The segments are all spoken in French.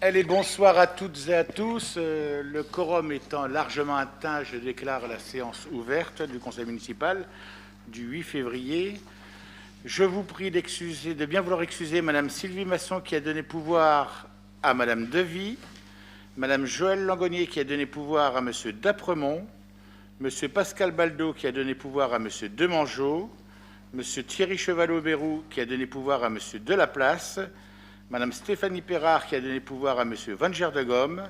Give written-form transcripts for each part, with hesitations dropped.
Allez, bonsoir à toutes et à tous. Le quorum étant largement atteint, je déclare la séance ouverte du conseil municipal du 8 février. Je vous prie de bien vouloir excuser Madame Sylvie Masson qui a donné pouvoir à Madame Devy, Madame Joëlle Langonier qui a donné pouvoir à Monsieur Dapremont, Monsieur Pascal Baldo qui a donné pouvoir à Monsieur Demangeau, Monsieur Thierry Chevalot-Bérou qui a donné pouvoir à Monsieur Delaplace, Madame Stéphanie Perrard qui a donné pouvoir à Monsieur Van Gerdegom,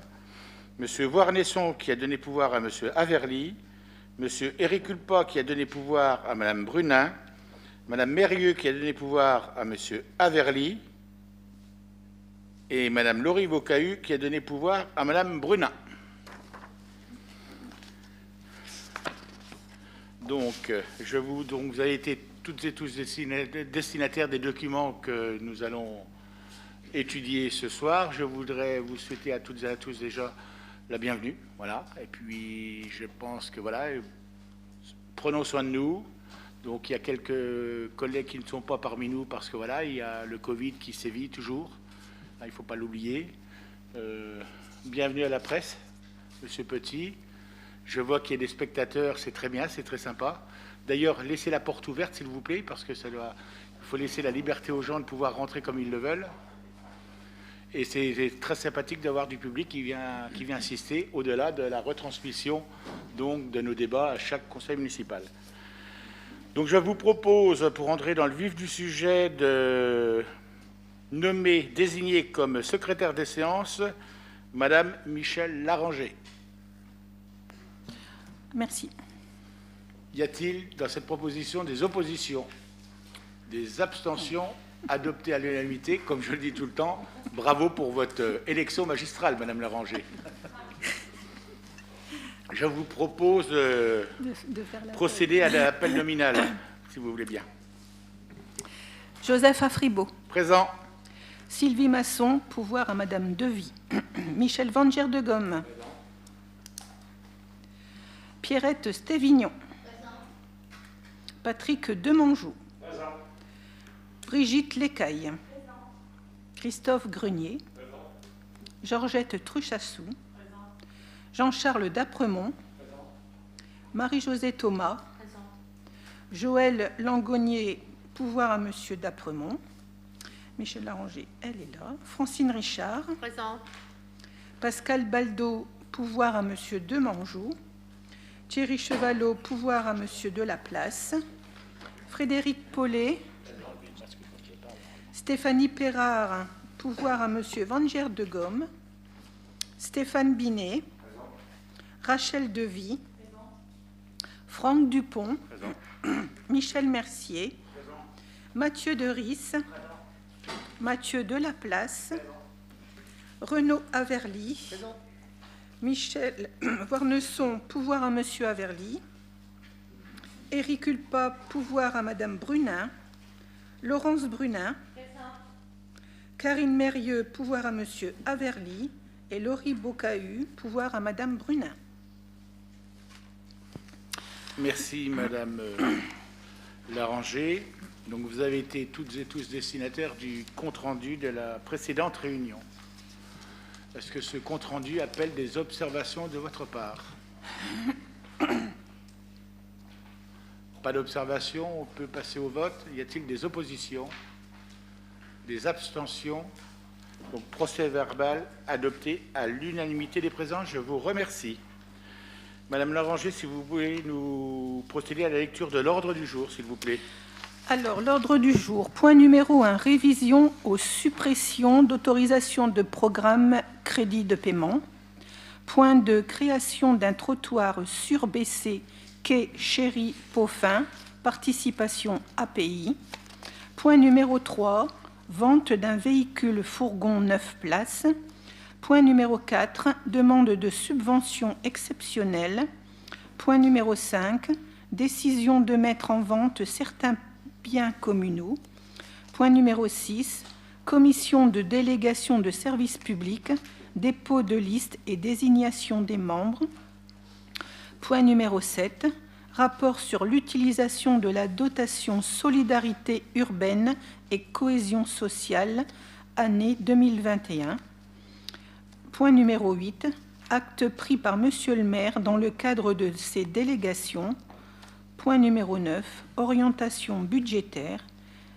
Monsieur Voirnesson qui a donné pouvoir à Monsieur Averly, Monsieur Éric Culpa qui a donné pouvoir à Madame Brunin, Madame Mérieux qui a donné pouvoir à Monsieur Averly et Madame Laurie Bocahu qui a donné pouvoir à Madame Brunin. Donc, vous avez été toutes et tous destinataires des documents que nous allons étudier ce soir. Je voudrais vous souhaiter à toutes et à tous déjà la bienvenue. Voilà. Et puis, je pense que voilà, prenons soin de nous. Donc, il y a quelques collègues qui ne sont pas parmi nous parce que voilà, il y a le Covid qui sévit toujours. Là, il ne faut pas l'oublier. Bienvenue à la presse, Monsieur Petit. Je vois qu'il y a des spectateurs, c'est très bien, c'est très sympa. D'ailleurs, laissez la porte ouverte, s'il vous plaît, parce que il faut laisser la liberté aux gens de pouvoir rentrer comme ils le veulent. Et c'est très sympathique d'avoir du public qui vient assister au-delà de la retransmission donc, de nos débats à chaque conseil municipal. Donc je vous propose, pour entrer dans le vif du sujet, de désigner comme secrétaire des séances Madame Michèle Laranger. Merci. Y a-t-il dans cette proposition des oppositions, des abstentions? Adopté à l'unanimité, comme je le dis tout le temps. Bravo pour votre élection magistrale, Madame Laranger. Je vous propose de procéder à l'appel nominal, si vous voulez bien. Joseph Afribault. Présent. Sylvie Masson, pouvoir à Madame Devy. Michel Van Gerdegom. Pierrette Stévignon. Présent. Patrick Demangeau. Présent. Brigitte Lécaille. Présent. Christophe Grenier. Présent. Georgette Truchassou. Présent. Jean-Charles Dapremont. Présent. Marie-Josée Thomas. Présent. Joëlle Langonier, pouvoir à Monsieur Dapremont. Michèle Laranger, elle est là. Francine Richard. Présent. Pascal Baldo, pouvoir à Monsieur Demangeau. Thierry Chevalot, pouvoir à Monsieur Delaplace. Frédéric Paulet. Stéphanie Perrard, pouvoir à Monsieur Van Gerdegom. Stéphane Binet. Présent. Rachel Devy. Présent. Franck Dupont. Présent. Michel Mercier. Présent. Mathieu Deris. Présent. Mathieu Delaplace. Présent. Renaud Averly. Présent. Michel Voirnesson, pouvoir à Monsieur Averly. Éric Culpa, pouvoir à Madame Brunin. Laurence Brunin. Présent. Karine Mérieux, pouvoir à Monsieur Averly. Et Laurie Bocahu, pouvoir à Madame Brunin. Merci Madame Laranger. Donc vous avez été toutes et tous destinataires du compte-rendu de la précédente réunion. Est-ce que ce compte-rendu appelle des observations de votre part? Pas d'observation, on peut passer au vote. Y a-t-il des oppositions? Des abstentions? Donc procès verbal adopté à l'unanimité des présents. Je vous remercie. Madame Laranger, si vous pouvez nous procéder à la lecture de l'ordre du jour, s'il vous plaît. Alors, l'ordre du jour, point numéro 1, révision aux suppressions d'autorisation de programme crédit de paiement. Point 2, création d'un trottoir surbaissé quai Chéry-Pauffin, participation API. Point numéro 3, vente d'un véhicule fourgon 9 places. Point numéro 4, demande de subvention exceptionnelle. Point numéro 5, décision de mettre en vente certains biens communaux. Point numéro 6, commission de délégation de services publics, dépôt de liste et désignation des membres. Point numéro 7, rapport sur l'utilisation de la dotation solidarité urbaine et cohésion sociale, année 2021. Point numéro 8. Acte pris par Monsieur le maire dans le cadre de ses délégations. Point numéro 9. Orientation budgétaire.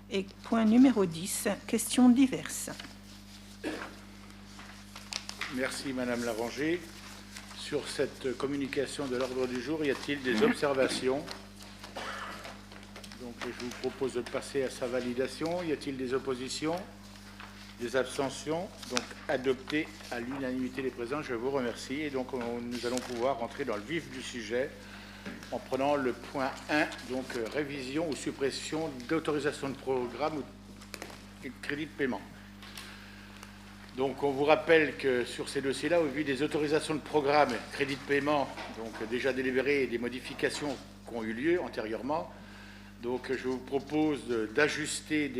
Et point numéro 10. Questions diverses. Merci Madame Laranger. Sur cette communication de l'ordre du jour, y a-t-il des observations? Donc je vous propose de passer à sa validation. Y a-t-il des oppositions? Des abstentions? Donc adopté à l'unanimité des présents. Je vous remercie. Et donc nous allons pouvoir rentrer dans le vif du sujet en prenant le point 1, donc révision ou suppression d'autorisation de programme et de crédit de paiement. Donc on vous rappelle que sur ces dossiers-là, au vu des autorisations de programme, crédit de paiement, donc déjà délibérées et des modifications qui ont eu lieu antérieurement, donc je vous propose d'ajuster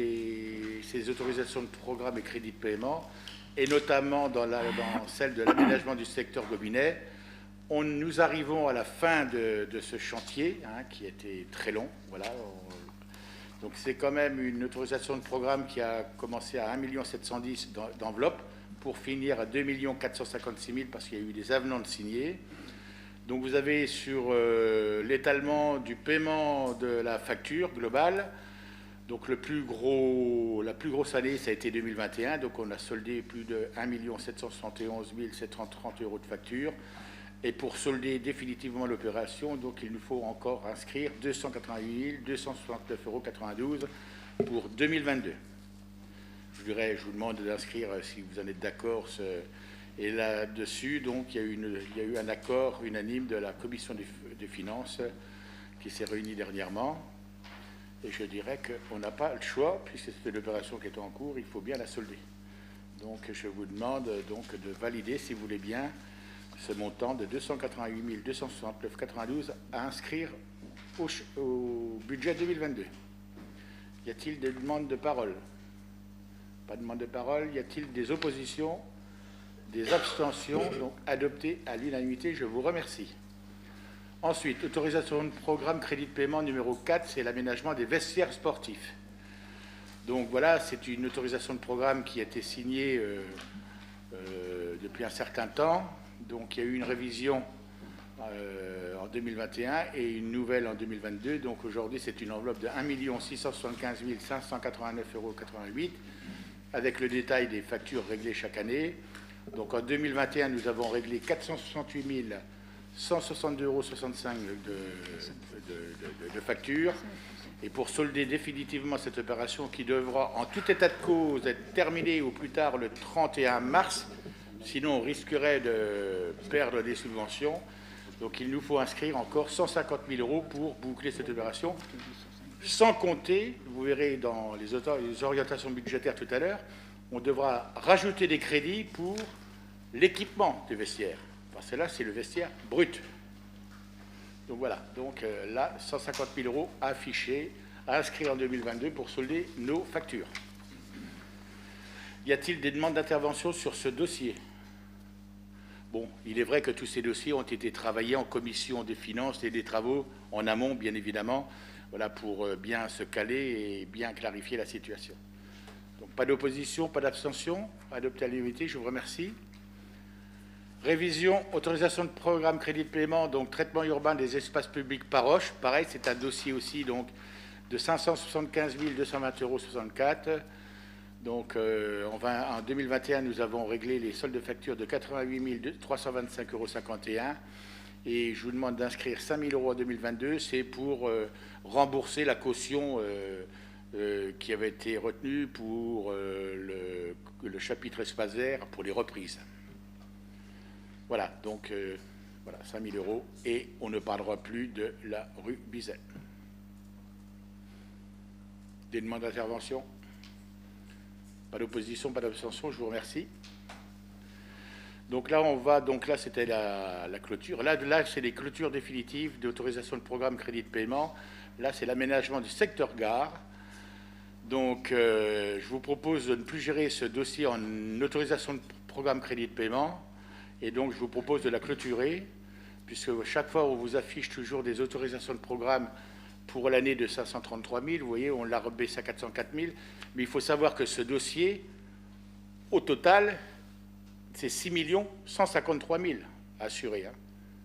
ces autorisations de programme et crédit de paiement, et notamment dans celle de l'aménagement du secteur Gobinet. Nous arrivons à la fin de ce chantier, qui était très long. Voilà. Donc c'est quand même une autorisation de programme qui a commencé à 1 710 000 d'enveloppe pour finir à 2 456 000 parce qu'il y a eu des avenants de signés. Donc vous avez sur l'étalement du paiement de la facture globale, donc la plus grosse année, ça a été 2021, donc on a soldé plus de 1 771 730 € de facture. Et pour solder définitivement l'opération, donc il nous faut encore inscrire 288 269,92 € pour 2022. Je vous demande d'inscrire, si vous en êtes d'accord. Et là-dessus, donc, il y a eu un accord unanime de la Commission des finances qui s'est réunie dernièrement. Et je dirais qu'on n'a pas le choix, puisque c'est l'opération qui est en cours, il faut bien la solder. Donc je vous demande donc de valider, si vous voulez bien, ce montant de 288 269,92 € à inscrire au budget 2022. Y a-t-il des demandes de parole? Pas de demande de parole. Y a-t-il des oppositions? Des abstentions? Donc adopté à l'unanimité. Je vous remercie. Ensuite, autorisation de programme crédit de paiement numéro 4, c'est l'aménagement des vestiaires sportifs. Donc voilà, c'est une autorisation de programme qui a été signée depuis un certain temps. Donc il y a eu une révision en 2021 et une nouvelle en 2022. Donc aujourd'hui, c'est une enveloppe de 1 675 589,88 € avec le détail des factures réglées chaque année. Donc en 2021, nous avons réglé 468 162,65 € de factures. Et pour solder définitivement cette opération qui devra, en tout état de cause, être terminée au plus tard le 31 mars, sinon on risquerait de perdre des subventions. Donc il nous faut inscrire encore 150 000 € pour boucler cette opération. Sans compter, vous verrez dans les orientations budgétaires tout à l'heure, on devra rajouter des crédits pour l'équipement des vestiaires. Parce que là, c'est le vestiaire brut. Donc voilà, donc là, 150 000 € affichés, à inscrire en 2022 pour solder nos factures. Y a-t-il des demandes d'intervention sur ce dossier? Bon, il est vrai que tous ces dossiers ont été travaillés en commission des finances et des travaux en amont, bien évidemment, voilà, pour bien se caler et bien clarifier la situation. Donc pas d'opposition, pas d'abstention, adopté à l'unanimité, je vous remercie. Révision, autorisation de programme crédit de paiement, donc traitement urbain des espaces publics Paroche. Pareil, c'est un dossier aussi donc, de 575 220,64 €. Donc en 2021, nous avons réglé les soldes de facture de 88 325,51 €. Et je vous demande d'inscrire 5 000 € en 2022. C'est pour rembourser la caution qui avait été retenue pour le chapitre espace vert pour les reprises. Voilà, donc voilà, 5 000 € et on ne parlera plus de la rue Bizet. Des demandes d'intervention? Pas d'opposition, pas d'abstention, je vous remercie. Donc là, c'était la clôture. Là, c'est les clôtures définitives d'autorisation de programme crédit de paiement. Là, c'est l'aménagement du secteur gare. Donc, je vous propose de ne plus gérer ce dossier en autorisation de programme crédit de paiement. Et donc, je vous propose de la clôturer, puisque chaque fois, on vous affiche toujours des autorisations de programme pour l'année de 533 000. Vous voyez, on l'a rebaissé à 404 000. Mais il faut savoir que ce dossier, au total, c'est 6 153 000 assurés. Hein.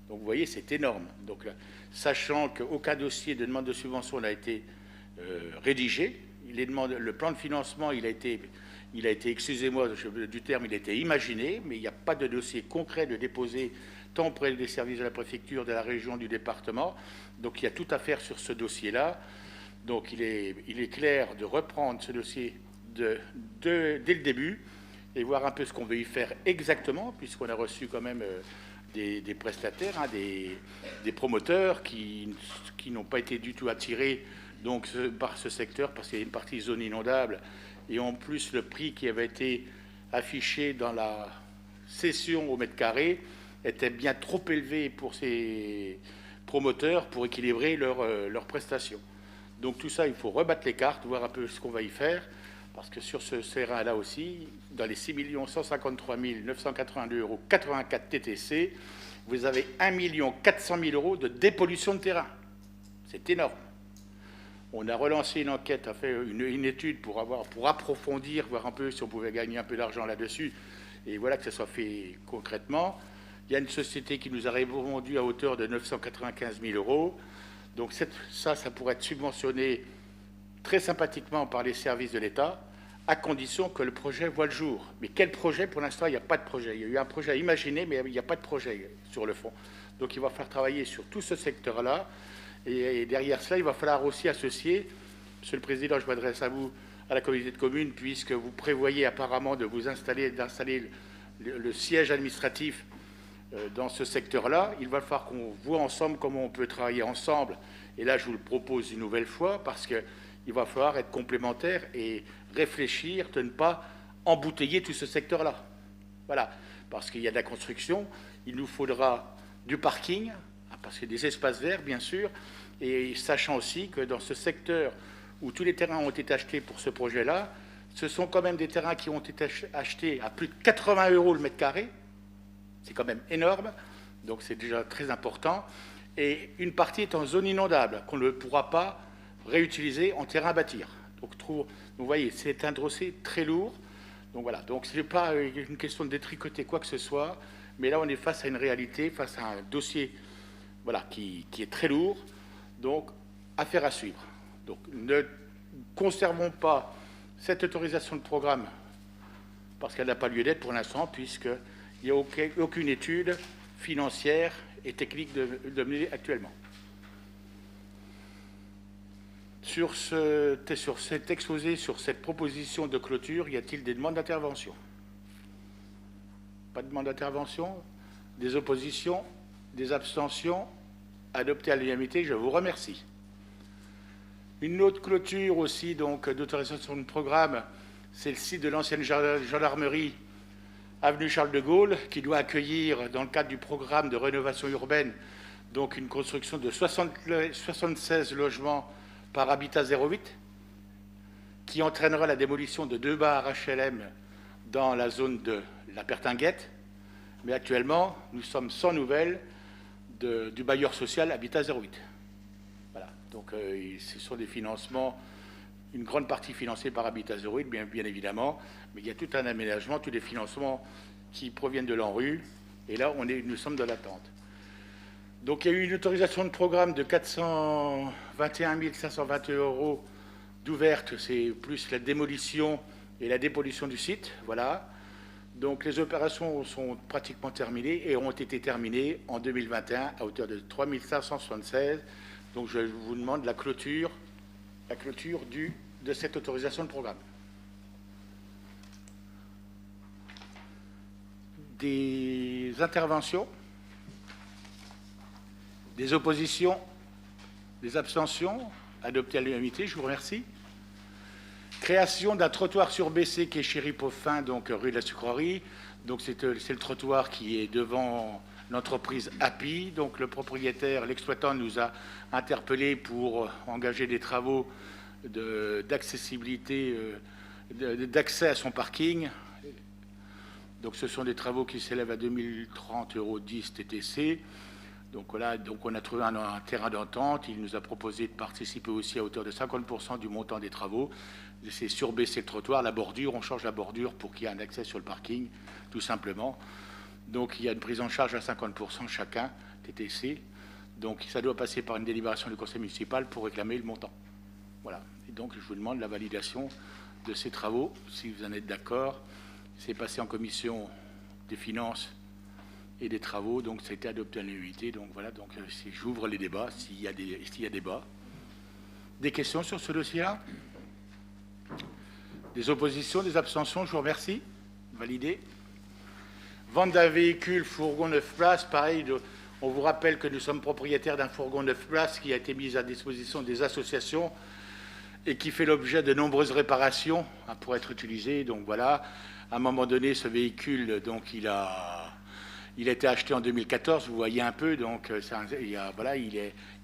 Donc vous voyez, c'est énorme. Donc, sachant qu'aucun dossier de demande de subvention n'a été rédigé, le plan de financement, il a été, excusez-moi du terme, il a été imaginé, mais il n'y a pas de dossier concret de déposer tant auprès des services de la préfecture, de la région, du département. Donc il y a tout à faire sur ce dossier-là. Donc il est clair de reprendre ce dossier dès le début et voir un peu ce qu'on veut y faire exactement, puisqu'on a reçu quand même des prestataires, hein, des promoteurs qui n'ont pas été du tout attirés donc, par ce secteur, parce qu'il y a une partie zone inondable, et en plus le prix qui avait été affiché dans la cession au mètre carré était bien trop élevé pour ces promoteurs pour équilibrer leurs prestations. Donc tout ça, il faut rebattre les cartes, voir un peu ce qu'on va y faire, parce que sur ce terrain-là aussi, dans les 6 153 982 € 84 TTC, vous avez 1 400 000 € de dépollution de terrain. C'est énorme. On a relancé une enquête, a fait une étude pour approfondir, voir un peu si on pouvait gagner un peu d'argent là-dessus, et voilà que ça soit fait concrètement. Il y a une société qui nous a répondu à hauteur de 995 000 €. Donc ça pourrait être subventionné très sympathiquement par les services de l'État, à condition que le projet voit le jour. Mais quel projet? Pour l'instant, il n'y a pas de projet. Il y a eu un projet à imaginer, mais il n'y a pas de projet sur le fond. Donc il va falloir travailler sur tout ce secteur-là. Et derrière cela, il va falloir aussi associer, Monsieur le Président, je m'adresse à vous, à la communauté de communes, puisque vous prévoyez apparemment d'installer le siège administratif dans ce secteur-là. Il va falloir qu'on voit ensemble comment on peut travailler ensemble. Et là, je vous le propose une nouvelle fois, parce qu'il va falloir être complémentaires et réfléchir de ne pas embouteiller tout ce secteur-là. Voilà, parce qu'il y a de la construction, il nous faudra du parking, parce qu'il y a des espaces verts, bien sûr, et sachant aussi que dans ce secteur où tous les terrains ont été achetés pour ce projet-là, ce sont quand même des terrains qui ont été achetés à plus de 80 € le mètre carré. C'est quand même énorme, donc c'est déjà très important. Et une partie est en zone inondable, qu'on ne pourra pas réutiliser en terrain à bâtir. Donc vous voyez, c'est un dossier très lourd. Donc voilà, donc ce n'est pas une question de détricoter quoi que ce soit, mais là on est face à une réalité, face à un dossier voilà, qui est très lourd, donc affaire à suivre. Donc ne conservons pas cette autorisation de programme parce qu'elle n'a pas lieu d'être pour l'instant, puisqu'il n'y a aucune étude financière et technique de mener actuellement. Sur cet exposé, sur cette proposition de clôture, y a-t-il des demandes d'intervention? Pas de demande d'intervention? Des oppositions? Des abstentions? Adopté à l'unanimité, je vous remercie. Une autre clôture aussi donc d'autorisation de programme, c'est le site de l'ancienne gendarmerie avenue Charles de Gaulle, qui doit accueillir, dans le cadre du programme de rénovation urbaine, donc une construction de 76 logements par Habitat 08, qui entraînera la démolition de 2 bars HLM dans la zone de la Pertinguette. Mais actuellement, nous sommes sans nouvelles du bailleur social Habitat 08. Voilà. Donc ce sont des financements, une grande partie financée par Habitat 08, bien évidemment, mais il y a tout un aménagement, tous les financements qui proviennent de l'ANRU, et là, nous sommes dans l'attente. Donc il y a eu une autorisation de programme de 421 521 € d'ouverte, c'est plus la démolition et la dépollution du site, voilà. Donc les opérations sont pratiquement terminées et ont été terminées en 2021 à hauteur de 3 576. Donc je vous demande la clôture de cette autorisation de programme. Des interventions, des oppositions, des abstentions, adoptées à l'unanimité, je vous remercie. Création d'un trottoir surbaissé qui est chez Ripoffin, donc rue de la Sucrerie. Donc c'est le trottoir qui est devant l'entreprise Happy. Donc le propriétaire, l'exploitant nous a interpellés pour engager des travaux d'accessibilité, d'accès à son parking. Donc ce sont des travaux qui s'élèvent à 2030 € 10 TTC. Donc voilà, donc on a trouvé un terrain d'entente. Il nous a proposé de participer aussi à hauteur de 50% du montant des travaux. C'est surbaisser le trottoir, la bordure. On change la bordure pour qu'il y ait un accès sur le parking, tout simplement. Donc il y a une prise en charge à 50% chacun, TTC. Donc ça doit passer par une délibération du conseil municipal pour réclamer le montant. Voilà. Et donc je vous demande la validation de ces travaux, si vous en êtes d'accord. C'est passé en commission des finances et des travaux, donc ça a été adopté à l'unanimité. Donc voilà, donc j'ouvre les débats, s'il y a débat. Des questions sur ce dossier-là? Des oppositions, des abstentions? Je vous remercie. Validé. Vente d'un véhicule, fourgon 9 places, pareil, on vous rappelle que nous sommes propriétaires d'un fourgon 9 places qui a été mis à disposition des associations et qui fait l'objet de nombreuses réparations pour être utilisé. Donc voilà, à un moment donné, ce véhicule, donc il a été acheté en 2014, vous voyez un peu, donc il a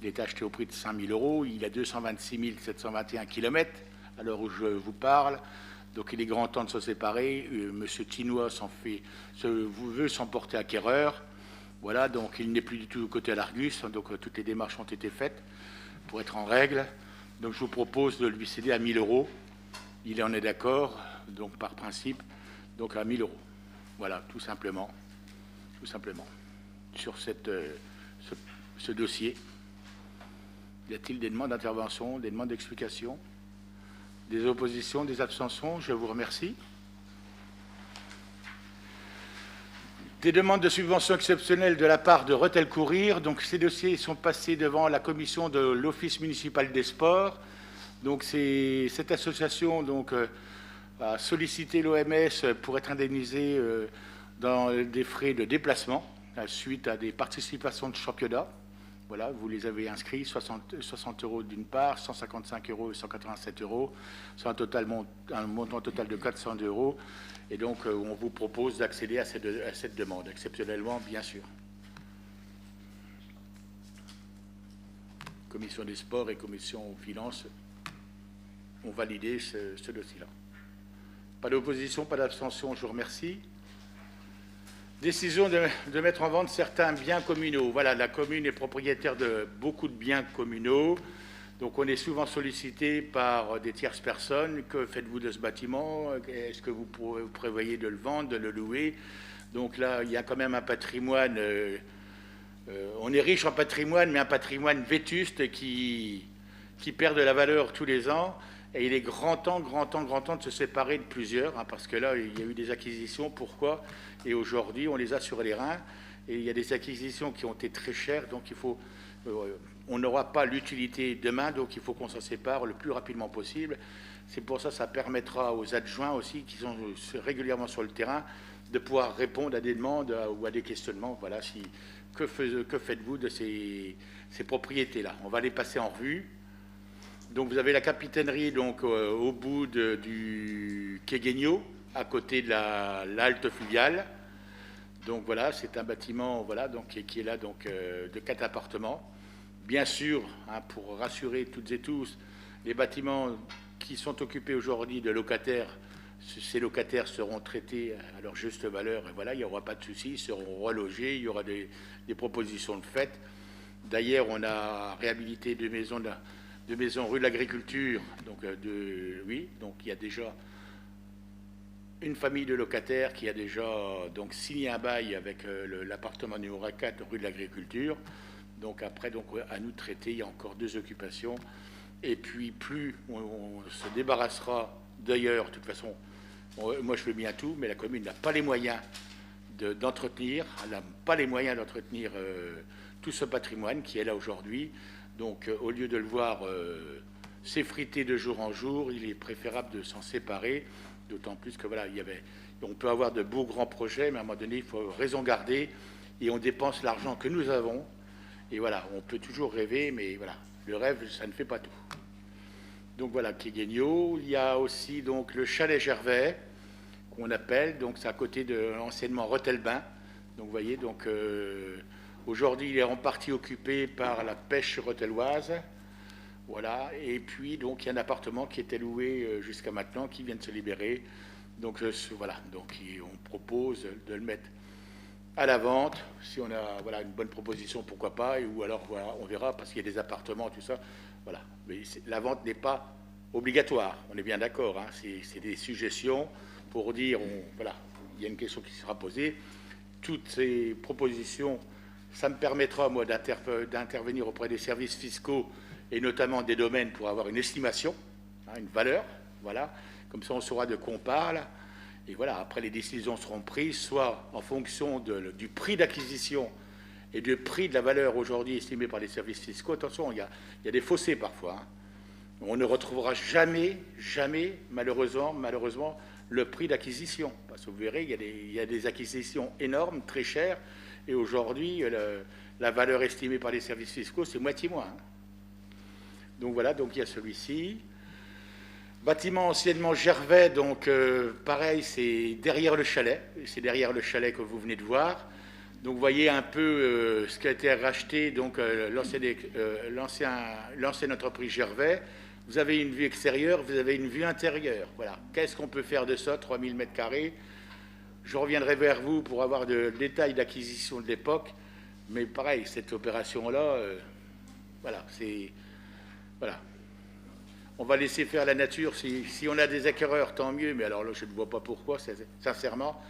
été acheté au prix de 5 000 €, il a 226 721 km à l'heure où je vous parle, donc il est grand temps de se séparer. Monsieur Tinois veut s'emporter acquéreur, voilà, donc il n'est plus du tout côté à l'Argus, donc toutes les démarches ont été faites pour être en règle, donc je vous propose de lui céder à 1 000 €, il en est d'accord, donc par principe, donc à 1 000 €, voilà, tout simplement. Sur ce dossier. Y a-t-il des demandes d'intervention, des demandes d'explication, des oppositions, des abstentions? Je vous remercie. Des demandes de subventions exceptionnelles de la part de Rethel Courir. Donc ces dossiers sont passés devant la commission de l'Office municipal des sports. Donc cette association a sollicité l'OMS pour être indemnisée dans des frais de déplacement suite à des participations de championnat. Voilà, vous les avez inscrits, 60 € d'une part, 155 € et 187 €, c'est un montant total de 400 €. Et donc, on vous propose d'accéder à cette demande, exceptionnellement, bien sûr. Commission des sports et commission finances ont validé ce dossier-là. Pas d'opposition, pas d'abstention, je vous remercie. Décision de mettre en vente certains biens communaux. Voilà, la commune est propriétaire de beaucoup de biens communaux. Donc on est souvent sollicité par des tierces personnes. Que faites-vous de ce bâtiment? Est-ce que vous prévoyez de le vendre, de le louer? Donc là, il y a quand même un patrimoine. On est riche en patrimoine, mais un patrimoine vétuste qui perd de la valeur tous les ans. Et il est grand temps de se séparer de plusieurs, parce que là, il y a eu des acquisitions. Pourquoi? Et aujourd'hui, on les a sur les reins. Et il y a des acquisitions qui ont été très chères, donc on n'aura pas l'utilité demain, donc il faut qu'on s'en sépare le plus rapidement possible. C'est pour ça que ça permettra aux adjoints aussi, qui sont régulièrement sur le terrain, de pouvoir répondre à des demandes ou à des questionnements. Voilà, que faites-vous de ces propriétés-là? On va les passer en revue. Donc vous avez la capitainerie au bout du quai Guignot, à côté de l'halte fluviale. Donc voilà, c'est un bâtiment qui est là de 4 appartements. Bien sûr, pour rassurer toutes et tous, les bâtiments qui sont occupés aujourd'hui de locataires, ces locataires seront traités à leur juste valeur. Et voilà, il n'y aura pas de souci, ils seront relogés, il y aura des propositions de fait. D'ailleurs, on a réhabilité deux maisons rue de l'Agriculture. Donc il y a déjà une famille de locataires qui a déjà signé un bail avec l'appartement numéro 4 rue de l'Agriculture. Donc après, à nous de traiter, il y a encore 2 occupations. Et puis plus on se débarrassera d'ailleurs, de toute façon, moi je veux bien tout, mais la commune n'a pas les moyens d'entretenir, elle n'a pas les moyens d'entretenir tout ce patrimoine qui est là aujourd'hui. Donc au lieu de le voir s'effriter de jour en jour, il est préférable de s'en séparer, d'autant plus que voilà, on peut avoir de beaux grands projets, mais à un moment donné, il faut raison garder, et on dépense l'argent que nous avons. Et voilà, on peut toujours rêver, mais voilà, le rêve, ça ne fait pas tout. Donc voilà, quai Guignot. Il y a aussi le chalet Gervais, qu'on appelle, donc c'est à côté de l'anciennement Rethel-Bain. Donc vous voyez, aujourd'hui, il est en partie occupé par la pêche rethelloise. Voilà, et puis il y a un appartement qui était loué jusqu'à maintenant, qui vient de se libérer. Donc voilà, on propose de le mettre à la vente. Si on a voilà, une bonne proposition, pourquoi pas, ou alors voilà, on verra, parce qu'il y a des appartements, tout ça. Voilà. Mais la vente n'est pas obligatoire, on est bien d'accord. Hein. C'est des suggestions pour dire, voilà, il y a une question qui sera posée. Toutes ces propositions, ça me permettra, moi, d'intervenir auprès des services fiscaux et notamment des domaines pour avoir une estimation, hein, une valeur. Voilà. Comme ça, on saura de quoi on parle. Et voilà, après, les décisions seront prises, soit en fonction du prix d'acquisition et du prix de la valeur aujourd'hui estimée par les services fiscaux. Attention, il y a des fossés parfois. Hein. On ne retrouvera jamais, malheureusement, le prix d'acquisition. Parce que vous verrez, il y a des acquisitions énormes, très chères, et aujourd'hui, la valeur estimée par les services fiscaux, c'est moitié moins. Hein. Donc voilà, donc il y a celui-ci. Bâtiment anciennement Gervais, donc pareil, c'est derrière le chalet. C'est derrière le chalet que vous venez de voir. Donc vous voyez un peu ce qui a été racheté, donc l'ancienne entreprise Gervais. Vous avez une vue extérieure, vous avez une vue intérieure. Voilà. Qu'est-ce qu'on peut faire de ça, 3000 m²? Je reviendrai vers vous pour avoir de détails d'acquisition de l'époque. Mais pareil, cette opération-là, voilà, c'est... Voilà. On va laisser faire la nature. Si on a des acquéreurs, tant mieux. Mais alors là, je ne vois pas pourquoi, sincèrement.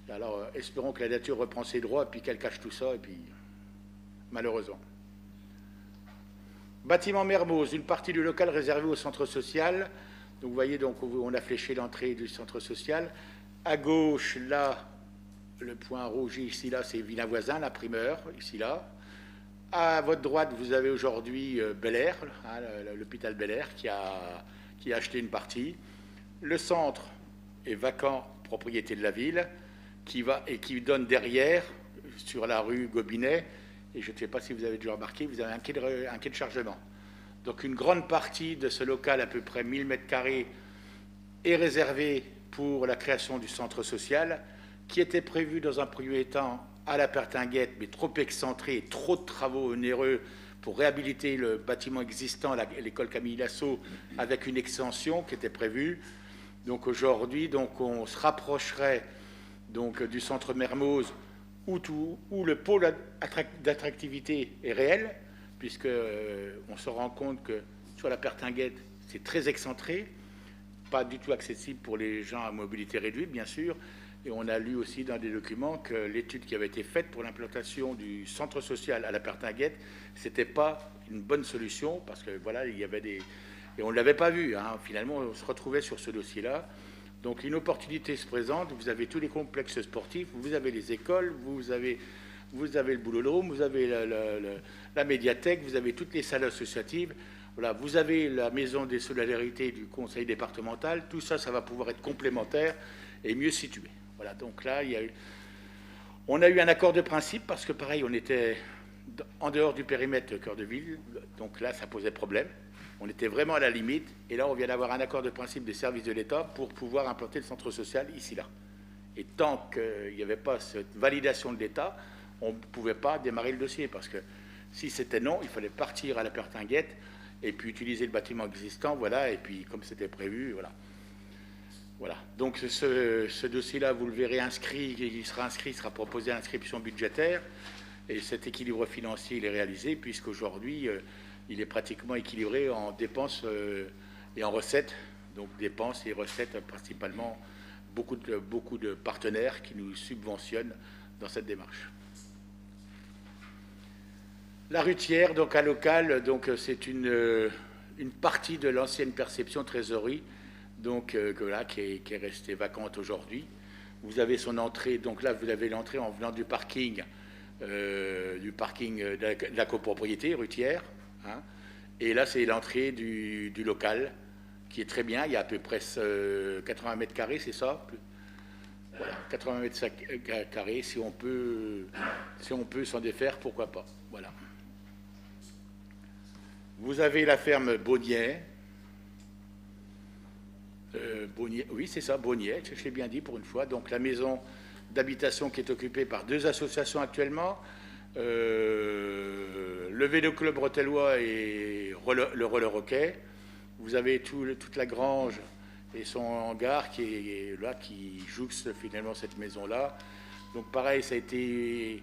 Alors, espérons que la nature reprend ses droits et puis qu'elle cache tout ça. Et puis, malheureusement. Bâtiment Mermoz, une partie du local réservée au centre social. Donc, vous voyez, donc, on a fléché l'entrée du centre social. À gauche, là, le point rouge ici, là, c'est Villain Voisin, la primeur, ici, là. À votre droite, vous avez aujourd'hui Bel Air, hein, l'hôpital Bel Air, qui a acheté une partie. Le centre est vacant, propriété de la ville, qui donne derrière, sur la rue Gobinet, et je ne sais pas si vous avez déjà remarqué, vous avez un quai de chargement. Donc une grande partie de ce local, à peu près 1000 m², est réservée pour la création du centre social, qui était prévu dans un premier temps à la Pertinguette, mais trop excentré, trop de travaux onéreux pour réhabiliter le bâtiment existant, l'école Camille Lasso, avec une extension qui était prévue. Donc aujourd'hui, on se rapprocherait donc, du centre Mermoz, où le pôle d'attractivité est réel, puisqu'on se rend compte que sur la Pertinguette, c'est très excentré, pas du tout accessible pour les gens à mobilité réduite, bien sûr. Et on a lu aussi dans des documents que l'étude qui avait été faite pour l'implantation du centre social à la Pertinguette, ce n'était pas une bonne solution, parce que voilà, il y avait des... Et on ne l'avait pas vu, hein. Finalement, on se retrouvait sur ce dossier-là. Donc une opportunité se présente, vous avez tous les complexes sportifs, vous avez les écoles, vous avez le boulodrome, vous avez la médiathèque, vous avez toutes les salles associatives, voilà, vous avez la maison des solidarités du conseil départemental, tout ça, ça va pouvoir être complémentaire et mieux situé. Voilà, donc là, on a eu un accord de principe parce que, pareil, on était en dehors du périmètre cœur de ville, donc là, ça posait problème. On était vraiment à la limite, et là, on vient d'avoir un accord de principe des services de l'État pour pouvoir implanter le centre social ici, là. Et tant qu'il n'y avait pas cette validation de l'État, on ne pouvait pas démarrer le dossier, parce que si c'était non, il fallait partir à la Pertinguette et puis utiliser le bâtiment existant, voilà, et puis comme c'était prévu, voilà. Voilà, donc ce dossier-là, vous le verrez inscrit, il sera proposé à inscription budgétaire, et cet équilibre financier, il est réalisé, puisqu'aujourd'hui, il est pratiquement équilibré en dépenses et en recettes, donc dépenses et recettes principalement, beaucoup de partenaires qui nous subventionnent dans cette démarche. La Rutière, donc à local, donc c'est une partie de l'ancienne perception trésorerie, donc là, qui est restée vacante aujourd'hui. Vous avez son entrée, donc là vous avez l'entrée en venant du parking de la copropriété Rutière, hein, et là c'est l'entrée du local qui est très bien. Il y a à peu près 80 m², c'est ça, voilà, 80 m², si on peut s'en défaire, pourquoi pas. Voilà. Vous avez la ferme Bonnier. Oui, c'est ça, Bonnier, je l'ai bien dit pour une fois. Donc la maison d'habitation qui est occupée par 2 associations actuellement, le Vélo Club Bretellois et le Roller Hockey. Vous avez toute la grange et son hangar qui est là, qui jouxte finalement cette maison-là. Donc pareil, ça a été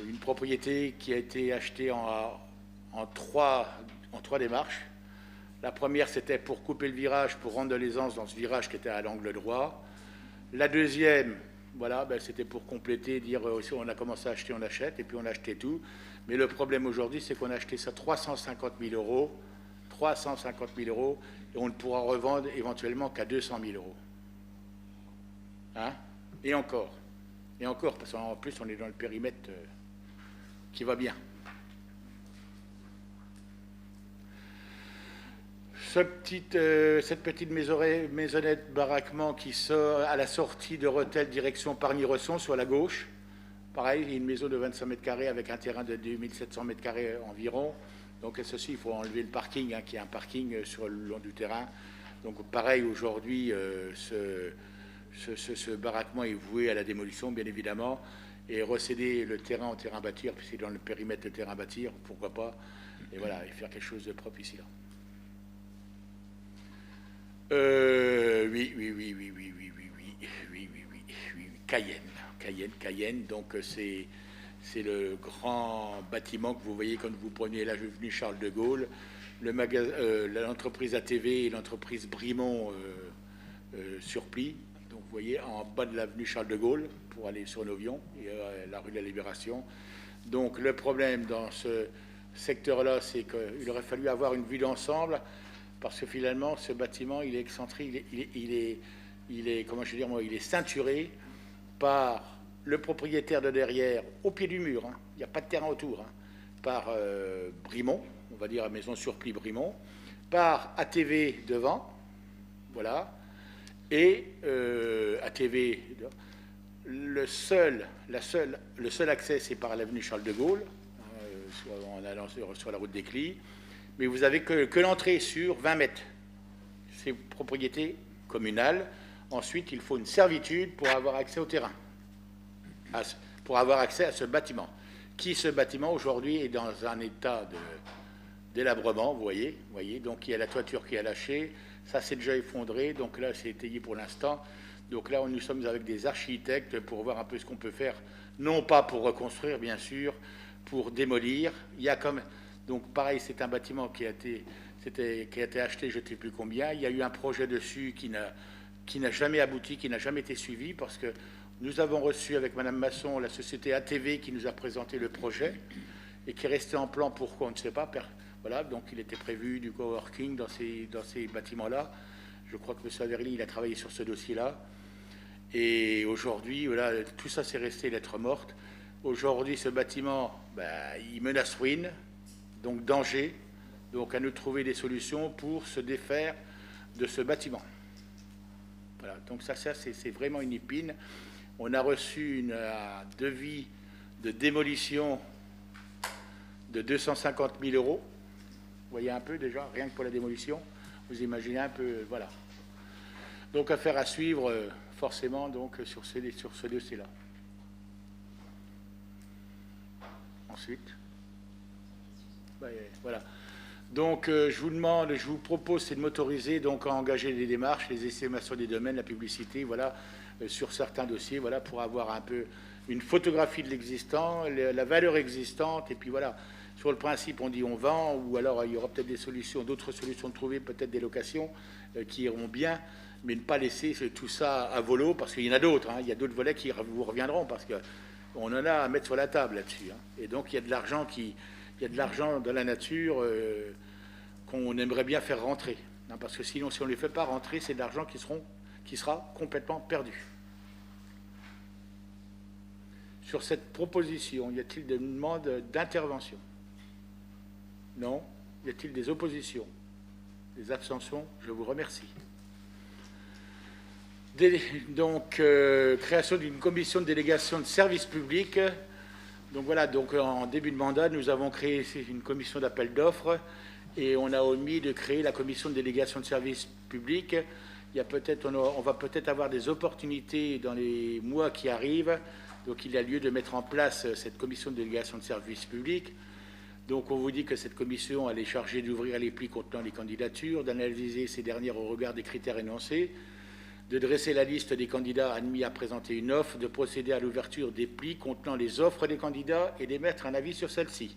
une propriété qui a été achetée en trois démarches. La première, c'était pour couper le virage, pour rendre de l'aisance dans ce virage qui était à l'angle droit. La deuxième, voilà, ben, c'était pour compléter, dire on a commencé à acheter, on achète, et puis on a acheté tout. Mais le problème aujourd'hui, c'est qu'on a acheté ça 350 000 euros, 350 000 euros, et on ne pourra revendre éventuellement qu'à 200 000 euros. Hein? Et encore, parce qu'en plus, on est dans le périmètre qui va bien. Cette petite maisonnette baraquement qui sort à la sortie de Rethel, direction Pargny-Resson, sur la gauche. Pareil, il y a une maison de 25 mètres carrés avec un terrain de 2700 mètres carrés environ. Donc ceci, il faut enlever le parking, hein, qui est un parking sur le long du terrain. Donc pareil, aujourd'hui, ce baraquement est voué à la démolition, bien évidemment, et recéder le terrain en terrain bâtir, puisque dans le périmètre de terrain bâtir, pourquoi pas, et voilà, et faire quelque chose de propre ici, là. Oui. Cayenne. Donc c'est le grand bâtiment que vous voyez quand vous prenez l'avenue Charles de Gaulle, l'entreprise ATV et l'entreprise Brimont Surplis. Donc vous voyez en bas de l'avenue Charles de Gaulle pour aller sur Novion et la rue de la Libération. Donc le problème dans ce secteur-là, c'est qu'il aurait fallu avoir une vue d'ensemble. Parce que finalement, ce bâtiment, il est excentré, il est ceinturé par le propriétaire de derrière, au pied du mur, hein, il n'y a pas de terrain autour, hein, par Brimont, on va dire la maison Surplis Brimont, par ATV devant, voilà, et ATV, le seul accès, c'est par l'avenue Charles de Gaulle, en allant sur la route des Clis. Mais vous n'avez que l'entrée sur 20 mètres. C'est propriété communale. Ensuite, il faut une servitude pour avoir accès au terrain, pour avoir accès à ce bâtiment. Ce bâtiment, aujourd'hui, est dans un état délabrement, vous voyez. Donc, il y a la toiture qui a lâché. Ça, c'est déjà effondré. Donc là, c'est étayé pour l'instant. Donc là, nous sommes avec des architectes pour voir un peu ce qu'on peut faire. Non pas pour reconstruire, bien sûr, pour démolir. Il y a comme... Donc pareil, c'est un bâtiment qui a été acheté, je ne sais plus combien. Il y a eu un projet dessus qui n'a jamais abouti, qui n'a jamais été suivi, parce que nous avons reçu avec Madame Masson la société ATV qui nous a présenté le projet et qui est resté en plan, pourquoi on ne sait pas. Voilà, donc il était prévu du coworking dans ces bâtiments-là. Je crois que M. Averly, il a travaillé sur ce dossier-là. Et aujourd'hui, voilà, tout ça c'est resté lettre morte. Aujourd'hui, ce bâtiment, il menace ruine. Donc danger, donc à nous trouver des solutions pour se défaire de ce bâtiment. Voilà, donc ça c'est vraiment une épine. On a reçu un devis de démolition de 250 000 euros. Vous voyez un peu déjà, rien que pour la démolition. Vous imaginez un peu, voilà. Donc affaire à suivre forcément donc, sur ce dossier-là. Ensuite... Voilà. Donc, je vous propose, c'est de m'autoriser donc à engager les démarches, les estimations des domaines, la publicité, voilà, sur certains dossiers, voilà, pour avoir un peu une photographie de l'existant, la valeur existante, et puis voilà. Sur le principe, on dit on vend, ou alors il y aura peut-être des solutions, d'autres solutions de trouver, peut-être des locations qui iront bien, mais ne pas laisser tout ça à volo, parce qu'il y en a d'autres, hein, il y a d'autres volets qui vous reviendront, parce qu'on en a à mettre sur la table là-dessus, hein. Et donc il y a de l'argent dans la nature qu'on aimerait bien faire rentrer. Non, parce que sinon, si on ne les fait pas rentrer, c'est de l'argent qui sera complètement perdu. Sur cette proposition, y a-t-il des demandes d'intervention? Non. Y a-t-il des oppositions? Des abstentions? Je vous remercie. Donc, création d'une commission de délégation de services publics. Donc voilà, donc en début de mandat, nous avons créé une commission d'appel d'offres et on a omis de créer la commission de délégation de services publics. On va peut-être avoir des opportunités dans les mois qui arrivent. Donc il y a lieu de mettre en place cette commission de délégation de services publics. Donc on vous dit que cette commission elle est chargée d'ouvrir les plis contenant les candidatures, d'analyser ces dernières au regard des critères énoncés, de dresser la liste des candidats admis à présenter une offre, de procéder à l'ouverture des plis contenant les offres des candidats et d'émettre un avis sur celle-ci.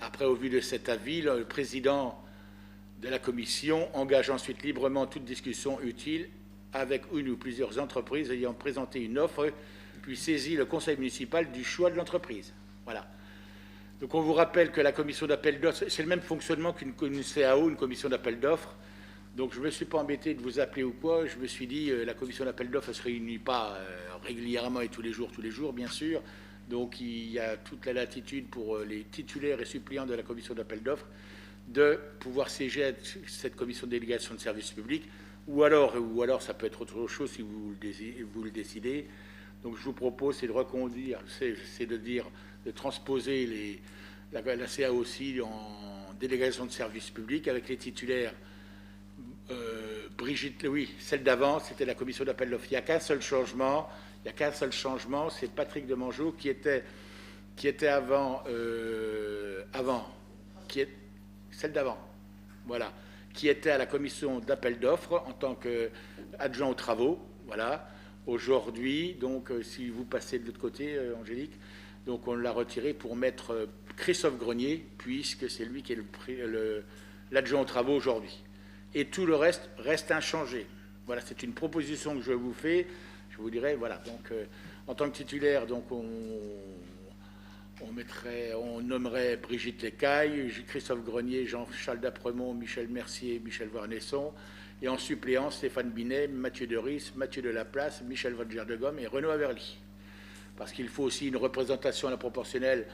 Après, au vu de cet avis, le président de la commission engage ensuite librement toute discussion utile avec une ou plusieurs entreprises ayant présenté une offre, puis saisit le conseil municipal du choix de l'entreprise. Voilà. Donc on vous rappelle que la commission d'appel d'offres, c'est le même fonctionnement qu'une CAO, une commission d'appel d'offres. Donc je ne me suis pas embêté de vous appeler ou quoi. Je me suis dit, la commission d'appel d'offres ne se réunit pas régulièrement et tous les jours, bien sûr. Donc il y a toute la latitude pour les titulaires et suppléants de la commission d'appel d'offres de pouvoir siéger à cette commission de délégation de services publics, ou alors ça peut être autre chose si vous le décidez. Donc je vous propose, c'est de reconduire, c'est de transposer la CAO aussi en délégation de services publics avec les titulaires. Brigitte, oui, celle d'avant, c'était la commission d'appel d'offres. Il n'y a qu'un seul changement, c'est Patrick Demangeau qui était avant, celle d'avant, voilà, qui était à la commission d'appel d'offres en tant qu'adjoint aux travaux, voilà. Aujourd'hui, donc, si vous passez de l'autre côté, Angélique, donc on l'a retiré pour mettre Christophe Grenier, puisque c'est lui qui est l'adjoint aux travaux aujourd'hui. Et tout le reste inchangé. Voilà, c'est une proposition que je vous fais. Je vous dirais, voilà, donc en tant que titulaire, donc on nommerait Brigitte Lecaille, Christophe Grenier, Jean-Charles Dapremont, Michel Mercier, Michel Varnesson. Et en suppléant, Stéphane Binet, Mathieu Deris, Mathieu Delaplace, Michel Vodger-de-Gomme et Renaud Averly. Parce qu'il faut aussi une représentation à la proportionnelle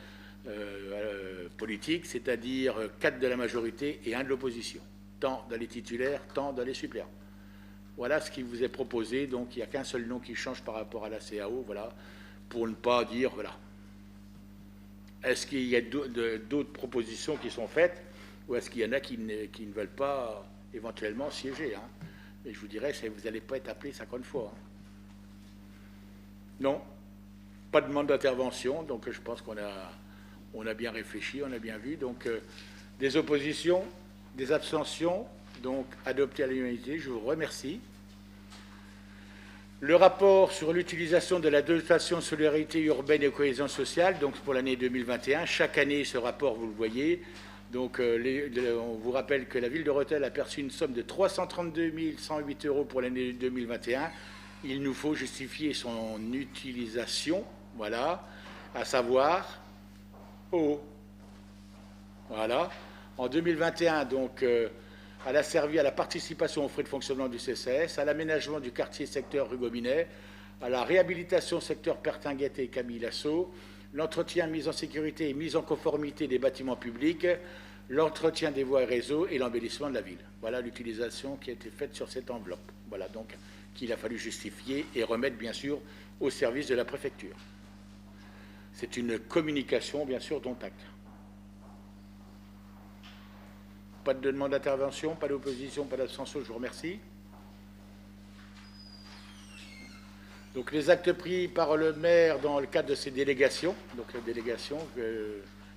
politique, c'est-à-dire 4 de la majorité et 1 de l'opposition, tant dans les titulaires, tant dans les suppléants. Voilà ce qui vous est proposé. Donc il n'y a qu'un seul nom qui change par rapport à la CAO, voilà, pour ne pas dire, voilà. Est-ce qu'il y a d'autres propositions qui sont faites, ou est-ce qu'il y en a qui ne veulent pas éventuellement siéger, hein. Et je vous dirais, vous n'allez pas être appelé 50 fois. Hein. Non, pas de demande d'intervention, donc je pense qu'on a bien réfléchi, on a bien vu. Donc, des oppositions, des abstentions, donc adopté à l'unanimité, je vous remercie. Le rapport sur l'utilisation de la dotation solidarité urbaine et cohésion sociale, donc pour l'année 2021. Chaque année, ce rapport, vous le voyez. Donc, on vous rappelle que la ville de Rethel a perçu une somme de 332 108 € pour l'année 2021. Il nous faut justifier son utilisation, voilà, à savoir, voilà. En 2021, donc, elle a servi à la participation aux frais de fonctionnement du CCS, à l'aménagement du quartier secteur rue Gobinet, à la réhabilitation secteur Pertinguette et Camille Lasso, l'entretien, mise en sécurité et mise en conformité des bâtiments publics, l'entretien des voies et réseaux et l'embellissement de la ville. Voilà l'utilisation qui a été faite sur cette enveloppe. Voilà donc qu'il a fallu justifier et remettre bien sûr au service de la préfecture. C'est une communication bien sûr dont acte. Pas de demande d'intervention, pas d'opposition, pas d'abstention, je vous remercie. Donc les actes pris par le maire dans le cadre de ces délégations, donc la délégation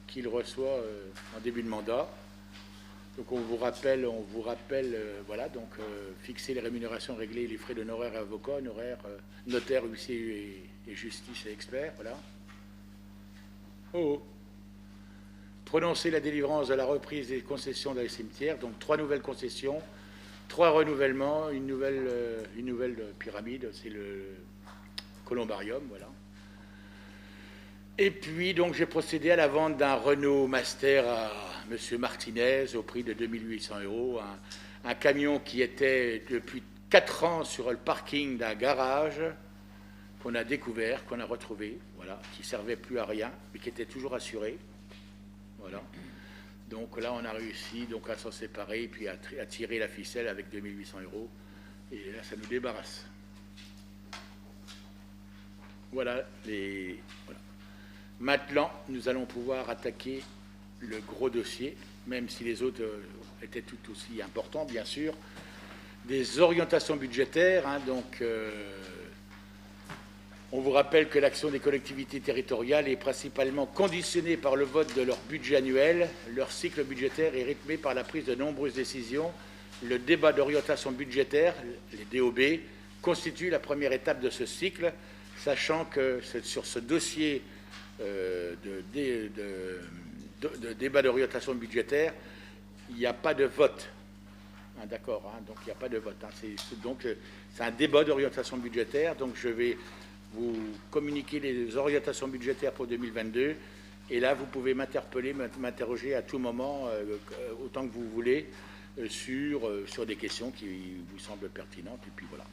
qu'il reçoit en début de mandat. Donc on vous rappelle, voilà, donc fixer les rémunérations, régler les frais d'honoraires et avocats, honoraires, notaires, huissiers et justice et experts, voilà. Prononcer la délivrance de la reprise des concessions dans les cimetières, donc 3 nouvelles concessions, 3 renouvellements, une nouvelle pyramide, c'est le columbarium, voilà. Et puis, donc, j'ai procédé à la vente d'un Renault Master à M. Martinez au prix de 2 800 €, un camion qui était depuis 4 ans sur le parking d'un garage qu'on a découvert, qu'on a retrouvé, voilà, qui ne servait plus à rien, mais qui était toujours assuré. Voilà. Donc là, on a réussi donc, à s'en séparer et puis à tirer la ficelle avec 2 800 €. Et là, ça nous débarrasse. Voilà. Maintenant, nous allons pouvoir attaquer le gros dossier, même si les autres étaient tout aussi importants, bien sûr. Des orientations budgétaires. Hein, donc, on vous rappelle que l'action des collectivités territoriales est principalement conditionnée par le vote de leur budget annuel. Leur cycle budgétaire est rythmé par la prise de nombreuses décisions le débat d'orientation budgétaire, les DOB, constitue la première étape de ce cycle, sachant que sur ce dossier de débat d'orientation budgétaire, il n'y a pas de vote. Hein, d'accord, hein, donc il n'y a pas de vote. Hein, c'est un débat d'orientation budgétaire, donc je vais vous communiquer les orientations budgétaires pour 2022, et là vous pouvez m'interpeller, m'interroger à tout moment, autant que vous voulez, sur des questions qui vous semblent pertinentes, et puis voilà.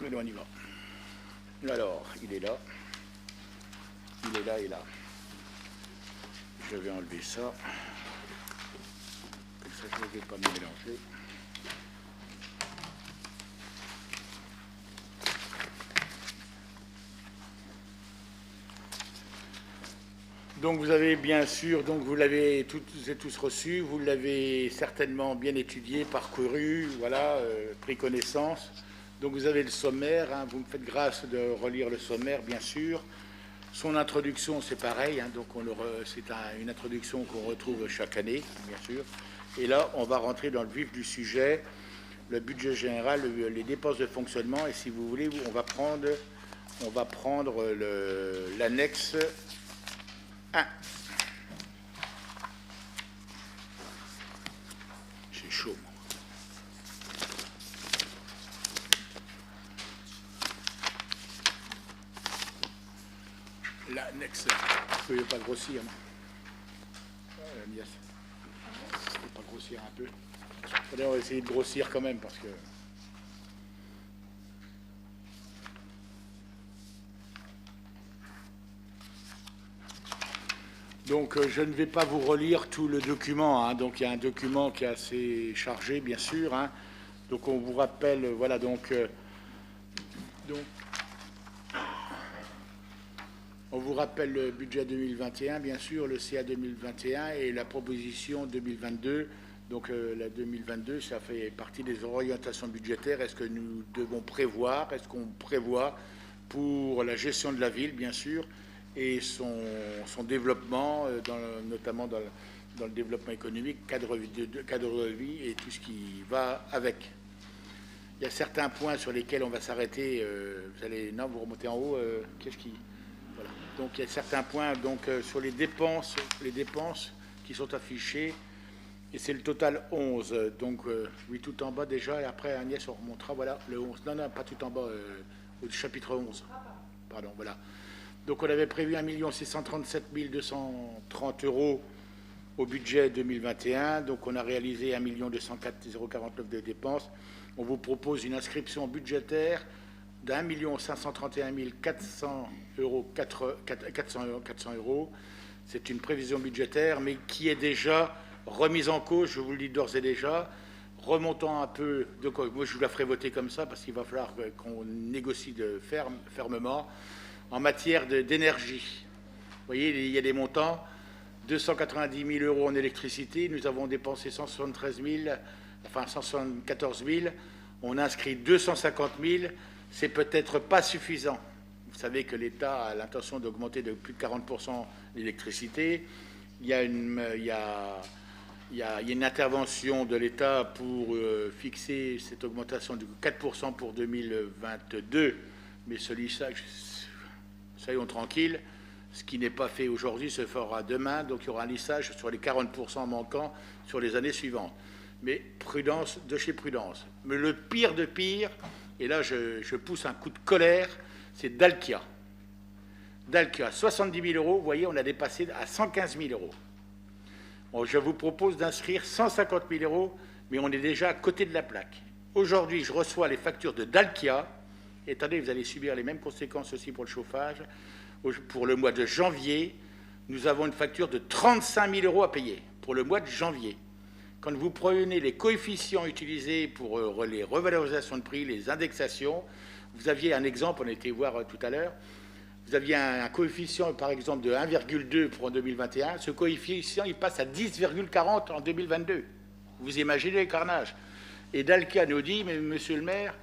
Mais on y va. Alors, il est là. Il est là et là. Je vais enlever ça. Comme ça, je ne vais pas me mélanger. Donc vous avez bien sûr, donc vous l'avez toutes et tous reçu, vous l'avez certainement bien étudié, parcouru, voilà, pris connaissance. Donc vous avez le sommaire, hein, vous me faites grâce de relire le sommaire, bien sûr. Son introduction, c'est pareil, hein, donc c'est une introduction qu'on retrouve chaque année, bien sûr. Et là, on va rentrer dans le vif du sujet, le budget général, les dépenses de fonctionnement. Et si vous voulez, on va prendre l'annexe 1. C'est chaud. L'annexe 1. Vous ne pouvez pas grossir, non? Yes. Vous ne pouvez pas grossir un peu. On va essayer de grossir quand même, parce que... Donc, je ne vais pas vous relire tout le document. Hein. Donc, il y a un document qui est assez chargé, bien sûr. Hein. Donc, on vous rappelle, voilà, on vous rappelle le budget 2021, bien sûr, le CA 2021 et la proposition 2022. Donc, la 2022, ça fait partie des orientations budgétaires. Est-ce que nous devons prévoir, est-ce qu'on prévoit pour la gestion de la ville, bien sûr, et son développement, notamment dans le développement économique, cadre de vie et tout ce qui va avec. Il y a certains points sur lesquels on va s'arrêter. Vous remontez en haut. Voilà. Donc il y a certains points sur les dépenses qui sont affichées, et c'est le total 11. Donc oui, tout en bas déjà, et après Agnès on remontera. Voilà le 11. Non, pas tout en bas, au chapitre 11. Pardon, voilà. Donc on avait prévu 1 637 230 € au budget 2021. Donc on a réalisé 1 204 049 de dépenses. On vous propose une inscription budgétaire d'1 531 400 €. C'est une prévision budgétaire, mais qui est déjà remise en cause, je vous le dis d'ores et déjà. Remontons un peu, moi je vous la ferai voter comme ça, parce qu'il va falloir qu'on négocie fermement. En matière d'énergie, vous voyez, il y a des montants, 290 000 € en électricité, nous avons dépensé 174 000, on inscrit 250 000, c'est peut-être pas suffisant. Vous savez que l'État a l'intention d'augmenter de plus de 40% l'électricité. Il y a une intervention de l'État pour fixer cette augmentation de 4% pour 2022, mais ce lissage, soyons tranquilles, ce qui n'est pas fait aujourd'hui se fera demain, donc il y aura un lissage sur les 40% manquants sur les années suivantes. Mais prudence de chez prudence. Mais le pire de pire, et là je pousse un coup de colère, c'est Dalkia. Dalkia, 70 000 €, vous voyez, on a dépassé à 115 000 €. Bon, je vous propose d'inscrire 150 000 €, mais on est déjà à côté de la plaque. Aujourd'hui, je reçois les factures de Dalkia. Et attendez, vous allez subir les mêmes conséquences aussi pour le chauffage. Pour le mois de janvier, nous avons une facture de 35 000 € à payer pour le mois de janvier. Quand vous prenez les coefficients utilisés pour les revalorisations de prix, les indexations, vous aviez un exemple, on a été voir tout à l'heure, vous aviez un coefficient, par exemple, de 1,2 pour 2021. Ce coefficient, il passe à 10,40 en 2022. Vous imaginez le carnage. Et Dalkia nous dit, mais monsieur le maire,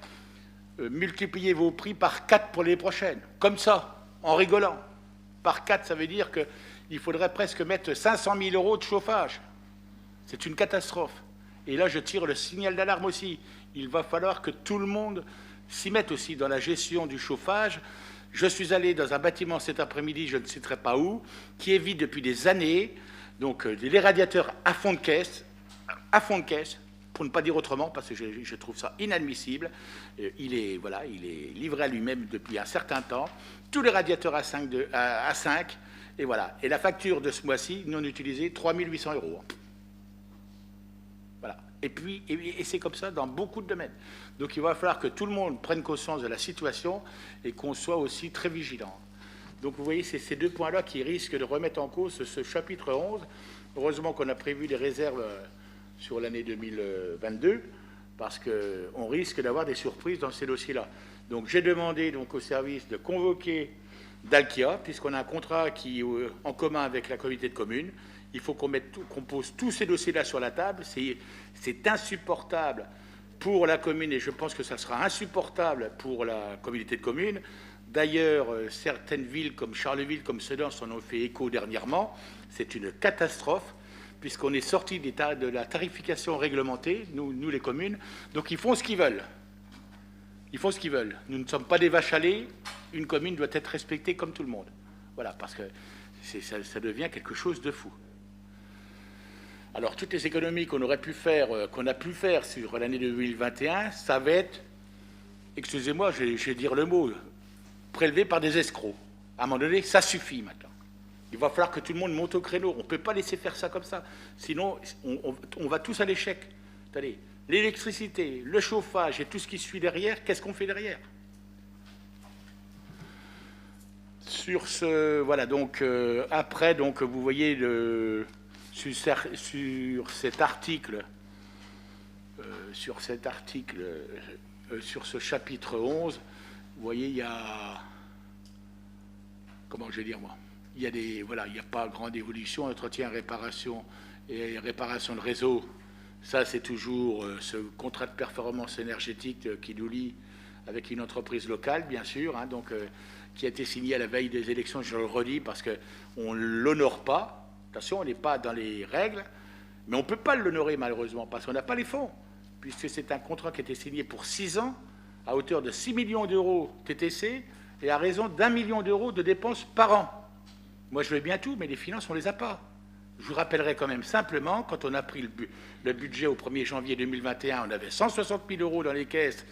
multipliez vos prix par 4 pour les prochaines. Comme ça, en rigolant. Par 4, ça veut dire qu'il il faudrait presque mettre 500 000 € de chauffage. C'est une catastrophe. Et là, je tire le signal d'alarme aussi. Il va falloir que tout le monde s'y mette aussi dans la gestion du chauffage. Je suis allé dans un bâtiment cet après-midi, je ne citerai pas où, qui est vide depuis des années. Donc, les radiateurs à fond de caisse, pour ne pas dire autrement, parce que je trouve ça inadmissible. Il est livré à lui-même depuis un certain temps. Tous les radiateurs à 5, et voilà. Et la facture de ce mois-ci, non utilisée, 3 800 €. Voilà. Et c'est comme ça dans beaucoup de domaines. Donc il va falloir que tout le monde prenne conscience de la situation et qu'on soit aussi très vigilant. Donc vous voyez, c'est ces deux points-là qui risquent de remettre en cause ce chapitre 11. Heureusement qu'on a prévu des réserves sur l'année 2022, parce qu'on risque d'avoir des surprises dans ces dossiers-là. Donc j'ai demandé donc, au service de convoquer Dalkia, puisqu'on a un contrat qui est en commun avec la communauté de communes. Il faut qu'on pose tous ces dossiers-là sur la table. C'est insupportable pour la commune, et je pense que ça sera insupportable pour la communauté de communes. D'ailleurs, certaines villes comme Charleville, comme Sedan, s'en ont fait écho dernièrement. C'est une catastrophe, puisqu'on est sorti de la tarification réglementée, nous les communes. Donc ils font ce qu'ils veulent. Ils font ce qu'ils veulent. Nous ne sommes pas des vaches à lait. Une commune doit être respectée comme tout le monde. Voilà, parce que ça devient quelque chose de fou. Alors, toutes les économies qu'on a pu faire sur l'année 2021, ça va être, excusez-moi, je vais dire le mot, prélevé par des escrocs. À un moment donné, ça suffit maintenant. Il va falloir que tout le monde monte au créneau. On ne peut pas laisser faire ça comme ça. Sinon, on va tous à l'échec. Attendez, l'électricité, le chauffage et tout ce qui suit derrière, qu'est-ce qu'on fait derrière? Sur ce, voilà, donc, après, donc, vous voyez, sur cet article, sur ce chapitre 11, vous voyez, il y a, comment je vais dire moi, il n'y a pas grande évolution, entretien, réparation et réparation de réseau. Ça, c'est toujours ce contrat de performance énergétique qui nous lie avec une entreprise locale, bien sûr, hein, donc, qui a été signé à la veille des élections, je le redis, parce qu'on ne l'honore pas. Attention, on n'est pas dans les règles, mais on ne peut pas l'honorer, malheureusement, parce qu'on n'a pas les fonds, puisque c'est un contrat qui a été signé pour 6 ans, à hauteur de 6 millions d'euros TTC, et à raison d'1 million d'euros de dépenses par an. Moi, je veux bien tout, mais les finances, on ne les a pas. Je vous rappellerai quand même simplement, quand on a pris le budget au 1er janvier 2021, on avait 160 000 € dans les caisses.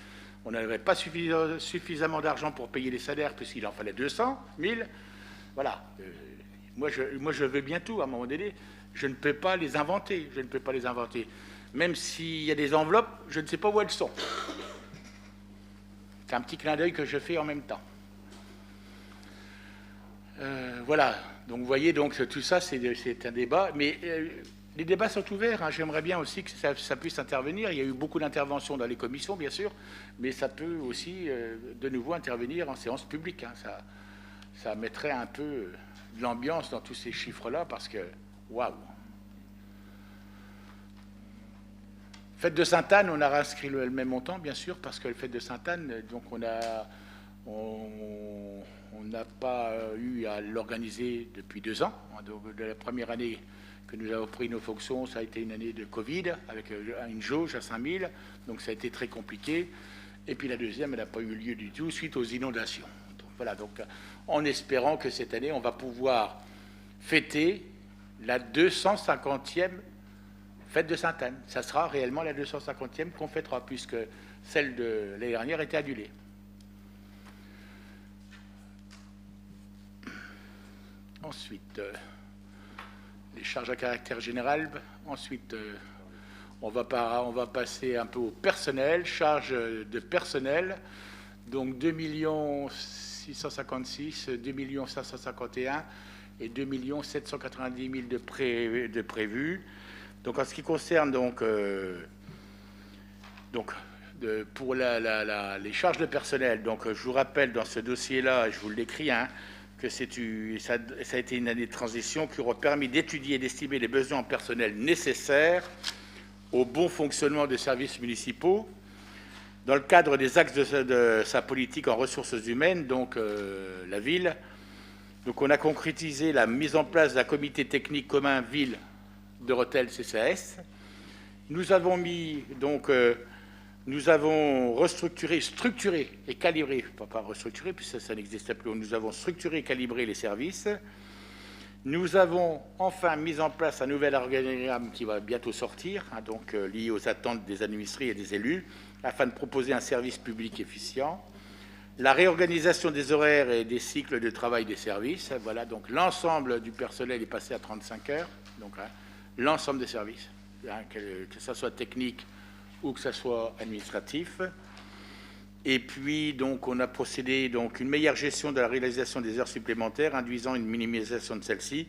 On n'avait pas suffisamment d'argent pour payer les salaires, puisqu'il en fallait 200 000. Voilà. Moi, je veux bien tout, à un moment donné. Je ne peux pas les inventer. Je ne peux pas les inventer. Même s'il y a des enveloppes, je ne sais pas où elles sont. C'est un petit clin d'œil que je fais en même temps. Voilà. Donc, vous voyez, donc, tout ça, c'est un débat. Mais les débats sont ouverts. Hein. J'aimerais bien aussi que ça puisse intervenir. Il y a eu beaucoup d'interventions dans les commissions, bien sûr. Mais ça peut aussi, de nouveau, intervenir en séance publique. Hein. Ça mettrait un peu de l'ambiance dans tous ces chiffres-là, parce que, waouh! Fête de Sainte-Anne, on a réinscrit le même montant, bien sûr, parce que le Fête de Sainte-Anne, donc on n'a pas eu à l'organiser depuis 2 ans. Donc, de la première année que nous avons pris nos fonctions, ça a été une année de Covid, avec une jauge à 5 000, donc ça a été très compliqué. Et puis la deuxième, elle n'a pas eu lieu du tout, suite aux inondations. Donc, voilà, donc en espérant que cette année, on va pouvoir fêter la 250e fête de Sainte-Anne. Ça sera réellement la 250e qu'on fêtera, puisque celle de l'année dernière était annulée. Ensuite, les charges à caractère général. Ensuite, on va passer un peu au personnel, charges de personnel. Donc 2 656, 2 551 et 2 790 000 de prévus. Donc en ce qui concerne pour les charges de personnel, donc je vous rappelle dans ce dossier-là, je vous l'écris, hein, que ça a été une année de transition qui aura permis d'étudier et d'estimer les besoins en personnel nécessaires au bon fonctionnement des services municipaux dans le cadre des axes de sa politique en ressources humaines, donc la ville. Donc on a concrétisé la mise en place d'un comité technique commun ville de Rethel CCAS. Nous avons restructuré, structuré et calibré, pas restructuré puisque ça n'existait plus, nous avons structuré et calibré les services. Nous avons enfin mis en place un nouvel organigramme qui va bientôt sortir, donc lié aux attentes des administrés et des élus, afin de proposer un service public efficient. La réorganisation des horaires et des cycles de travail des services. Voilà, donc l'ensemble du personnel est passé à 35 heures, donc l'ensemble des services, que ça soit technique ou que ça soit administratif. Et puis, donc, on a procédé donc une meilleure gestion de la réalisation des heures supplémentaires, induisant une minimisation de celles-ci,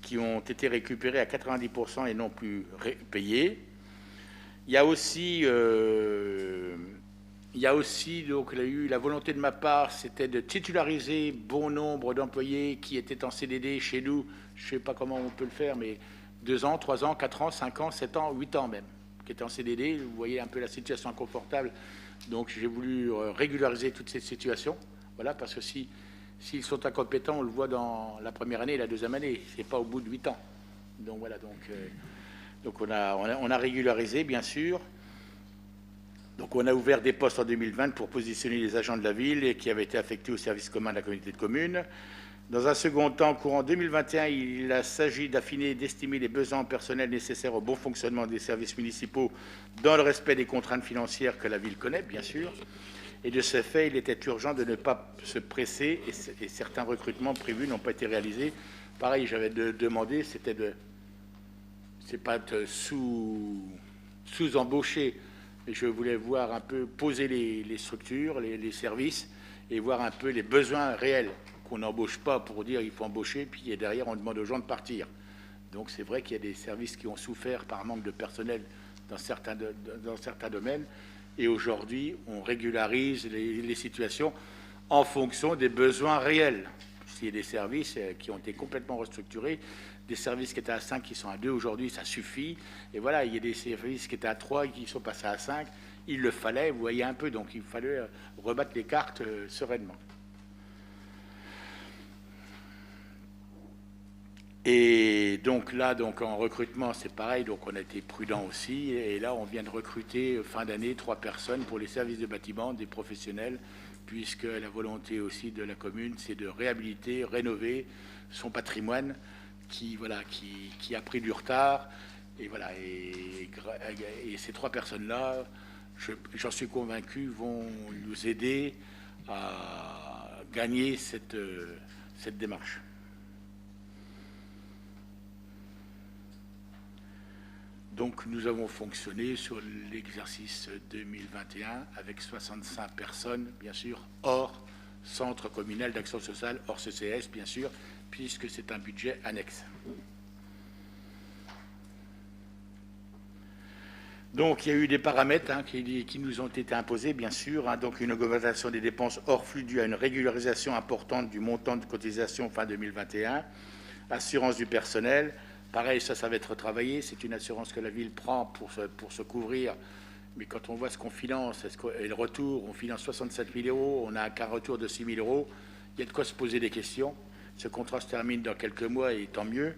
qui ont été récupérées à 90% et non plus payées. Il y a aussi donc, il y a eu la volonté de ma part, c'était de titulariser bon nombre d'employés qui étaient en CDD chez nous. Je ne sais pas comment on peut le faire, mais 2 ans, 3 ans, 4 ans, 5 ans, 7 ans, 8 ans même, qui étaient en CDD. Vous voyez un peu la situation inconfortable. Donc j'ai voulu régulariser toute cette situation. Voilà, parce que s'ils sont incompétents, on le voit dans la première année et la deuxième année. Ce n'est pas au bout de 8 ans. Donc voilà, donc on a régularisé, bien sûr. Donc on a ouvert des postes en 2020 pour positionner les agents de la ville et qui avaient été affectés au service commun de la communauté de communes. Dans un second temps, courant 2021, il s'agit d'affiner et d'estimer les besoins personnels nécessaires au bon fonctionnement des services municipaux dans le respect des contraintes financières que la ville connaît, bien sûr. Et de ce fait, il était urgent de ne pas se presser et certains recrutements prévus n'ont pas été réalisés. Pareil, j'avais demandé, c'est pas de sous-embaucher. Et je voulais voir un peu poser les structures, les services, et voir un peu les besoins réels, qu'on n'embauche pas pour dire il faut embaucher, puis derrière on demande aux gens de partir. Donc c'est vrai qu'il y a des services qui ont souffert par manque de personnel dans certains domaines, et aujourd'hui on régularise les situations en fonction des besoins réels. Il y a des services qui ont été complètement restructurés, des services qui étaient à 5 qui sont à 2 aujourd'hui, ça suffit. Et voilà, il y a des services qui étaient à 3 qui sont passés à 5. Il le fallait, vous voyez un peu, donc il fallait rebattre les cartes sereinement. Et donc là, donc en recrutement, c'est pareil, donc on a été prudent aussi. Et là, on vient de recruter fin d'année 3 personnes pour les services de bâtiment, des professionnels, puisque la volonté aussi de la commune, c'est de réhabiliter, rénover son patrimoine qui a pris du retard. Et voilà, et ces 3 personnes-là, j'en suis convaincu, vont nous aider à gagner cette démarche. Donc nous avons fonctionné sur l'exercice 2021 avec 65 personnes, bien sûr, hors centre communal d'action sociale, hors CCS, bien sûr, puisque c'est un budget annexe. Donc il y a eu des paramètres qui nous ont été imposés, bien sûr. Donc une augmentation des dépenses hors flux due à une régularisation importante du montant de cotisation fin 2021, assurance du personnel. Pareil, ça va être retravaillé. C'est une assurance que la ville prend pour se couvrir. Mais quand on voit ce qu'on finance et le retour, on finance 67 000 euros, on n'a qu'un retour de 6 000 euros. Il y a de quoi se poser des questions. Ce contrat se termine dans quelques mois et tant mieux.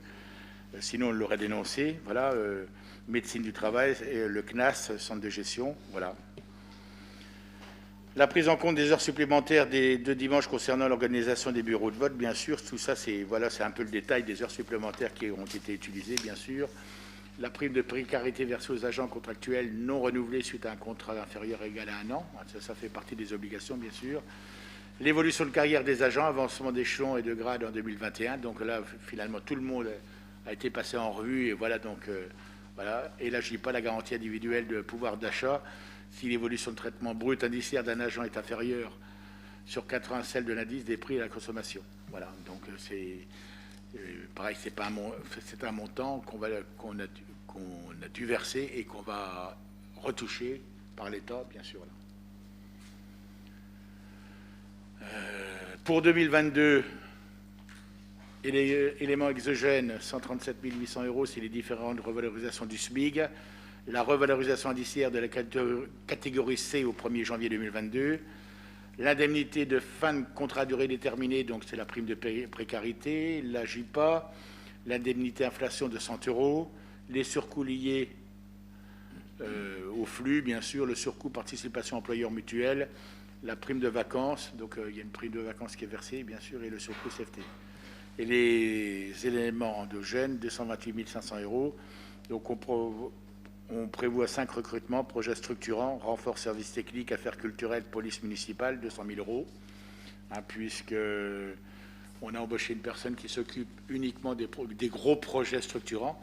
Sinon, on l'aurait dénoncé. Voilà, médecine du travail, et le CNAS, centre de gestion. Voilà. La prise en compte des heures supplémentaires de dimanche concernant l'organisation des bureaux de vote, bien sûr, tout ça, c'est un peu le détail des heures supplémentaires qui ont été utilisées, bien sûr. La prime de précarité versée aux agents contractuels non renouvelés suite à un contrat inférieur ou égal à 1 an, ça fait partie des obligations, bien sûr. L'évolution de carrière des agents, avancement d'échelon et de grade en 2021, donc là, finalement, tout le monde a été passé en revue, et voilà, donc, voilà. Et là, je ne dis pas la garantie individuelle de pouvoir d'achat. Si l'évolution de traitement brut indiciaire d'un agent est inférieure sur 80 celle de l'indice des prix à la consommation. Voilà, donc c'est pareil, c'est un montant qu'on a dû verser et qu'on va retoucher par l'État, bien sûr. Là. Pour 2022, éléments exogènes, 137 800 euros, c'est les différentes revalorisations du SMIG. La revalorisation indiciaire de la catégorie C au 1er janvier 2022, L'indemnité de fin de contrat à durée déterminée, donc c'est la prime de précarité, la JPA, l'indemnité inflation de 100 €, les surcoûts liés au flux, bien sûr, le surcoût participation employeur mutuelle, la prime de vacances, donc il y a une prime de vacances qui est versée, bien sûr, et le surcoût CFT. Et les éléments endogènes, 228 500 €. Donc on prévoit 5 recrutements, projets structurants, renfort services techniques, affaires culturelles, police municipale, 200 000 €, hein, puisque on a embauché une personne qui s'occupe uniquement des gros projets structurants,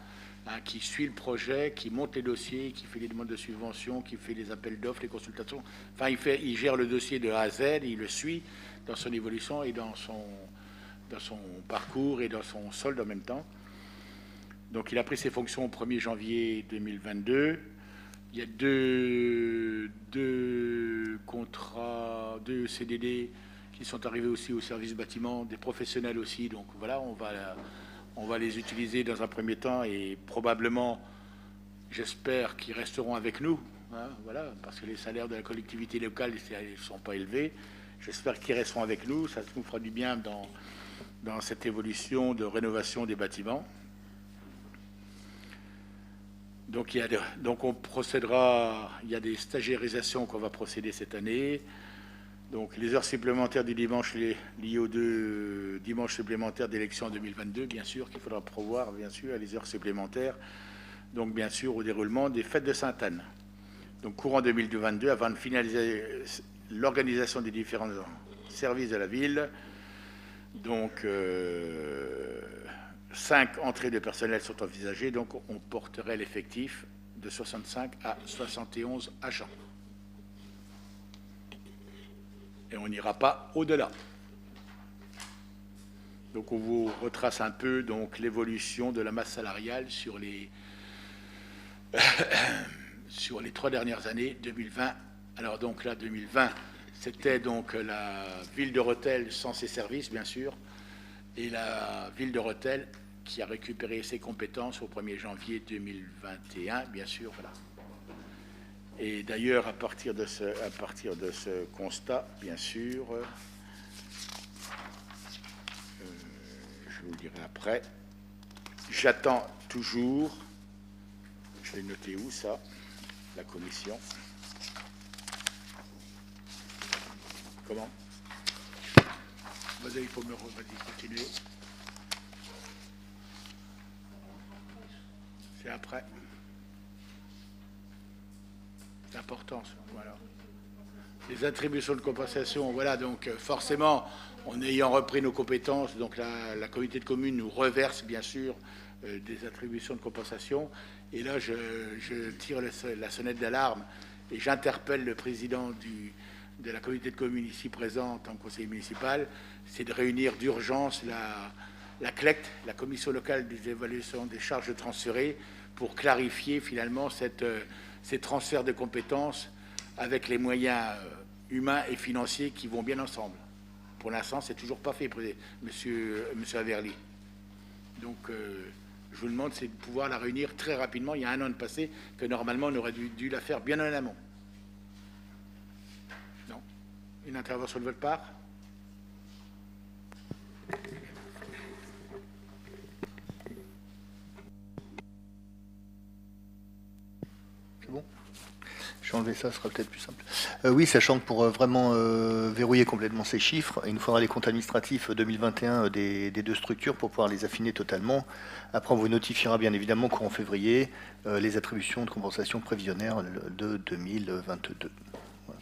hein, qui suit le projet, qui monte les dossiers, qui fait les demandes de subvention, qui fait les appels d'offres, les consultations. Enfin, il gère le dossier de A à Z, il le suit dans son évolution et dans son parcours et dans son solde en même temps. Donc il a pris ses fonctions au 1er janvier 2022. Il y a deux contrats, 2 CDD qui sont arrivés aussi au service bâtiment, des professionnels aussi. Donc voilà, on va les utiliser dans un premier temps et probablement, j'espère qu'ils resteront avec nous. Hein, voilà, parce que les salaires de la collectivité locale ne sont pas élevés. J'espère qu'ils resteront avec nous. Ça nous fera du bien dans cette évolution de rénovation des bâtiments. Donc on procédera, il y a des stagiairisations qu'on va procéder cette année. Donc les heures supplémentaires du dimanche liées aux 2 dimanches supplémentaires d'élection en 2022, bien sûr, qu'il faudra prévoir, bien sûr, les heures supplémentaires. Donc bien sûr au déroulement des fêtes de Sainte-Anne. Donc courant 2022, avant de finaliser l'organisation des différents services de la ville. Donc 5 entrées de personnel sont envisagées, donc on porterait l'effectif de 65 à 71 agents. Et on n'ira pas au-delà. Donc on vous retrace un peu donc l'évolution de la masse salariale sur les 3 dernières années, 2020. Alors donc là, 2020, c'était donc la ville de Rethel sans ses services, bien sûr, et la ville de Rethel qui a récupéré ses compétences au 1er janvier 2021, bien sûr, voilà. Et d'ailleurs, à partir de ce constat, bien sûr, je vous le dirai après, j'attends toujours, je vais noter où ça, la commission. Comment? Vas-y, il faut me continuer. C'est après. C'est important, ça. Voilà. Les attributions de compensation, voilà, donc forcément, en ayant repris nos compétences, donc la communauté de communes nous reverse, bien sûr, des attributions de compensation. Et là, je tire la sonnette d'alarme et j'interpelle le président de la communauté de communes ici présent en tant que conseiller municipal, c'est de réunir d'urgence la CLECT, la commission locale des évaluations des charges transférées, pour clarifier finalement ces transferts de compétences avec les moyens humains et financiers qui vont bien ensemble. Pour l'instant, c'est toujours pas fait, monsieur Averly. Donc, je vous demande, c'est de pouvoir la réunir très rapidement. Il y a 1 an de passé que normalement on aurait dû la faire bien en amont. Non. Une intervention de votre part? Bon, je vais enlever ça, ce sera peut-être plus simple. Oui, sachant que pour vraiment verrouiller complètement ces chiffres, il nous faudra les comptes administratifs 2021 des 2 structures pour pouvoir les affiner totalement. Après, on vous notifiera bien évidemment courant février les attributions de compensation prévisionnaire de 2022. Voilà.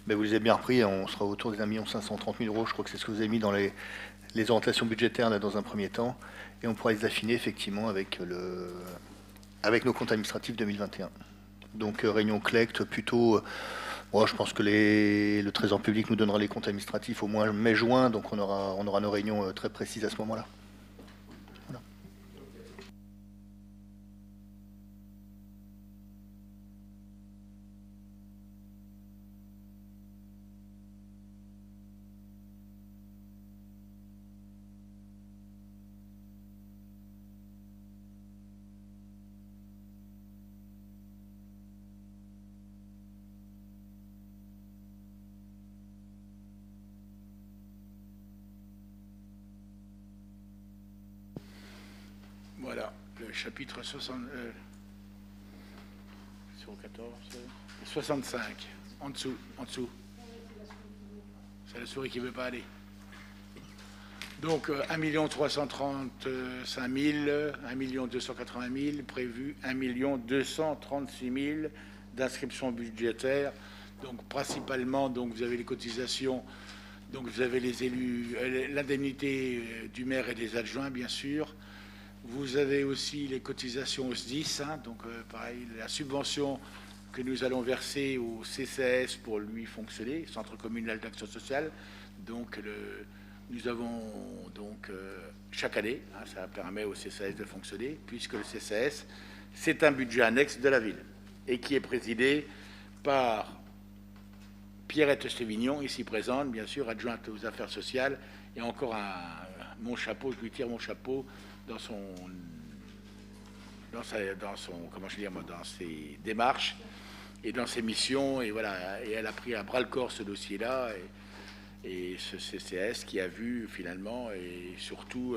Mais vous les avez bien repris, on sera autour des 1 530 000 €, je crois que c'est ce que vous avez mis dans les orientations budgétaires là, dans un premier temps, et on pourra les affiner effectivement avec nos comptes administratifs 2021. Donc réunion CLECT plutôt, je pense que le Trésor public nous donnera les comptes administratifs au moins mai-juin, donc on aura nos réunions très précises à ce moment-là. Voilà. chapitre 60, sur 14, 65, en dessous. C'est la souris qui ne veut pas aller. Donc 1 335 000, 1 280 000 prévu, 1 236 000 d'inscriptions budgétaires. Donc principalement, donc vous avez les cotisations, donc vous avez les élus, l'indemnité du maire et des adjoints bien sûr. Vous avez aussi les cotisations au SDIS, hein, donc pareil, la subvention que nous allons verser au CCAS pour lui fonctionner, Centre communal d'action sociale. Donc nous avons donc chaque année, hein, ça permet au CCAS de fonctionner, puisque le CCAS, c'est un budget annexe de la ville et qui est présidé par Pierrette Stévignon, ici présente, bien sûr, adjointe aux affaires sociales, et encore mon chapeau, je lui tire mon chapeau dans ses démarches et dans ses missions, et voilà, et elle a pris à bras le corps ce dossier-là, et ce CCS qui a vu finalement, et surtout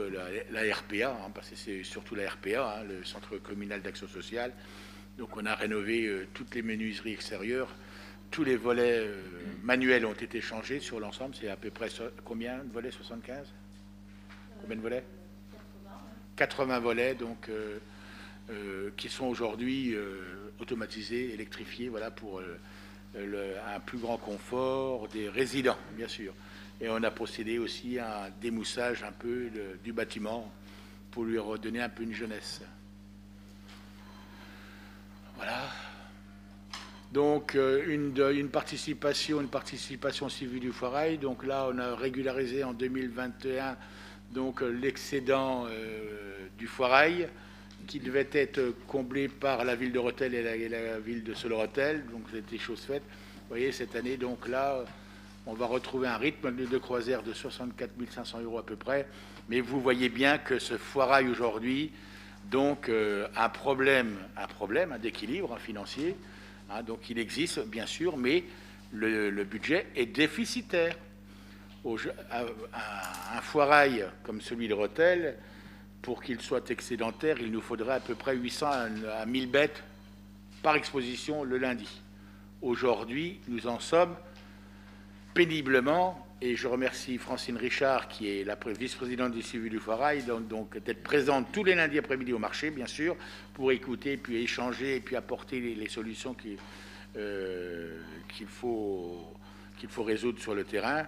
la RPA, hein, parce que c'est surtout la RPA, hein, le Centre communal d'action sociale. Donc on a rénové toutes les menuiseries extérieures, tous les volets manuels ont été changés sur l'ensemble. C'est à peu près combien de volets? 75? Combien de volets? 80 volets, donc qui sont aujourd'hui automatisés, électrifiés, voilà, pour un plus grand confort des résidents, bien sûr. Et on a procédé aussi à un démoussage un peu du bâtiment pour lui redonner un peu une jeunesse. Voilà. Donc une participation civile du Foirail. Donc là, on a régularisé en 2021 donc l'excédent du Foirail qui devait être comblé par la ville de Rethel et la ville de Soleurrethel. Donc c'était chose faite. Vous voyez, cette année, donc là, on va retrouver un rythme de croisière de 64 500 € à peu près. Mais vous voyez bien que ce Foirail aujourd'hui, donc un problème d'équilibre financier. Hein, donc il existe bien sûr, mais le budget est déficitaire. Un Foirail comme celui de Rethel, pour qu'il soit excédentaire, il nous faudrait à peu près 800 à 1000 bêtes par exposition le lundi. Aujourd'hui, nous en sommes péniblement, et je remercie Francine Richard, qui est la vice-présidente du suivi du Foirail, donc d'être présente tous les lundis après-midi au marché, bien sûr, pour écouter, puis échanger, et puis apporter les solutions qu'il faut résoudre sur le terrain.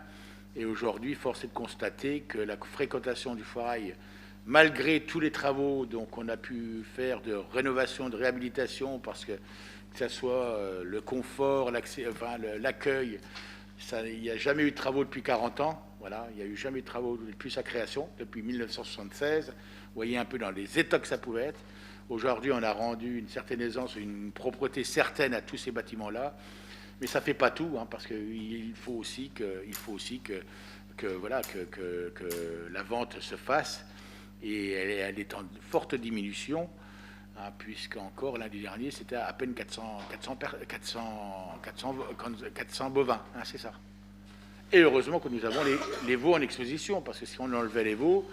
Et aujourd'hui, force est de constater que la fréquentation du Foirail, malgré tous les travaux qu'on a pu faire de rénovation, de réhabilitation, parce que ce soit le confort, l'accès, enfin, l'accueil, il n'y a jamais eu de travaux depuis 40 ans. Voilà, il n'y a eu jamais de travaux depuis sa création, depuis 1976. Vous voyez un peu dans les états que ça pouvait être. Aujourd'hui, on a rendu une certaine aisance, une propreté certaine à tous ces bâtiments-là. Mais ça ne fait pas tout, hein, parce qu'il faut aussi que la vente se fasse. Et elle est en forte diminution, hein, puisqu'encore lundi dernier, c'était à peine 400 bovins, hein, c'est ça. Et heureusement que nous avons les veaux en exposition, parce que si on enlevait les veaux,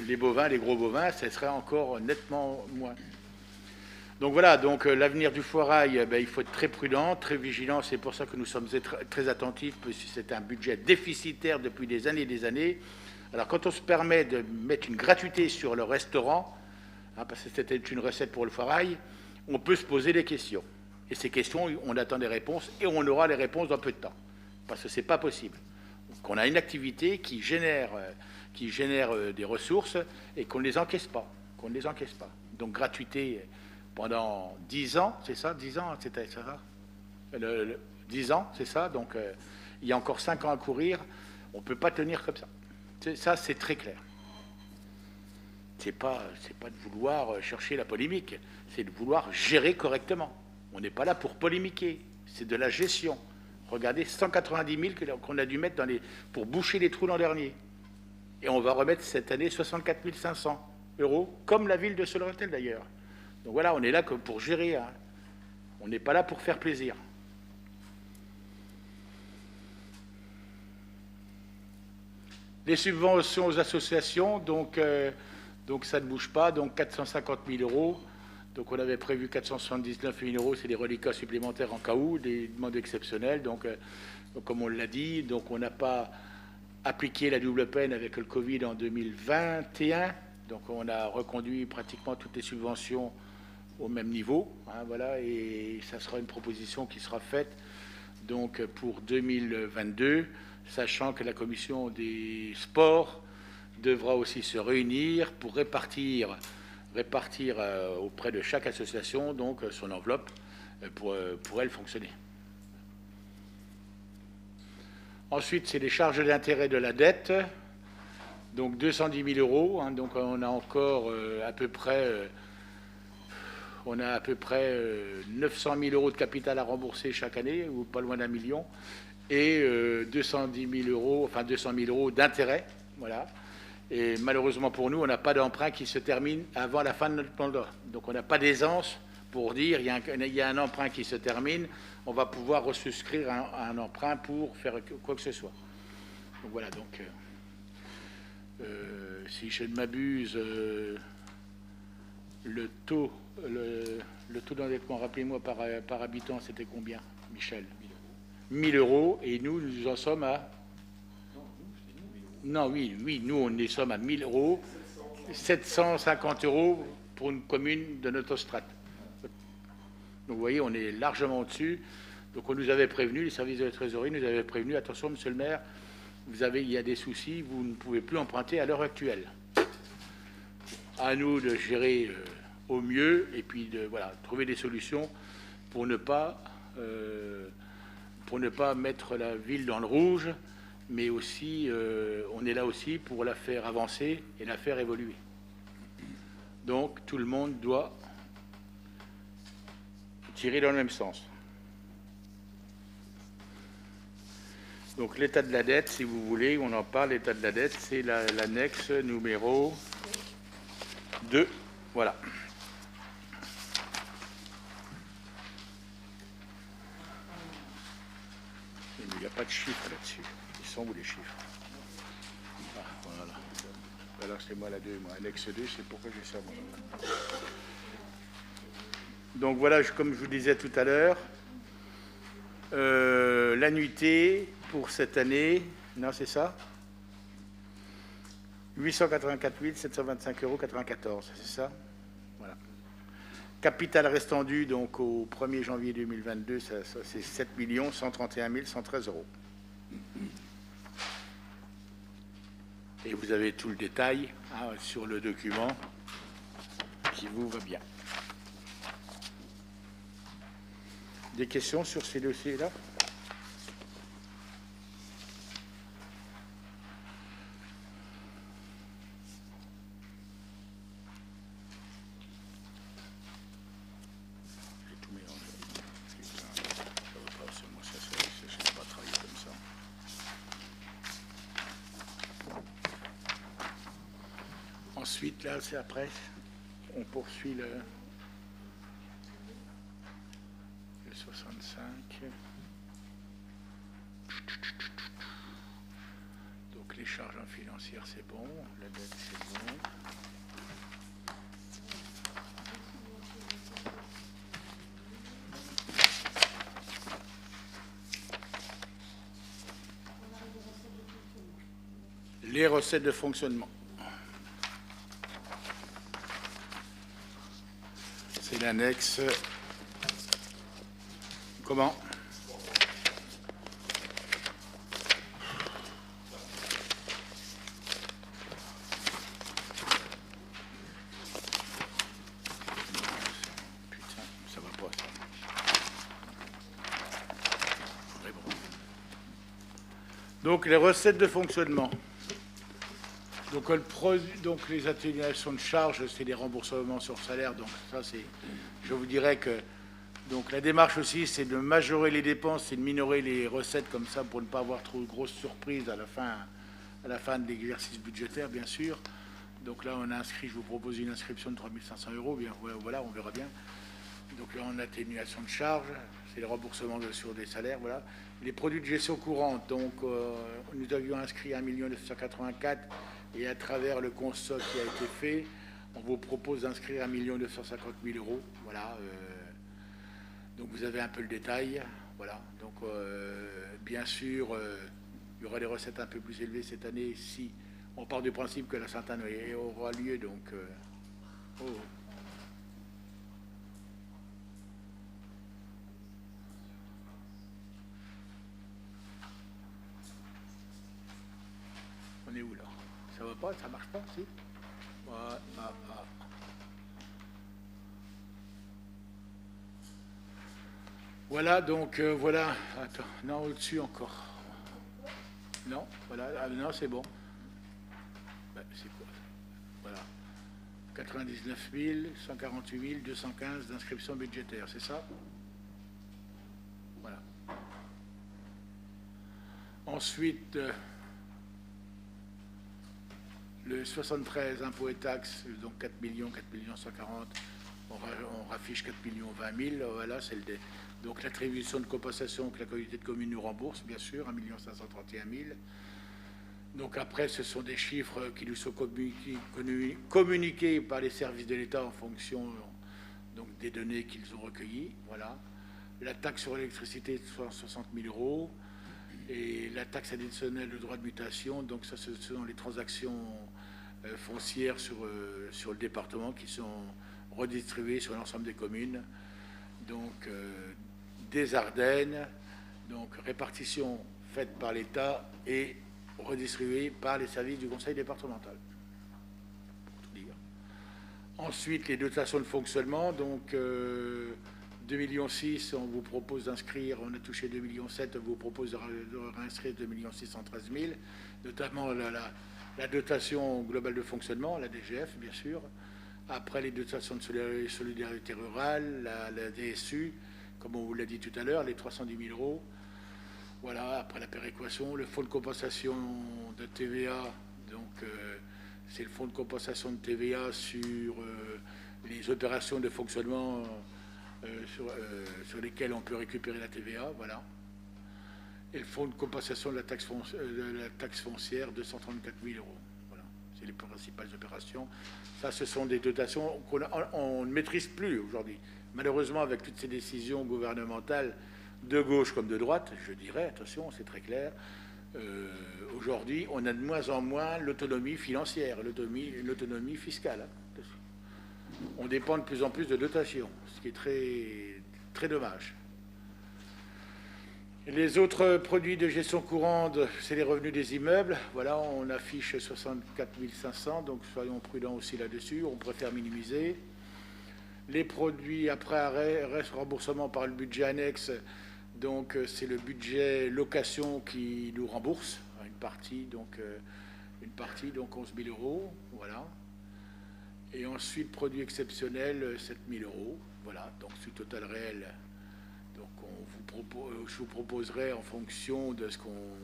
les bovins, les gros bovins, ce serait encore nettement moins. Donc voilà, donc l'avenir du Foirail, il faut être très prudent, très vigilant. C'est pour ça que nous sommes très attentifs, parce que c'est un budget déficitaire depuis des années et des années. Alors quand on se permet de mettre une gratuité sur le restaurant, hein, parce que c'était une recette pour le Foirail, on peut se poser des questions. Et ces questions, on attend des réponses, et on aura les réponses dans peu de temps. Parce que ce n'est pas possible. Qu'on a une activité qui génère des ressources et qu'on ne les encaisse pas. Donc gratuité pendant 10 ans, c'est ça? 10 ans, c'était ça? 10 ans, c'est ça? Donc il y a encore 5 ans à courir. On ne peut pas tenir comme ça. Ça, c'est très clair. C'est pas de vouloir chercher la polémique, c'est de vouloir gérer correctement. On n'est pas là pour polémiquer, c'est de la gestion. Regardez, 190 000 qu'on a dû mettre pour boucher les trous l'an dernier. Et on va remettre cette année 64 500 €, comme la ville de Soleurrethel d'ailleurs. Donc voilà, on est là que pour gérer. Hein. On n'est pas là pour faire plaisir. Les subventions aux associations, donc Donc ça ne bouge pas, donc 450 000 euros. Donc on avait prévu 479 000 euros, c'est des reliquats supplémentaires en cas où, des demandes exceptionnelles. Donc comme on l'a dit, donc on n'a pas appliqué la double peine avec le Covid en 2021. Donc on a reconduit pratiquement toutes les subventions au même niveau. Hein, voilà, et ça sera une proposition qui sera faite donc pour 2022, sachant que la commission des sports devra aussi se réunir pour répartir auprès de chaque association donc son enveloppe pour elle fonctionner. Ensuite, c'est les charges d'intérêt de la dette, donc 210 000 euros. Hein, donc on a encore à peu près 900 000 euros de capital à rembourser chaque année, ou pas loin d'1 million, et 210 000 euros, enfin 200 000 euros d'intérêt, voilà. Et malheureusement pour nous, on n'a pas d'emprunt qui se termine avant la fin de notre mandat. Donc on n'a pas d'aisance pour dire il y a un emprunt qui se termine, on va pouvoir resouscrire un emprunt pour faire quoi que ce soit. Donc voilà, donc si je ne m'abuse, le taux d'endettement, rappelez-moi par habitant, c'était combien, Michel? 1 000 euros, et nous en sommes à... Non, oui, nous, on est sommes à 1 000 euros, 750 euros pour une commune de notre strate. Donc, vous voyez, on est largement au-dessus. Donc, on nous avait prévenu, les services de la trésorerie nous avaient prévenu, attention, monsieur le maire, il y a des soucis, vous ne pouvez plus emprunter à l'heure actuelle. À nous de gérer au mieux, et puis de trouver des solutions pour ne pas mettre la ville dans le rouge, mais aussi, on est là aussi pour la faire avancer et la faire évoluer. Donc, tout le monde doit tirer dans le même sens. Donc, l'état de la dette, si vous voulez, on en parle, l'état de la dette, c'est l'annexe numéro 2. Voilà. Il n'y a pas de chiffres là-dessus. Ils sont où les chiffres? Ah, voilà. Alors c'est moi la 2, moi. Annexe 2, c'est pourquoi j'ai ça, moi. Donc voilà, comme je vous disais tout à l'heure, l'annuité pour cette année, non, c'est ça, 884 725,94 €, c'est ça? Voilà. Capital restant dû, donc au 1er janvier 2022, ça c'est 7 131 113 €. Et vous avez tout le détail sur le document qui vous va bien. Des questions sur ces dossiers-là? J'ai tout mélangé. Ça va pas, moi ça je ne sais pas travailler comme ça. Ensuite, là, c'est après, on poursuit le 65. Donc les charges financières, c'est bon. La dette, c'est bon. Les recettes de fonctionnement. C'est l'annexe. Comment? Putain, ça va pas, ça. Mais bon. Donc, les recettes de fonctionnement. Donc, les atténuations de charges, c'est des remboursements sur salaire. Donc, ça, c'est... Je vous dirais que... Donc la démarche aussi, c'est de majorer les dépenses et de minorer les recettes comme ça pour ne pas avoir trop de grosses surprises à la fin de l'exercice budgétaire, bien sûr. Donc là, on a inscrit, je vous propose une inscription de 3 500 €. Bien, voilà, on verra bien. Donc là, on a atténuation de charges, c'est le remboursement sur des salaires, voilà. Les produits de gestion courante, donc nous avions inscrit 1 984 000 et à travers le constat qui a été fait, On vous propose d'inscrire 1 950 000 euros. Voilà. Donc vous avez un peu le détail. Voilà. Donc bien sûr, il y aura des recettes un peu plus élevées cette année si on part du principe que la Sainte-Anne aura lieu. Donc on est où là? Ça va pas? Ça marche pas? Si? Voilà, donc voilà. Attends, non, au-dessus encore. Non, voilà. Ah, non, c'est bon. Ben, c'est quoi? Voilà. 99 148 215 d'inscription budgétaire, c'est ça? Voilà. Ensuite, le 73, impôts et taxes, donc 4 140 on raffiche 4 20 000, voilà, c'est donc l'attribution de compensation que la communauté de communes nous rembourse, bien sûr, 1 531 000. Donc après, ce sont des chiffres qui nous sont communiqués par les services de l'État en fonction donc, des données qu'ils ont recueillies, voilà. La taxe sur l'électricité de 60 000 euros et la taxe additionnelle de droit de mutation, donc ça, ce sont les transactions foncières sur le département qui sont redistribuées sur l'ensemble des communes, donc des Ardennes, donc répartition faite par l'État et redistribuée par les services du conseil départemental. Pour tout dire. Ensuite, les dotations de fonctionnement, donc 2,6 millions, on vous propose d'inscrire, on a touché 2,7 millions, on vous propose de réinscrire 2 613 000, notamment la dotation globale de fonctionnement, la DGF, bien sûr. Après, les dotations de solidarité rurale, la DSU, comme on vous l'a dit tout à l'heure, les 310 000 euros. Voilà, après la péréquation, le fonds de compensation de TVA, donc c'est le fonds de compensation de TVA sur les opérations de fonctionnement sur lesquelles on peut récupérer la TVA, voilà. Et le fonds de compensation de la taxe foncière, 234 000 euros. Voilà, c'est les principales opérations. Ça, ce sont des dotations qu'on ne maîtrise plus aujourd'hui. Malheureusement, avec toutes ces décisions gouvernementales, de gauche comme de droite, je dirais, attention, c'est très clair, aujourd'hui, on a de moins en moins l'autonomie financière, l'autonomie fiscale. Hein. On dépend de plus en plus de dotations, ce qui est très, très dommage. Les autres produits de gestion courante, c'est les revenus des immeubles. Voilà, on affiche 64 500, donc soyons prudents aussi là-dessus. On préfère minimiser. Les produits après reste remboursement par le budget annexe. Donc, c'est le budget location qui nous rembourse une partie, donc 11 000 euros. Voilà. Et ensuite, produits exceptionnels, 7 000 euros. Voilà, donc c'est total réel. Donc, je vous proposerai en fonction de ce qu'on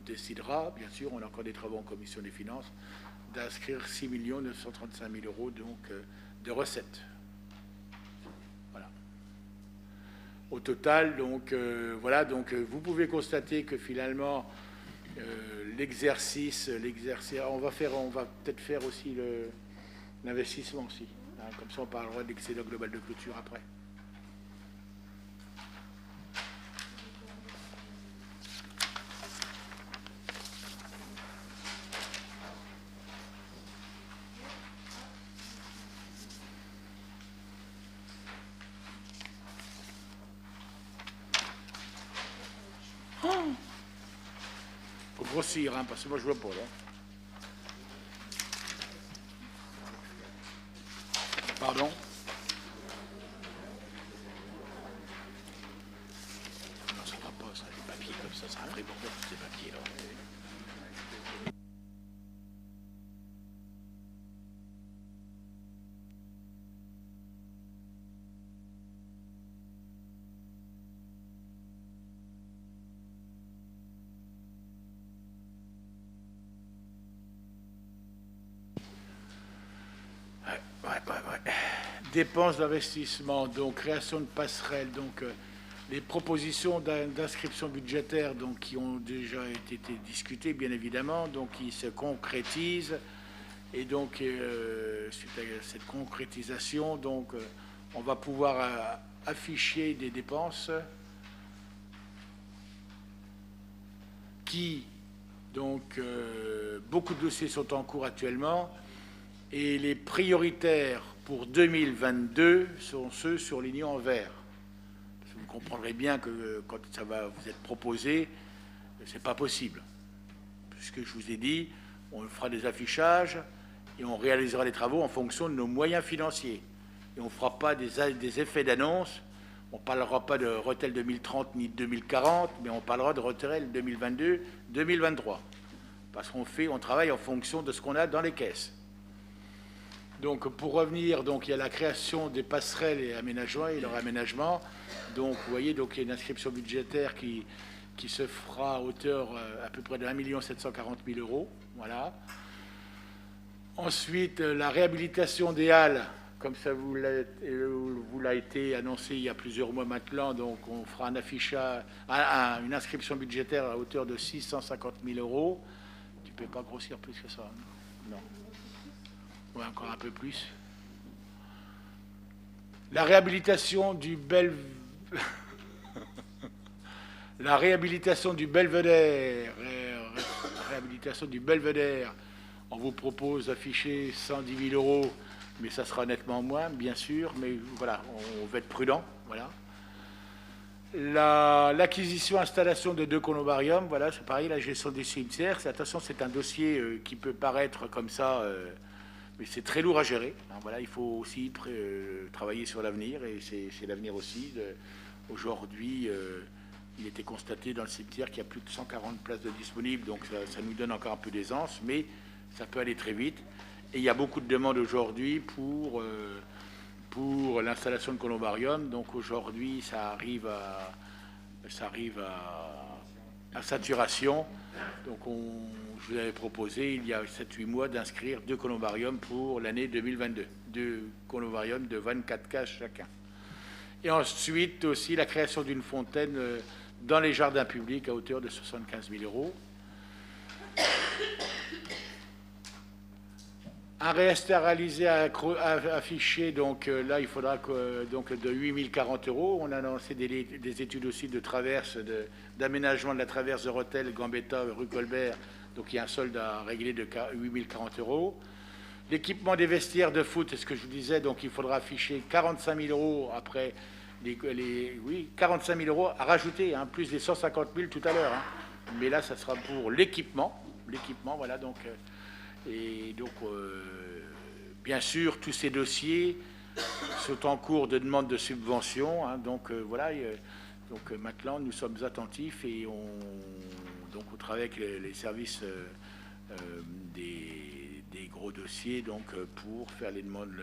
décidera, bien sûr, on a encore des travaux en commission des finances, d'inscrire 6 935 000 euros donc, de recettes. Voilà. Au total, donc, voilà, donc vous pouvez constater que finalement, l'exercice, on va peut-être faire aussi l'investissement aussi. Hein, comme ça, on parlera de l'excédent global de clôture après. Faut grossir, hein, parce que moi je vois pas là. Pardon? Non, ça va pas, ça, les papiers comme ça un vrai bordel, tous ces papiers là. Ouais. Dépenses d'investissement, donc création de passerelles, donc les propositions d'inscription budgétaire donc, qui ont déjà été discutées, bien évidemment, donc qui se concrétisent. Et donc, suite à cette concrétisation, donc, on va pouvoir afficher des dépenses qui, donc, beaucoup de dossiers sont en cours actuellement, et les prioritaires pour 2022 sont ceux surlignés en vert. Vous comprendrez bien que quand ça va vous être proposé, c'est pas possible. Puisque je vous ai dit, on fera des affichages et on réalisera les travaux en fonction de nos moyens financiers. Et on ne fera pas des effets d'annonce. On ne parlera pas de Rethel 2030 ni de 2040, mais on parlera de Rethel 2022-2023. Parce qu'on travaille en fonction de ce qu'on a dans les caisses. Donc, pour revenir, donc, il y a la création des passerelles et aménagements et leur aménagement. Donc, vous voyez, donc, il y a une inscription budgétaire qui se fera à hauteur à peu près de 1 740 000 €. Voilà. Ensuite, la réhabilitation des halles, comme ça vous l'a été annoncé il y a plusieurs mois maintenant. Donc, on fera un affichage, une inscription budgétaire à hauteur de 650 000 €. Tu ne peux pas grossir plus que ça? Non. Ouais, encore un peu plus. La réhabilitation du La réhabilitation du belvédère. Réhabilitation du belvédère. On vous propose d'afficher 110 000 €, mais ça sera nettement moins, bien sûr. Mais voilà, on va être prudent. Voilà. L'acquisition, installation de 2 columbariums. Voilà, c'est pareil, la gestion des cimetières. Attention, c'est un dossier qui peut paraître comme ça. Mais c'est très lourd à gérer. Voilà, il faut aussi travailler sur l'avenir, et c'est l'avenir aussi. Aujourd'hui, il était constaté dans le cimetière qu'il y a plus de 140 places de disponibles, donc ça nous donne encore un peu d'aisance, mais ça peut aller très vite. Et il y a beaucoup de demandes aujourd'hui pour l'installation de columbarium. Donc aujourd'hui, ça arrive à saturation. Donc je vous avais proposé il y a 7-8 mois d'inscrire 2 columbariums pour l'année 2022. 2 columbariums de 24 cases chacun. Et ensuite aussi la création d'une fontaine dans les jardins publics à hauteur de 75 000 €. Un réestat réalisé affiché, donc là il faudra donc de 8 040 €. On a lancé des études aussi de traverse, d'aménagement de la traverse de Rethel, Gambetta, rue Colbert. Donc il y a un solde à régler de 8 040 €. L'équipement des vestiaires de foot, c'est ce que je vous disais, donc il faudra afficher 45 000 € après 45 000 € à rajouter, hein, plus des 150 000 tout à l'heure. Hein. Mais là, ça sera pour l'équipement. L'équipement, voilà, donc... Et donc, bien sûr, tous ces dossiers sont en cours de demande de subvention. Hein, donc, voilà. Donc, maintenant, nous sommes attentifs et on travaille avec les services des gros dossiers, donc, pour faire les demandes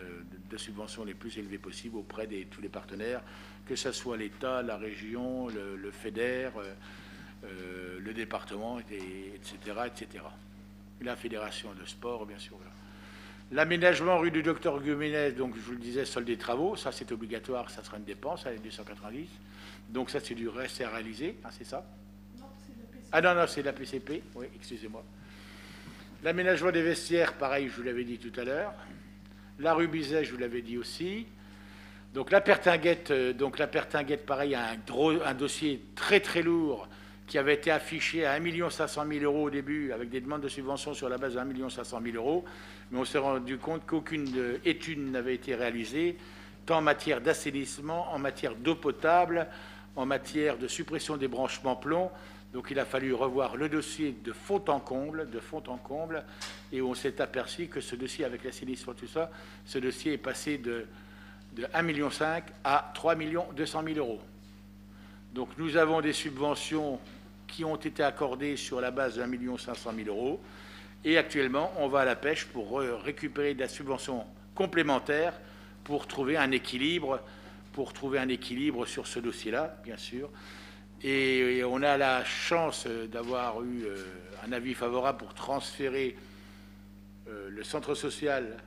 de subvention les plus élevées possibles auprès de tous les partenaires, que ce soit l'État, la région, le FEDER, le département, etc., etc. La fédération de sport, bien sûr. Voilà. L'aménagement rue du Docteur Guménez, donc je vous le disais, solde des travaux, ça c'est obligatoire, ça sera une dépense, à 290. Donc ça c'est du reste à réaliser, hein, c'est ça? Non, c'est la PCP. Ah non, c'est la PCP, oui, excusez-moi. L'aménagement des vestiaires, pareil, je vous l'avais dit tout à l'heure. La rue Bizet, je vous l'avais dit aussi. Donc la Pertinguette, pareil, un dossier très très lourd, qui avait été affiché à 1 500 000 € au début, avec des demandes de subvention sur la base de 1 500 000 €, mais on s'est rendu compte qu'aucune étude n'avait été réalisée, tant en matière d'assainissement, en matière d'eau potable, en matière de suppression des branchements plomb. Donc il a fallu revoir le dossier de fond en comble, et on s'est aperçu que ce dossier, avec l'assainissement, tout ça, ce dossier est passé de 1,5 million à 3 200 000 €. Donc nous avons des subventions qui ont été accordées sur la base de 1 500 000 €. Et actuellement, on va à la pêche pour récupérer de la subvention complémentaire pour trouver un équilibre, sur ce dossier-là, bien sûr. Et on a la chance d'avoir eu un avis favorable pour transférer le centre social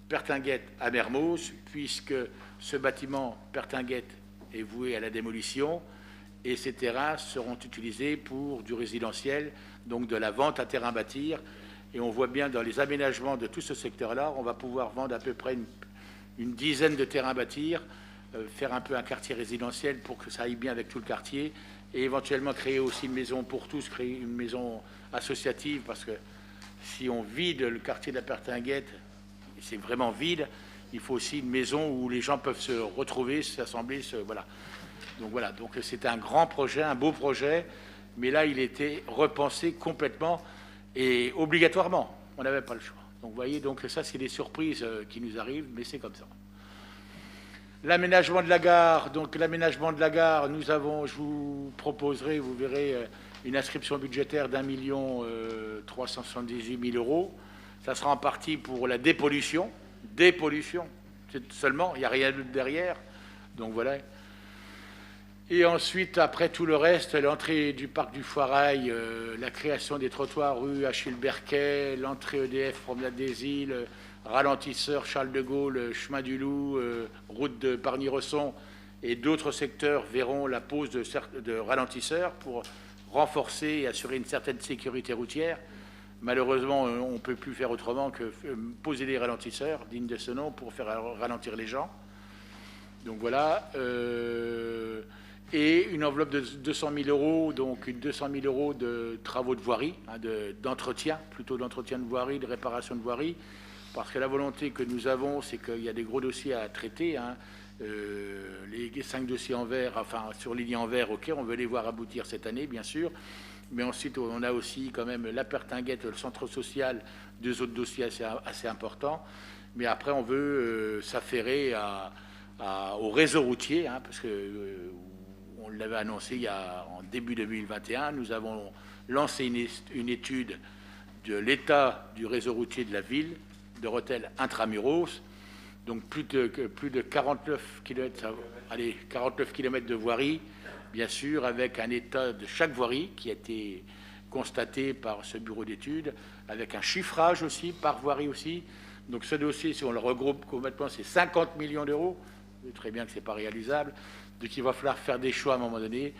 Pertinguette à Mermoz, puisque ce bâtiment Pertinguette est voué à la démolition. Et ces terrains seront utilisés pour du résidentiel, donc de la vente à terrain bâtir. Et on voit bien dans les aménagements de tout ce secteur-là, on va pouvoir vendre à peu près une dizaine de terrains à bâtir, faire un peu un quartier résidentiel pour que ça aille bien avec tout le quartier, et éventuellement créer aussi une maison pour tous, créer une maison associative, parce que si on vide le quartier de la Pertinguette, et c'est vraiment vide, il faut aussi une maison où les gens peuvent se retrouver, s'assembler, voilà. Donc c'était un grand projet, un beau projet, mais là il était repensé complètement et obligatoirement. On n'avait pas le choix. Donc vous voyez, donc ça c'est des surprises qui nous arrivent, mais c'est comme ça. L'aménagement de la gare, donc l'aménagement de la gare, je vous proposerai, vous verrez, une inscription budgétaire d'1 378 000 €. Ça sera en partie pour la dépollution, seulement, il n'y a rien d'autre derrière. Donc voilà. Et ensuite, après tout le reste, l'entrée du parc du Foirail, la création des trottoirs rue Achille Berquet, l'entrée EDF, promenade des îles, ralentisseur Charles de Gaulle, chemin du Loup, route de Pargny-Resson et d'autres secteurs verront la pose de ralentisseurs pour renforcer et assurer une certaine sécurité routière. Malheureusement, on ne peut plus faire autrement que poser des ralentisseurs dignes de ce nom pour faire ralentir les gens. Donc voilà. Et une enveloppe de 200 000 €, donc 200 000 € de travaux de voirie, d'entretien, plutôt d'entretien de voirie, de réparation de voirie, parce que la volonté que nous avons, c'est qu'il y a des gros dossiers à traiter. Les 5 dossiers en vert, enfin surlignés en vert, ok, on veut les voir aboutir cette année, bien sûr. Mais ensuite, on a aussi quand même la Pertinguette, le centre social, 2 autres dossiers assez importants. Mais après, on veut s'affairer au réseau routier, parce que on l'avait annoncé en début 2021. Nous avons lancé une étude de l'état du réseau routier de la ville de Rethel intramuros. Donc plus de 49 km, 49 km de voirie, bien sûr, avec un état de chaque voirie qui a été constaté par ce bureau d'études, avec un chiffrage aussi, par voirie aussi. Donc ce dossier, si on le regroupe complètement, c'est 50 millions €. Vous savez très bien que ce n'est pas réalisable. Donc il va falloir faire des choix à un moment donné.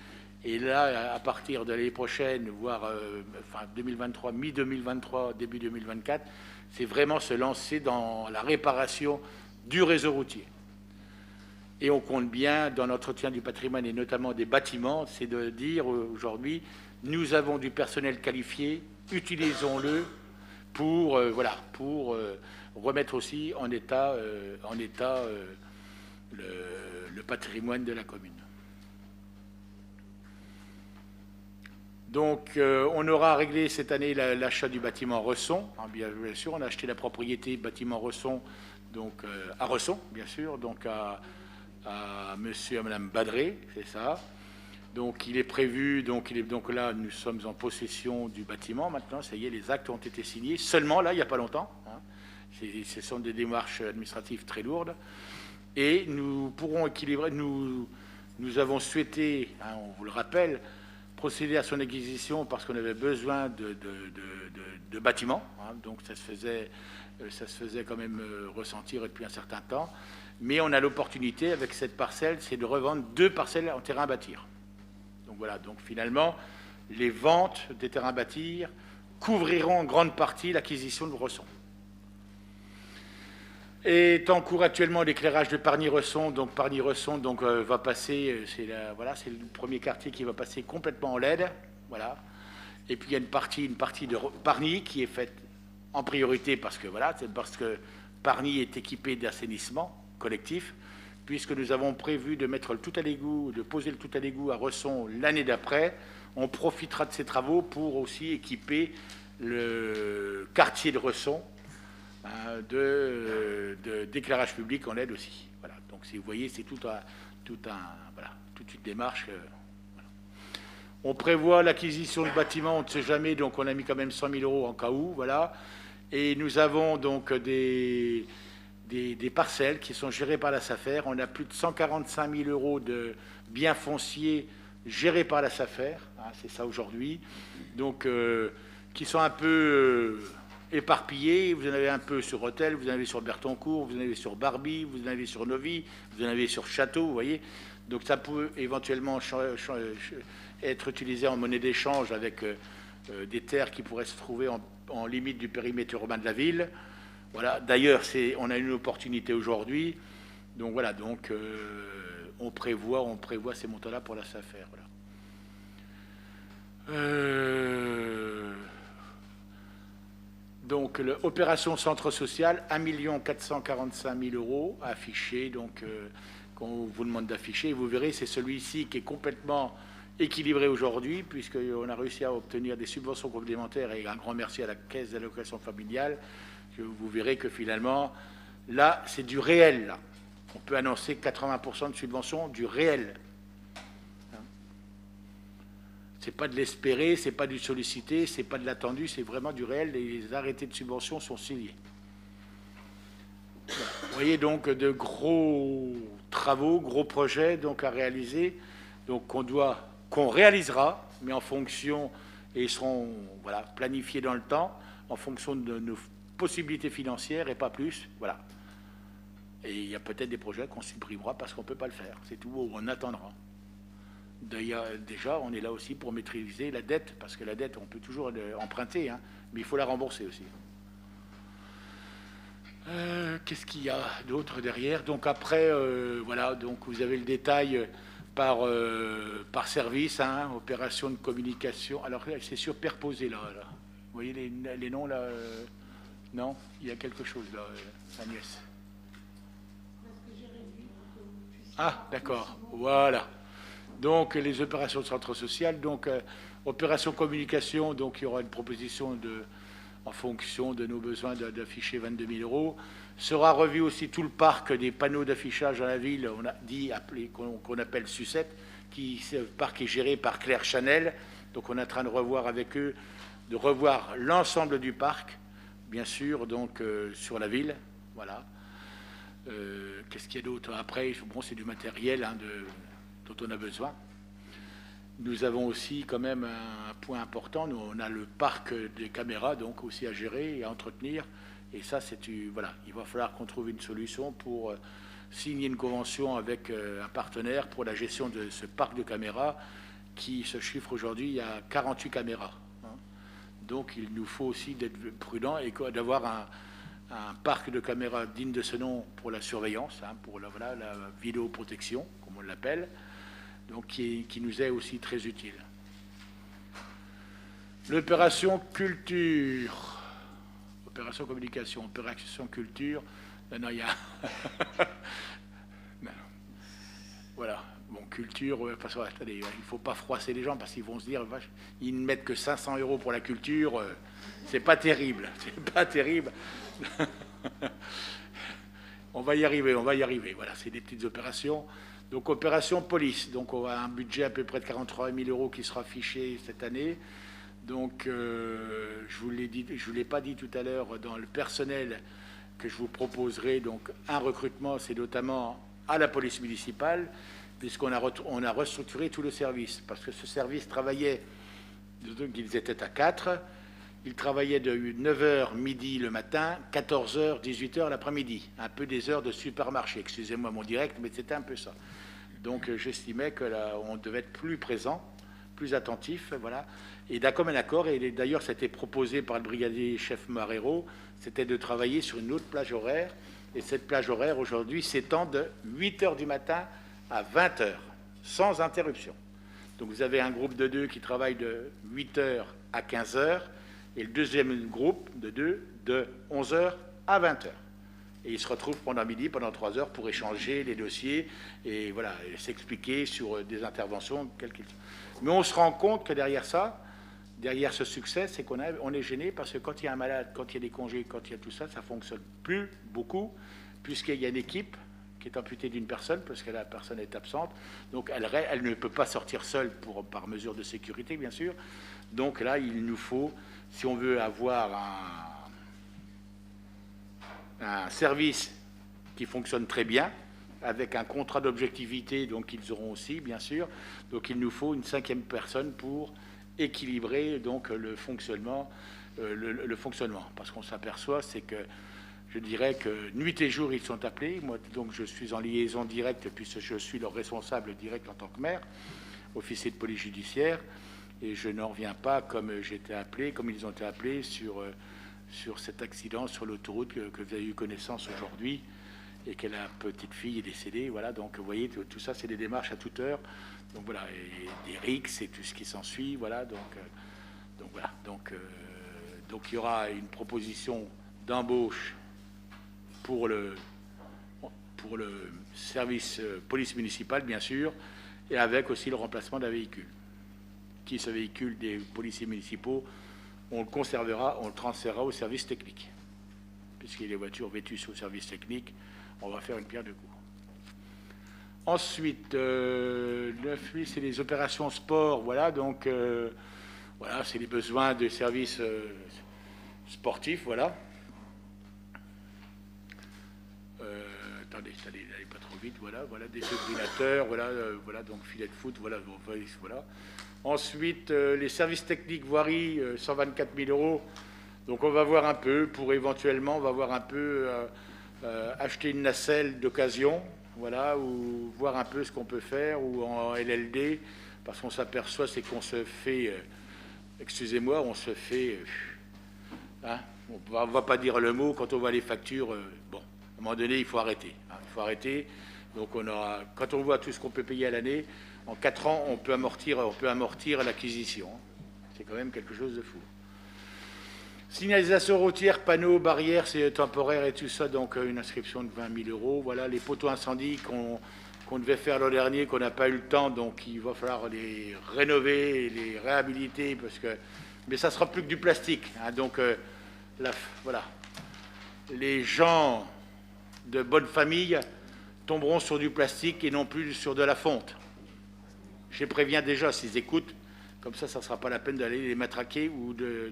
Et là, à partir de l'année prochaine, voire 2023, mi-2023, début 2024, c'est vraiment se lancer dans la réparation du réseau routier. Et on compte bien dans l'entretien du patrimoine et notamment des bâtiments, c'est de dire aujourd'hui, nous avons du personnel qualifié, utilisons-le pour remettre aussi en état le patrimoine de la commune. Donc, on aura réglé cette année l'achat du bâtiment Resson. Bien sûr, on a acheté la propriété bâtiment Resson, donc à Resson, bien sûr, donc à monsieur et à madame Badré, c'est ça. Donc, il est prévu, donc là, nous sommes en possession du bâtiment maintenant. Ça y est, les actes ont été signés. Seulement là, il n'y a pas longtemps. Ce sont des démarches administratives très lourdes. Et nous pourrons équilibrer. Nous avons souhaité, on vous le rappelle, procéder à son acquisition parce qu'on avait besoin de bâtiments. Donc ça se faisait quand même ressentir depuis un certain temps. Mais on a l'opportunité avec cette parcelle, c'est de revendre 2 parcelles en terrain à bâtir. Donc voilà, donc finalement, les ventes des terrains à bâtir couvriront en grande partie l'acquisition de Resson. Est en cours actuellement l'éclairage de Pargny-Resson. Donc Pargny-Resson va passer, c'est le premier quartier qui va passer complètement en LED. Voilà. Et puis il y a une partie de Pargny qui est faite en priorité parce que Pargny est équipé d'assainissement collectif, puisque nous avons prévu de mettre le tout à l'égout, de poser le tout à l'égout à Resson l'année d'après. On profitera de ces travaux pour aussi équiper le quartier de Resson d'éclairage public en LED aussi. Voilà. Donc, si vous voyez, c'est toute une démarche. Voilà. On prévoit l'acquisition de bâtiments, on ne sait jamais, donc on a mis quand même 100 000 € en cas où. Voilà. Et nous avons donc des parcelles qui sont gérées par la SAFER. On a plus de 145 000 € de biens fonciers gérés par la SAFER. C'est ça aujourd'hui. Donc, qui sont un peu éparpillés. Vous en avez un peu sur Rethel, vous en avez sur Bertoncourt, vous en avez sur Barbie, vous en avez sur Novy, vous en avez sur Château, vous voyez. Donc ça peut éventuellement être utilisé en monnaie d'échange avec des terres qui pourraient se trouver en limite du périmètre urbain de la ville. Voilà. D'ailleurs, on a une opportunité aujourd'hui. Donc voilà, donc on prévoit ces montants-là pour la SAFER. Voilà. Donc l'opération centre social, 1 445 000 € affichés. Donc qu'on vous demande d'afficher, vous verrez, c'est celui-ci qui est complètement équilibré aujourd'hui, puisqu'on a réussi à obtenir des subventions complémentaires, et un grand merci à la Caisse d'allocation familiale. Vous verrez que finalement, là, c'est du réel. Là. On peut annoncer 80% de subventions du réel. C'est pas de l'espérer, c'est pas du sollicité, c'est pas de l'attendu, c'est vraiment du réel. Les arrêtés de subvention sont signés. Voilà. Vous voyez donc de gros travaux, gros projets donc à réaliser, donc qu'on réalisera, mais en fonction, et seront voilà, planifiés dans le temps, en fonction de nos possibilités financières et pas plus. Voilà. Et il y a peut-être des projets qu'on supprimera parce qu'on ne peut pas le faire. C'est tout, on attendra. D'ailleurs, déjà, on est là aussi pour maîtriser la dette, parce que la dette, on peut toujours emprunter, hein, mais il faut la rembourser aussi. Qu'est-ce qu'il y a d'autre derrière? Donc après, voilà, donc vous avez le détail par service, hein, opération de communication. Alors c'est superposé là. Vous voyez les noms là non, il y a quelque chose là, Agnès. Ah, d'accord, voilà. Donc les opérations de centre social, donc opération communication, donc il y aura une proposition en fonction de nos besoins d'afficher 22 000 €. Sera revu aussi tout le parc des panneaux d'affichage dans la ville, on a dit qu'on appelle Sucette, ce parc est géré par Claire Chanel. Donc on est en train de revoir avec eux, de revoir l'ensemble du parc, bien sûr, donc sur la ville, voilà. Qu'est-ce qu'il y a d'autre? Après, bon, c'est du matériel hein, dont on a besoin. Nous avons aussi quand même un point important. Nous, on a le parc des caméras donc aussi à gérer et à entretenir. Et ça, voilà, il va falloir qu'on trouve une solution pour signer une convention avec un partenaire pour la gestion de ce parc de caméras qui se chiffre aujourd'hui à 48 caméras. Hein. Donc, il nous faut aussi d'être prudents et d'avoir un parc de caméras digne de ce nom pour la surveillance, hein, pour la vidéoprotection, comme on l'appelle, donc qui nous est aussi très utile. L'opération culture, opération communication, opération culture, non, il y a... non. Voilà, bon, culture, parce que, attendez, il ne faut pas froisser les gens, parce qu'ils vont se dire, vache, ils ne mettent que 500 € pour la culture, c'est pas terrible, c'est pas terrible. On va y arriver, voilà, c'est des petites opérations. Donc opération police, donc on a un budget à peu près de 43 000 € qui sera affiché cette année. Donc je vous l'ai pas dit tout à l'heure, dans le personnel que je vous proposerai, donc un recrutement, c'est notamment à la police municipale, puisqu'on a restructuré tout le service, parce que ce service travaillait, donc ils étaient à 4. Il travaillait de 9h midi le matin, 14h, 18h l'après-midi. Un peu des heures de supermarché. Excusez-moi mon direct, mais c'était un peu ça. Donc j'estimais que là, on devait être plus présent, plus attentif, voilà. Et d'un commun accord, et d'ailleurs c'était proposé par le brigadier chef Marrero, c'était de travailler sur une autre plage horaire. Et cette plage horaire aujourd'hui s'étend de 8h du matin à 20h, sans interruption. Donc vous avez un groupe de 2 qui travaille de 8h à 15h, et le deuxième groupe de 2 de 11h à 20h. Et ils se retrouvent pendant midi, pendant 3 heures, pour échanger les dossiers et voilà, et s'expliquer sur des interventions, quelles qu'elles soient. Mais on se rend compte que derrière ça, derrière ce succès, c'est qu'on est gêné parce que quand il y a un malade, quand il y a des congés, quand il y a tout ça, ça ne fonctionne plus beaucoup, puisqu'il y a une équipe qui est amputée d'une personne, parce que la personne est absente. Donc elle ne peut pas sortir seule par mesure de sécurité, bien sûr. Donc là, il nous faut, si on veut avoir un service qui fonctionne très bien, avec un contrat d'objectivité, donc ils auront aussi, bien sûr. Donc il nous faut une 5e personne pour équilibrer donc le fonctionnement. Parce qu'on s'aperçoit, c'est que je dirais que nuit et jour, ils sont appelés. Moi, donc je suis en liaison directe, puisque je suis leur responsable direct en tant que maire, officier de police judiciaire. Et je n'en reviens pas, comme j'ai été appelé, comme ils ont été appelés, sur cet accident sur l'autoroute que vous avez eu connaissance aujourd'hui, et que la petite fille est décédée. Voilà, donc vous voyez, tout ça, c'est des démarches à toute heure. Donc voilà, et des rixes et tout ce qui s'ensuit. Voilà, donc voilà. Donc il y aura une proposition d'embauche pour le service police municipale, bien sûr, et avec aussi le remplacement d'un véhicule. Ce véhicule des policiers municipaux, on le conservera, on le transférera au service technique. Puisqu'il y a des voitures vétusses au service technique, on va faire une pierre de coups. Ensuite, 9 c'est les opérations sport. Voilà, donc voilà, c'est les besoins de services sportifs. Voilà. Attendez, n'allez pas trop vite. Voilà, des défibrillateurs. Voilà, donc filet de foot. Voilà. Ensuite, les services techniques voirie, 124 000 €. Donc on va voir un peu, éventuellement, acheter une nacelle d'occasion, voilà, ou voir un peu ce qu'on peut faire, ou en LLD, parce qu'on s'aperçoit, c'est qu'on se fait, excusez-moi, on se fait, hein, on ne va pas dire le mot, quand on voit les factures, bon, à un moment donné, il faut arrêter. Hein, il faut arrêter. Donc quand on voit tout ce qu'on peut payer à l'année, en 4 ans, on peut amortir l'acquisition. C'est quand même quelque chose de fou. Signalisation routière, panneaux, barrières, c'est temporaire et tout ça, donc une inscription de 20 000 €. Voilà, les poteaux incendies qu'on devait faire l'an dernier, qu'on n'a pas eu le temps, donc il va falloir les rénover, les réhabiliter, mais ça sera plus que du plastique. Hein, donc voilà, les gens de bonne famille tomberont sur du plastique et non plus sur de la fonte. Je les préviens déjà s'ils écoutent, comme ça ne sera pas la peine d'aller les matraquer ou de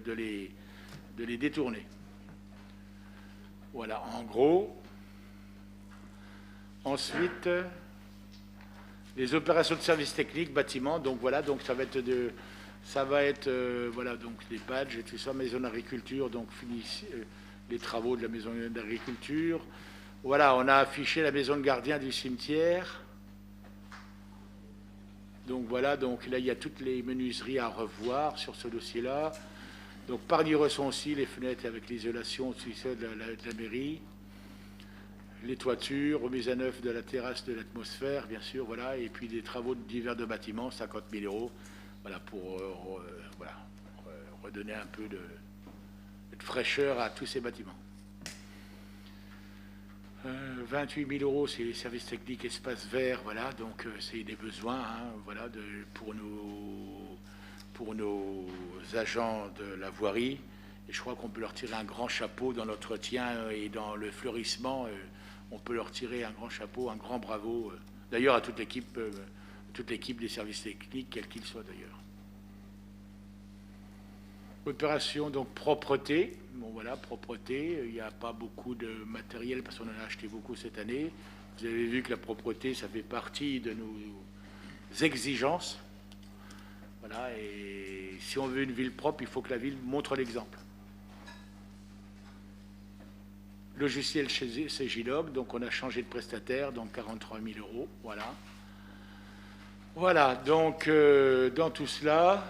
les détourner. Voilà, en gros. Ensuite, les opérations de service technique, bâtiment, donc voilà, donc ça va être voilà, donc les badges et tout ça, maison d'agriculture, donc les travaux de la maison d'agriculture. Voilà, on a affiché la maison de gardien du cimetière. Donc voilà, donc là il y a toutes les menuiseries à revoir sur ce dossier-là. Donc Pargny-Resson aussi, les fenêtres avec l'isolation de la mairie, les toitures, remise à neuf de la terrasse de l'atmosphère, bien sûr, voilà, et puis des travaux divers de bâtiments, 50 000 €, voilà, pour redonner un peu de fraîcheur à tous ces bâtiments. 28 000 €, c'est les services techniques espaces verts, voilà, donc c'est des besoins, hein, voilà, pour nos agents de la voirie, et je crois qu'on peut leur tirer un grand chapeau dans l'entretien et dans le fleurissement, on peut leur tirer un grand chapeau, un grand bravo, d'ailleurs à toute l'équipe des services techniques, quel qu'il soit d'ailleurs. Opération donc propreté. Bon voilà, propreté. Il n'y a pas beaucoup de matériel parce qu'on en a acheté beaucoup cette année. Vous avez vu que la propreté, ça fait partie de nos exigences. Voilà, et si on veut une ville propre, il faut que la ville montre l'exemple. Logiciel chez CGLog, donc on a changé de prestataire, donc 43 000 €. Voilà. Voilà, donc dans tout cela.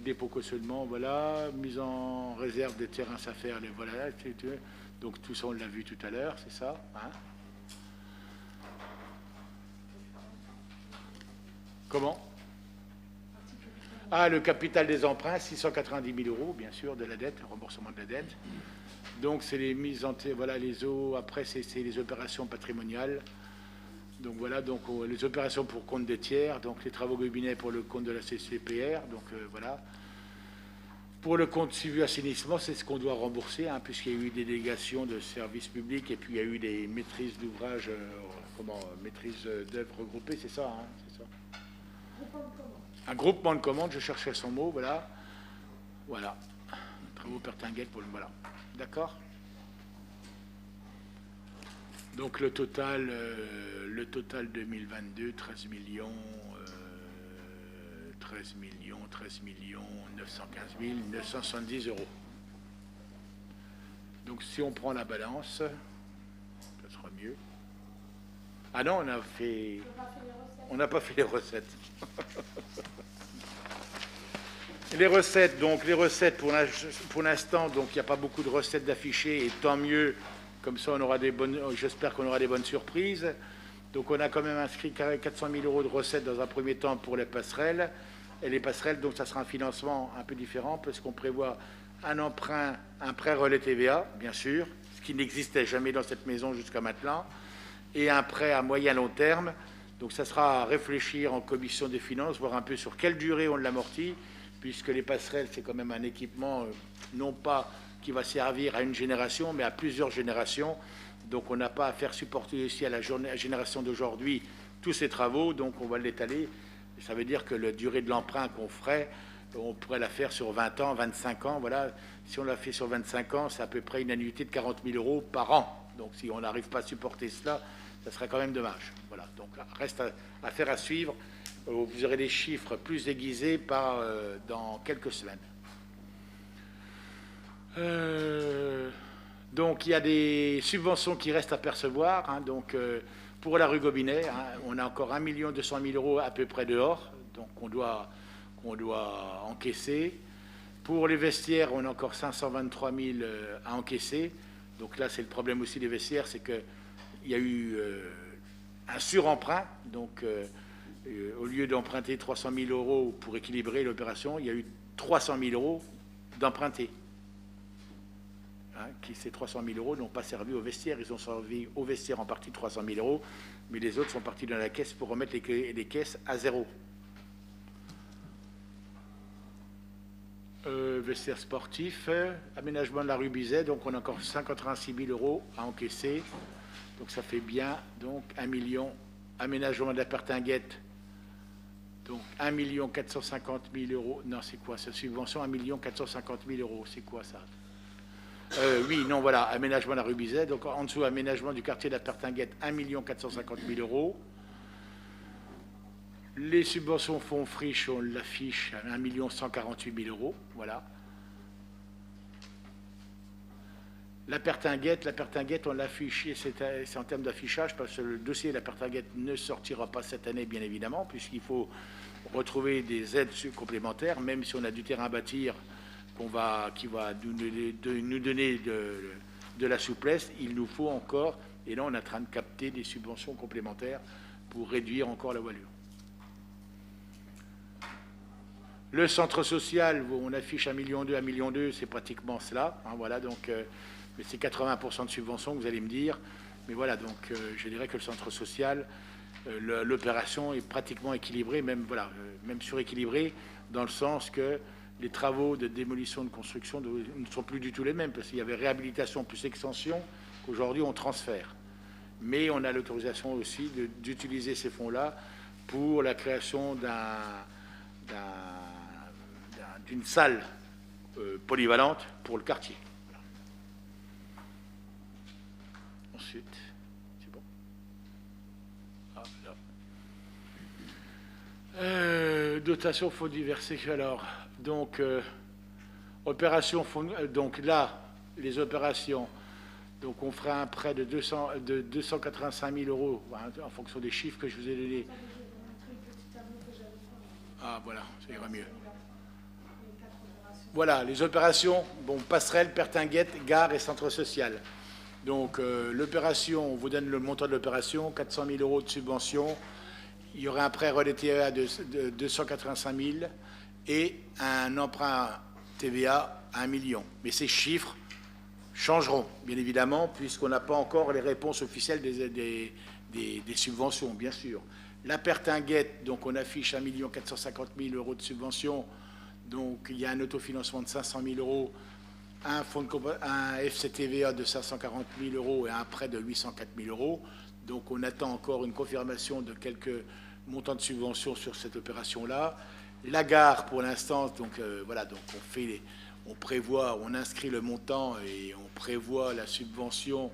Dépôt cautionnement, voilà, mise en réserve des terrains à faire, voilà, donc tout ça on l'a vu tout à l'heure, c'est ça, hein. Comment? Ah, le capital des emprunts, 690 000 €, bien sûr, de la dette, le remboursement de la dette. Donc c'est les mises en voilà, les eaux, après c'est les opérations patrimoniales. Donc voilà, donc les opérations pour compte des tiers, donc les travaux gobinets pour le compte de la CCPR, donc voilà. Pour le compte suivi assainissement, c'est ce qu'on doit rembourser, hein, puisqu'il y a eu des délégations de services publics et puis il y a eu des maîtrises d'ouvrage, maîtrises d'œuvres regroupées, c'est ça, hein, c'est ça. Un groupement de commandes, je cherchais son mot, voilà. Voilà. Travaux pertinguels pour le voilà. D'accord. Donc le total 2022, 13 915 970 €. Donc si on prend la balance, ça sera mieux. Ah non, on n'a pas fait les recettes. Les recettes, pour l'instant, donc il n'y a pas beaucoup de recettes d'affichées, et tant mieux, comme ça on aura j'espère qu'on aura des bonnes surprises. Donc on a quand même inscrit 400 000 € de recettes dans un premier temps pour les passerelles. Et les passerelles, donc ça sera un financement un peu différent, parce qu'on prévoit un prêt relais TVA, bien sûr, ce qui n'existait jamais dans cette maison jusqu'à maintenant, et un prêt à moyen long terme. Donc ça sera à réfléchir en commission des finances, voir un peu sur quelle durée on l'amortit, puisque les passerelles, c'est quand même un équipement, non pas qui va servir à une génération, mais à plusieurs générations. Donc on n'a pas à faire supporter aussi à la génération d'aujourd'hui tous ces travaux, donc on va l'étaler. Ça veut dire que la durée de l'emprunt qu'on ferait, on pourrait la faire sur 20 ans, 25 ans. Voilà. Si on la fait sur 25 ans, c'est à peu près une annuité de 40 000 € par an. Donc si on n'arrive pas à supporter cela, ça serait quand même dommage. Voilà. Donc reste à faire à suivre. Vous aurez des chiffres plus aiguisés dans quelques semaines. Donc il y a des subventions qui restent à percevoir. Hein, donc pour la rue Gobinet, hein, on a encore 1 200 000 € à peu près dehors, donc on doit encaisser. Pour les vestiaires, on a encore 523 000 à encaisser. Donc là, c'est le problème aussi des vestiaires, c'est qu'il y a eu un suremprunt. Donc au lieu d'emprunter 300 000 € pour équilibrer l'opération, il y a eu 300 000 € d'empruntés. Hein, ces 300 000 € n'ont pas servi aux vestiaires. Ils ont servi aux vestiaires en partie 300 000 €, mais les autres sont partis dans la caisse pour remettre les caisses à zéro. Vestiaire sportif, aménagement de la rue Bizet, donc on a encore 186 000 € à encaisser. Donc ça fait bien, donc 1 million. Aménagement de la Pertinguette, donc 1 450 000 €. Non, c'est quoi cette subvention? 1 450 000 €, c'est quoi ça? Oui, non, voilà, aménagement de la rue Bizet. Donc en dessous, aménagement du quartier de la Pertinguette, 1 450 000 €. Les subventions fonds friches, on l'affiche à 1 148 000 €. Voilà. La Pertinguette, on l'affiche, c'est en termes d'affichage, parce que le dossier de la Pertinguette ne sortira pas cette année, bien évidemment, puisqu'il faut retrouver des aides complémentaires, même si on a du terrain à bâtir qui va nous donner de la souplesse, il nous faut encore, et là on est en train de capter des subventions complémentaires pour réduire encore la voilure. Le centre social, on affiche 1,2 million, 1,2 million, c'est pratiquement cela. Hein, voilà, donc, mais c'est 80% de subventions, vous allez me dire. Mais voilà, donc je dirais que le centre social, l'opération est pratiquement équilibrée, même suréquilibrée, dans le sens que les travaux de démolition de construction ne sont plus du tout les mêmes, parce qu'il y avait réhabilitation plus extension qu'aujourd'hui on transfère. Mais on a l'autorisation aussi d'utiliser ces fonds-là pour la création d'une salle polyvalente pour le quartier. Ensuite, c'est bon. Ah, là. Dotation fonds diversés. Alors, donc, opération fonds, donc là, les opérations. Donc, on fera un prêt de 285 000 € hein, en fonction des chiffres que je vous ai donnés. Ah, voilà, ça ira mieux. Voilà, les opérations, bon, passerelle, Pertinguette, gare et centre social. Donc, l'opération, on vous donne le montant de l'opération, 400 000 € de subvention. Il y aura un prêt relais TVA de 285 000 et un emprunt TVA à 1 million. Mais ces chiffres changeront, bien évidemment, puisqu'on n'a pas encore les réponses officielles des subventions, bien sûr. La Pertinguette, donc on affiche 1 450 000 € de subvention. Donc il y a un autofinancement de 500 000 €, un FCTVA de 540 000 € et un prêt de 804 000 €. Donc on attend encore une confirmation de quelques montants de subvention sur cette opération-là. La gare, pour l'instant, donc voilà, donc on inscrit le montant et on prévoit la subvention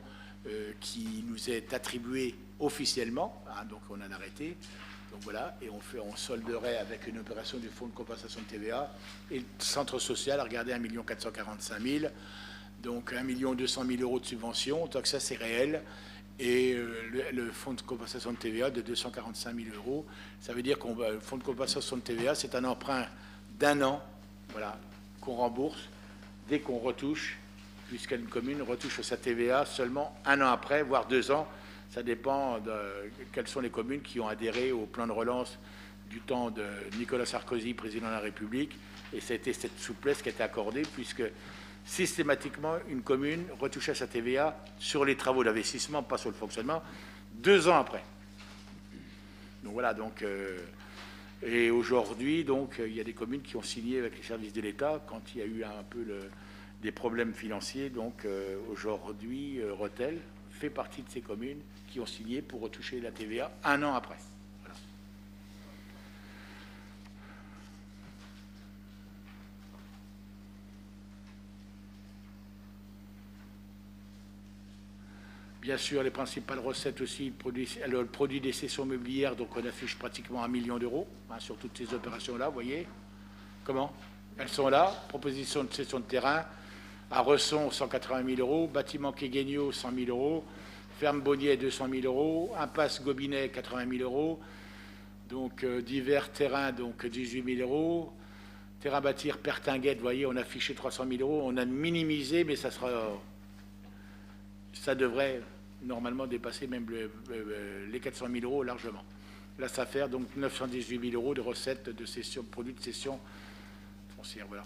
qui nous est attribuée officiellement, hein, donc on a arrêté. Donc voilà, et on solderait avec une opération du fonds de compensation de TVA. Et le centre social a regardé 1 445 000 €, donc 1 200 000 € de subvention, donc ça c'est réel. Et le fonds de compensation de TVA de 245 000 €. Ça veut dire que le fonds de compensation de TVA, c'est un emprunt d'1 an voilà, qu'on rembourse dès qu'on retouche, puisqu'une commune retouche sa TVA seulement 1 an après, voire 2 ans. Ça dépend de quelles sont les communes qui ont adhéré au plan de relance du temps de Nicolas Sarkozy, président de la République. Et c'était cette souplesse qui a été accordée, puisque systématiquement, une commune retouchait sa TVA sur les travaux d'investissement, pas sur le fonctionnement, 2 ans après. Donc voilà, donc, et aujourd'hui, donc, il y a des communes qui ont signé avec les services de l'État quand il y a eu un peu des problèmes financiers. Donc aujourd'hui, Rethel fait partie de ces communes qui ont signé pour retoucher la TVA 1 an après. Voilà. Bien sûr, les principales recettes aussi, le produit des cessions mobilières, donc on affiche pratiquement 1 million d'euros sur toutes ces opérations-là, vous voyez. Comment? Elles sont là. Proposition de cession de terrain, à Resson, 180 000 euros, bâtiment Quéguegno, 100 000 euros, ferme Bonnier, 200 000 euros, impasse Gobinet, 80 000 euros, donc divers terrains, donc 18 000 euros, terrain bâtir Pertinguette, vous voyez, on a affiché 300 000 euros, on a minimisé, mais ça devrait normalement dépasser même les 400 000 euros largement. Là, ça fait donc 918 000 euros de recettes de cession, produits de cession foncière, voilà.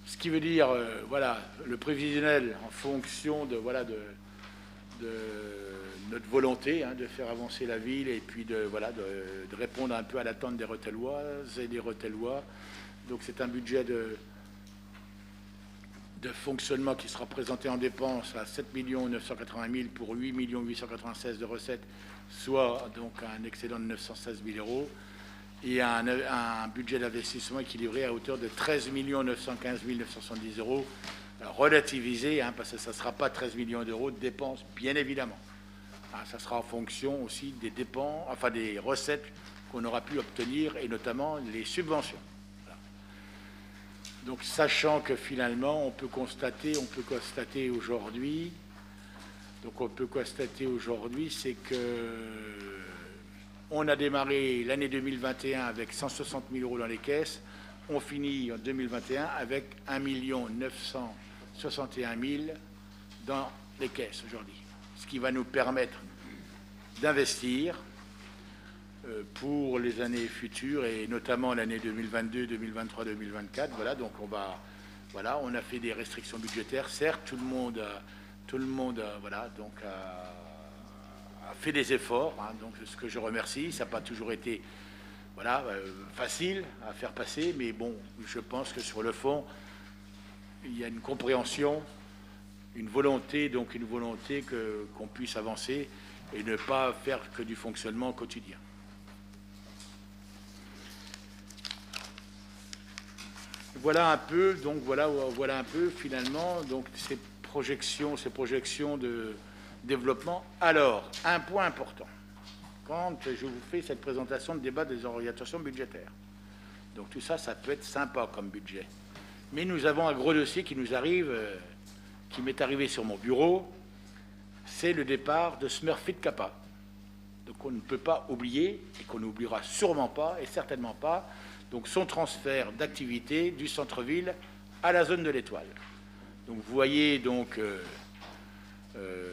Ce qui veut dire, voilà, le prévisionnel en fonction de, voilà, de notre volonté de faire avancer la ville et puis de répondre un peu à l'attente des Rethelloises et des Rethellois. Donc c'est un budget de fonctionnement qui sera présenté en dépenses à 7 980 000 pour 8 896 de recettes, soit donc un excédent de 916 000 euros. Et un budget d'investissement équilibré à hauteur de 13 915 970 euros, relativisé, parce que ça ne sera pas 13 millions d'euros de dépenses, bien évidemment. Ça sera en fonction aussi des dépenses, enfin des recettes qu'on aura pu obtenir, et notamment les subventions. Voilà. Donc, sachant que finalement, on peut constater aujourd'hui, c'est que on a démarré l'année 2021 avec 160 000 euros dans les caisses. On finit en 2021 avec 1 961 000 dans les caisses aujourd'hui. Ce qui va nous permettre d'investir pour les années futures et notamment l'année 2022, 2023, 2024. Voilà, donc on a fait des restrictions budgétaires. Certes, tout le monde voilà, donc a fait des efforts, donc ce que je remercie. Ça n'a pas toujours été facile à faire passer, mais bon, je pense que sur le fond, il y a une compréhension, une volonté qu'on puisse avancer et ne pas faire que du fonctionnement quotidien. Voilà un peu, finalement, donc ces projections de développement. Alors, un point important, quand je vous fais cette présentation de débat des orientations budgétaires. Donc tout ça, ça peut être sympa comme budget. Mais nous avons un gros dossier qui m'est arrivé sur mon bureau, c'est le départ de Smurfit Kappa. Donc on ne peut pas oublier, et qu'on n'oubliera sûrement pas, et certainement pas, donc son transfert d'activité du centre-ville à la zone de l'Étoile. Donc vous voyez donc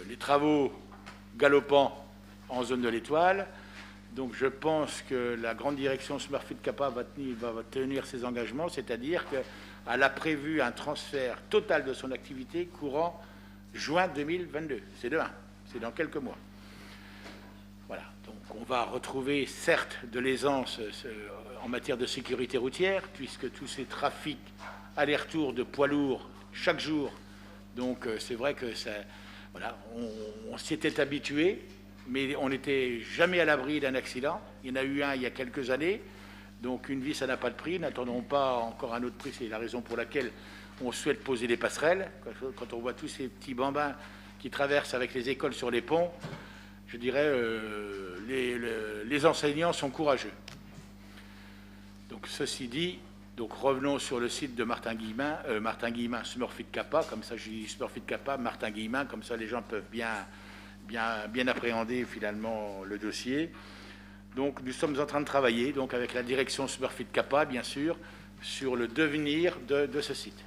les travaux galopants en zone de l'Étoile. Donc je pense que la grande direction Smurfit Kappa va tenir ses engagements, c'est-à-dire qu'elle a prévu un transfert total de son activité courant juin 2022. C'est demain, c'est dans quelques mois. Voilà, donc on va retrouver certes de l'aisance en matière de sécurité routière, puisque tous ces trafics aller-retour de poids lourds chaque jour, donc c'est vrai que ça, voilà, on s'était habitué, mais on n'était jamais à l'abri d'un accident. Il y en a eu un il y a quelques années, donc une vie ça n'a pas de prix, n'attendons pas encore un autre prix, c'est la raison pour laquelle on souhaite poser des passerelles. Quand on voit tous ces petits bambins qui traversent avec les écoles sur les ponts, je dirais les enseignants sont courageux. Donc ceci dit, donc revenons sur le site de Martin Guillemin, Smurfit Kappa, comme ça je dis Smurfit Kappa, Martin Guillemin, comme ça les gens peuvent bien bien appréhendé finalement le dossier. Donc nous sommes en train de travailler donc, avec la direction Smurfit Kappa, bien sûr, sur le devenir de ce site.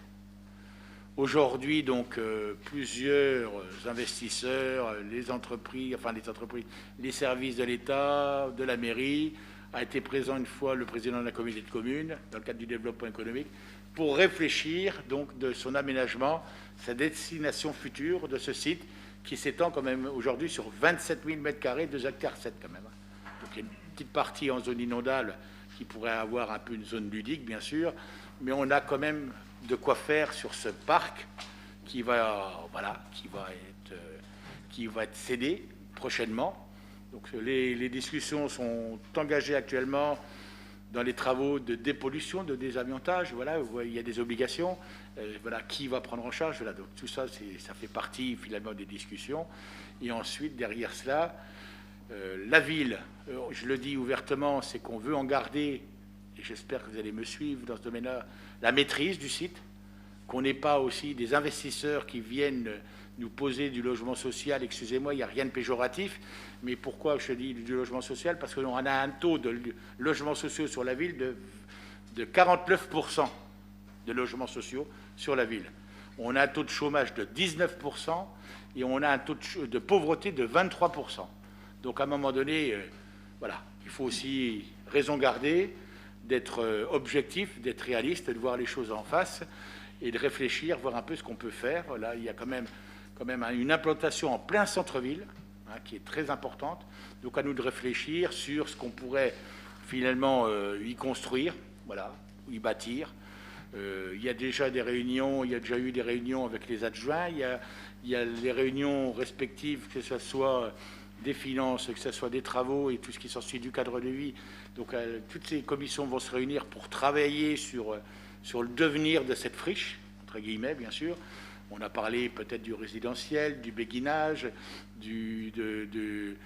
Aujourd'hui, donc, plusieurs investisseurs, les entreprises, les services de l'État, de la mairie, a été présent une fois le président de la communauté de communes, dans le cadre du développement économique, pour réfléchir donc de son aménagement, sa destination future de ce site, qui s'étend quand même aujourd'hui sur 27 000 m², 2,7 hectares quand même. Donc il y a une petite partie en zone inondable qui pourrait avoir un peu une zone ludique, bien sûr, mais on a quand même de quoi faire sur ce parc qui va être cédé prochainement. Donc les discussions sont engagées actuellement dans les travaux de dépollution, de désamiantage. Voilà, il y a des obligations. Voilà, qui va prendre en charge. Voilà, donc tout ça, ça fait partie finalement des discussions. Et ensuite, derrière cela, la ville, je le dis ouvertement, c'est qu'on veut en garder, et j'espère que vous allez me suivre dans ce domaine-là, la maîtrise du site, qu'on n'ait pas aussi des investisseurs qui viennent nous poser du logement social. Excusez-moi, il n'y a rien de péjoratif, mais pourquoi je dis du logement social? Parce qu'on a un taux de logements sociaux sur la ville de 49% de logements sociaux sur la ville. On a un taux de chômage de 19% et on a un taux de pauvreté de 23%. Donc à un moment donné, voilà, il faut aussi raison garder, d'être objectif, d'être réaliste, de voir les choses en face et de réfléchir, voir un peu ce qu'on peut faire. Là, il y a quand même une implantation en plein centre-ville, hein, qui est très importante. Donc à nous de réfléchir sur ce qu'on pourrait finalement y construire, voilà, y bâtir. Il y a déjà des réunions, il y a déjà eu des réunions avec les adjoints, il y a les réunions respectives, que ce soit des finances, que ce soit des travaux et tout ce qui s'ensuit du cadre de vie. Donc toutes ces commissions vont se réunir pour travailler sur le devenir de cette friche, entre guillemets, bien sûr. On a parlé peut-être du résidentiel, du béguinage, bien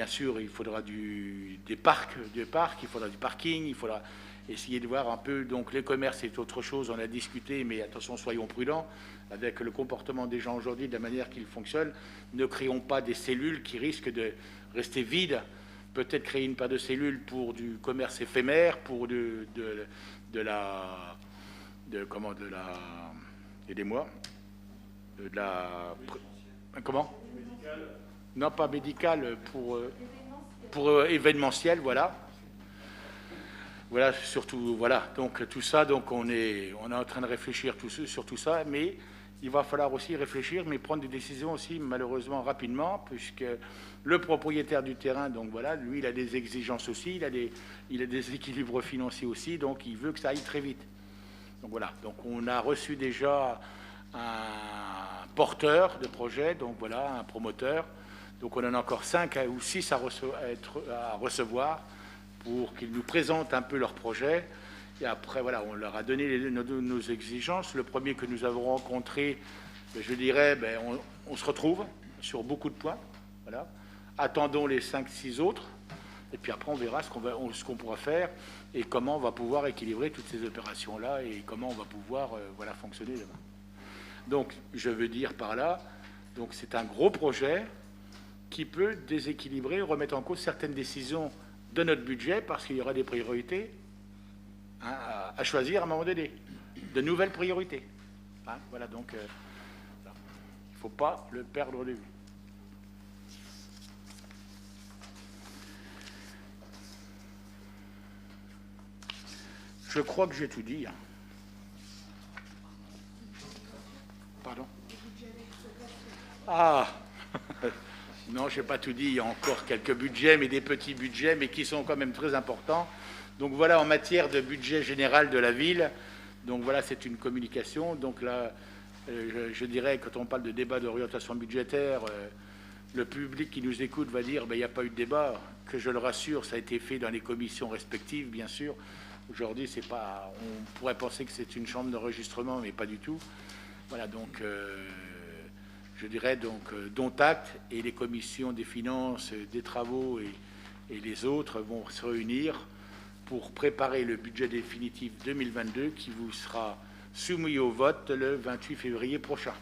sûr, il faudra des parcs, il faudra du parking, il faudra essayer de voir un peu. Donc les commerces, c'est autre chose, on a discuté, mais attention, soyons prudents avec le comportement des gens aujourd'hui, de la manière qu'ils fonctionnent. Ne créons pas des cellules qui risquent de rester vides. Peut-être créer une paire de cellules pour du commerce éphémère, pour aidez-moi, comment? Non, pas médical, pour événementiel, voilà. Voilà, surtout, voilà. Donc tout ça, donc on est en train de réfléchir sur tout ça, mais il va falloir aussi réfléchir, mais prendre des décisions aussi malheureusement rapidement, puisque le propriétaire du terrain, donc voilà, lui, il a des exigences aussi, il a des équilibres financiers aussi, donc il veut que ça aille très vite. Donc voilà, donc on a reçu déjà un porteur de projet, donc voilà, un promoteur. Donc on en a encore 5 ou 6 à recevoir pour qu'ils nous présentent un peu leur projet. Et après, voilà, on leur a donné nos exigences. Le premier que nous avons rencontré, je dirais, on se retrouve sur beaucoup de points. Voilà. Attendons les 5-6 autres. Et puis après, on verra ce qu'on pourra faire et comment on va pouvoir équilibrer toutes ces opérations-là et comment on va pouvoir fonctionner demain. Donc, je veux dire par là, donc c'est un gros projet qui peut déséquilibrer, remettre en cause certaines décisions de notre budget parce qu'il y aura des priorités à choisir à un moment donné, de nouvelles priorités. Hein, voilà, donc il ne faut pas le perdre de vue. Je crois que j'ai tout dit. Hein. Pardon? Ah non, je n'ai pas tout dit. Il y a encore quelques budgets, mais des petits budgets, mais qui sont quand même très importants. Donc voilà, en matière de budget général de la ville, donc voilà, c'est une communication. Donc là, je dirais, quand on parle de débat d'orientation budgétaire, le public qui nous écoute va dire, il n'y a pas eu de débat. Que je le rassure, ça a été fait dans les commissions respectives, bien sûr. Aujourd'hui, c'est pas. On pourrait penser que c'est une chambre d'enregistrement, mais pas du tout. Voilà, donc je dirais donc dont acte, et les commissions des finances, des travaux et les autres vont se réunir pour préparer le budget définitif 2022 qui vous sera soumis au vote le 28 février prochain.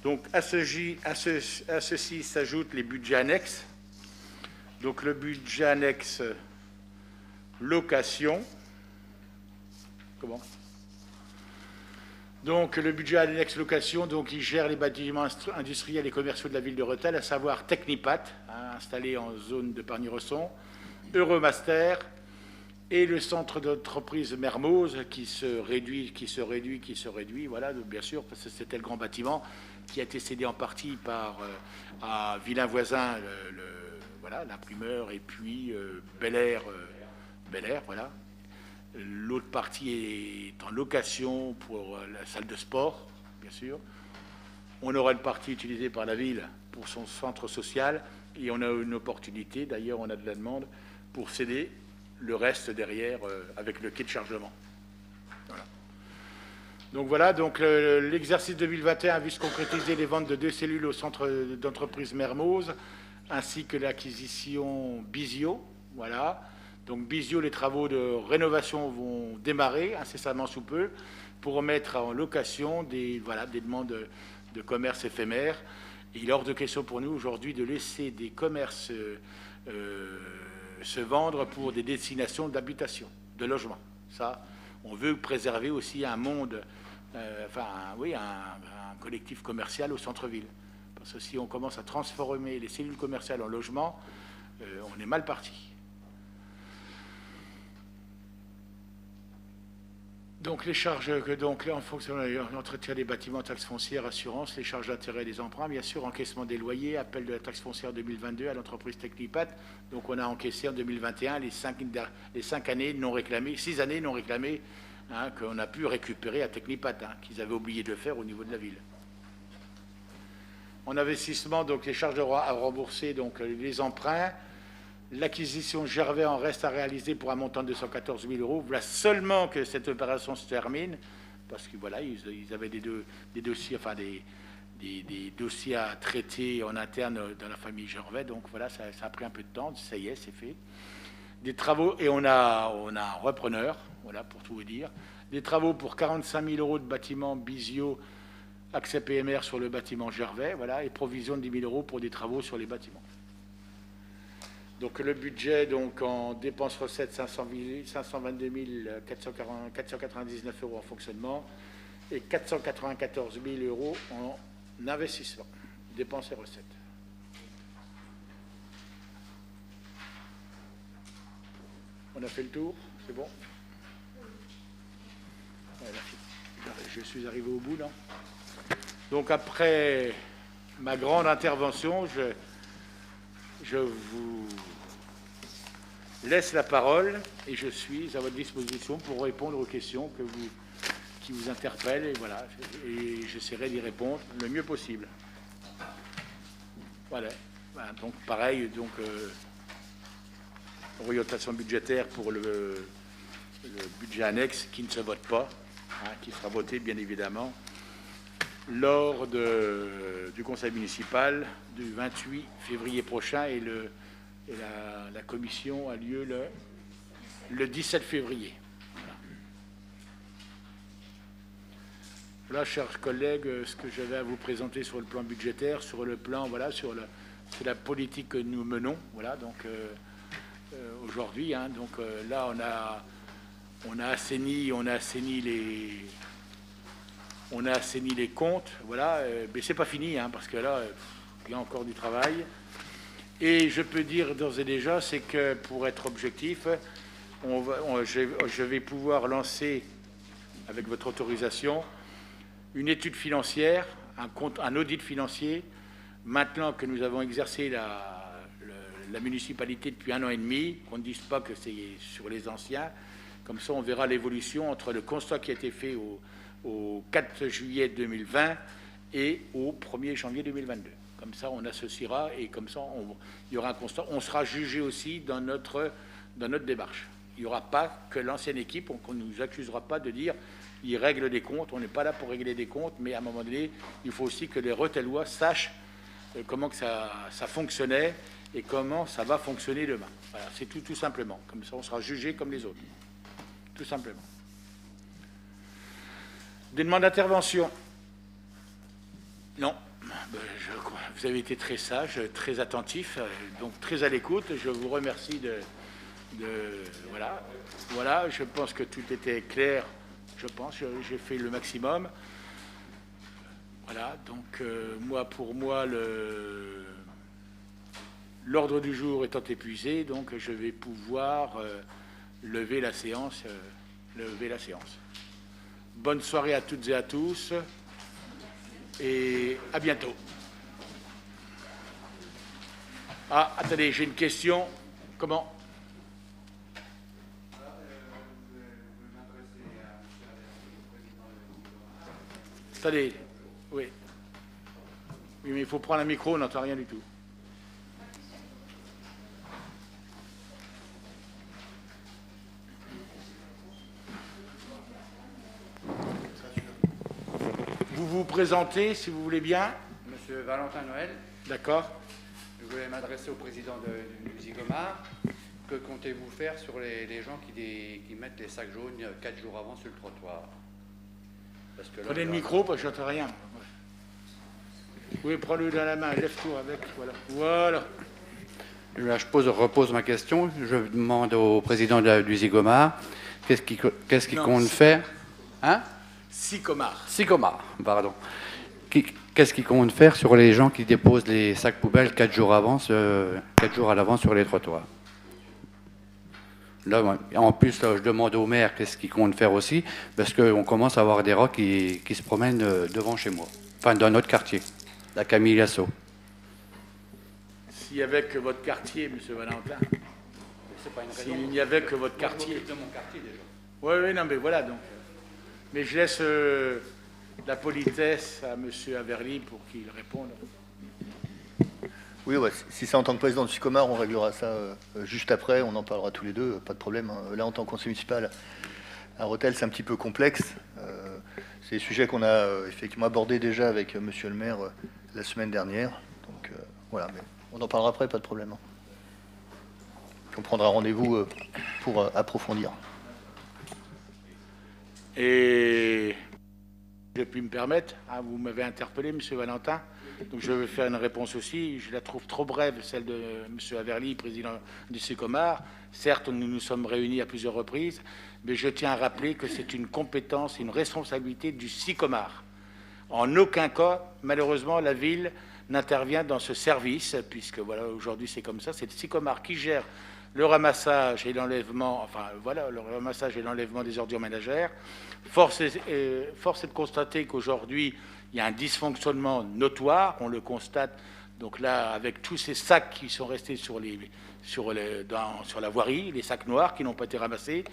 Donc à ceci s'ajoutent les budgets annexes. Donc le budget annexe location. Comment? Donc le budget annexe location, donc il gère les bâtiments industriels et commerciaux de la ville de Rethel, à savoir Technipat, installé en zone de Pargny-Resson, Euromaster et le centre d'entreprise Mermoz qui se réduit, voilà, donc, bien sûr, parce que c'était le grand bâtiment qui a été cédé en partie par à Villain-Voisin, voilà, l'imprimeur, et puis Bel Air, voilà. L'autre partie est en location pour la salle de sport, bien sûr. On aura une partie utilisée par la ville pour son centre social et on a une opportunité, d'ailleurs on a de la demande, pour céder le reste derrière avec le quai de chargement. Voilà. Donc voilà, donc l'exercice 2021 a vu se concrétiser les ventes de 2 cellules au centre d'entreprise Mermoz ainsi que l'acquisition Bisio, voilà. Donc Bisio, les travaux de rénovation vont démarrer incessamment sous peu pour mettre en location des demandes de commerce éphémères. Et il est hors de question pour nous aujourd'hui de laisser des commerces se vendre pour des destinations d'habitation, de logement. Ça, on veut préserver aussi un monde, un collectif commercial au centre-ville. Parce que si on commence à transformer les cellules commerciales en logement, on est mal parti. Donc les charges, en fonction de l'entretien des bâtiments, taxes foncières, assurance, les charges d'intérêt des emprunts, bien sûr, encaissement des loyers, appel de la taxe foncière 2022 à l'entreprise Technipat. Donc on a encaissé en 2021 les 5 années non réclamées, 6 années non réclamées, qu'on a pu récupérer à Technipat, qu'ils avaient oublié de faire au niveau de la ville. En investissement, donc les charges à rembourser, donc les emprunts. L'acquisition Gervais en reste à réaliser pour un montant de 214 000 €. Voilà seulement que cette opération se termine, parce que voilà, ils avaient des dossiers, des dossiers à traiter en interne dans la famille Gervais. Donc voilà, ça a pris un peu de temps. Ça y est, c'est fait. Des travaux, et on a un repreneur, voilà, pour tout vous dire. Des travaux pour 45 000 € de bâtiment Bisio, accès PMR sur le bâtiment Gervais, voilà, et provision de 10 000 € pour des travaux sur les bâtiments. Donc le budget, donc en dépenses recettes, 522 499 € en fonctionnement et 494 000 € en investissement, dépenses et recettes. On a fait le tour, c'est bon? Je suis arrivé au bout, non? Donc après ma grande intervention, je vous laisse la parole et je suis à votre disposition pour répondre aux questions qui vous interpellent. Et voilà, et j'essaierai d'y répondre le mieux possible. Voilà. Donc pareil, donc orientation budgétaire pour le budget annexe qui ne se vote pas, qui sera voté bien évidemment lors du conseil municipal du 28 février prochain et la commission a lieu le 17 février. Voilà, chers collègues, ce que j'avais à vous présenter sur le plan budgétaire, sur le plan, voilà, sur la politique que nous menons. Voilà, donc aujourd'hui, donc là, on a assaini les comptes, voilà, mais c'est pas fini, parce que là, il y a encore du travail. Et je peux dire d'ores et déjà, c'est que pour être objectif, je vais pouvoir lancer, avec votre autorisation, une étude financière, un audit financier, maintenant que nous avons exercé la municipalité depuis 1 an et demi, qu'on ne dise pas que c'est sur les anciens, comme ça on verra l'évolution entre le constat qui a été fait au 4 juillet 2020 et au 1er janvier 2022. Comme ça, on associera et comme ça, il y aura un constat. On sera jugé aussi dans notre démarche. Il n'y aura pas que l'ancienne équipe, on ne nous accusera pas de dire ils règlent des comptes. On n'est pas là pour régler des comptes, mais à un moment donné, il faut aussi que les Rethellois sachent comment que ça fonctionnait et comment ça va fonctionner demain. Voilà, c'est tout simplement. Comme ça, on sera jugé comme les autres. Tout simplement. Des demandes d'intervention? Non. Vous avez été très sage, très attentif, donc très à l'écoute. Je vous remercie voilà, je pense que tout était clair. Je pense, j'ai fait le maximum. Voilà, donc pour moi, l'ordre du jour étant épuisé, donc je vais pouvoir lever la séance. Bonne soirée à toutes et à tous, et à bientôt. Ah, attendez, j'ai une question. Comment? Attendez, oui. Oui, mais il faut prendre un micro, on n'entend rien du tout. Vous vous présentez, si vous voulez bien. Monsieur Valentin Noël. D'accord. Je voulais m'adresser au président du Zigomar. Que comptez-vous faire sur les gens qui mettent les sacs jaunes 4 jours avant sur le trottoir? Parce que là, prenez le micro, parce que je n'entends rien. Oui, prends-le dans la main, lève-toi avec. Voilà. Je repose ma question. Je demande au président du Zigomar qu'est-ce qu'il compte faire. Hein? Sycomar, pardon. Qu'est-ce qu'il compte faire sur les gens qui déposent les sacs poubelles 4 jours à l'avance sur les trottoirs? Là, en plus, là, je demande au maire qu'est-ce qu'il compte faire aussi, parce qu'on commence à avoir des rats qui se promènent devant chez moi, enfin dans notre quartier, la Camille Lasso. S'il n'y avait que votre quartier, monsieur Valentin. S'il n'y avait que votre quartier. De mon quartier déjà. Oui, non, mais voilà donc. Mais je laisse la politesse à monsieur Averly pour qu'il réponde. Oui, ouais, si c'est en tant que président de Sycomar, on réglera ça juste après, on en parlera tous les deux, pas de problème. Là, en tant que conseiller municipal à Rethel, c'est un petit peu complexe. C'est des sujets qu'on a effectivement abordés déjà avec monsieur le maire la semaine dernière. Donc voilà, mais on en parlera après, pas de problème. On prendra rendez-vous pour approfondir. Et je puis me permettre, vous m'avez interpellé, monsieur Valentin, donc je vais faire une réponse aussi. Je la trouve trop brève, celle de monsieur Averly, président du Sycomar. Certes, nous nous sommes réunis à plusieurs reprises, mais je tiens à rappeler que c'est une compétence, une responsabilité du Sycomar. En aucun cas, malheureusement, la ville n'intervient dans ce service, puisque voilà, aujourd'hui c'est comme ça, c'est le Sycomar qui gère le ramassage et l'enlèvement, le ramassage et l'enlèvement des ordures ménagères. Force est de constater qu'aujourd'hui, il y a un dysfonctionnement notoire, on le constate, donc là, avec tous ces sacs qui sont restés sur la voirie, les sacs noirs qui n'ont pas été ramassés.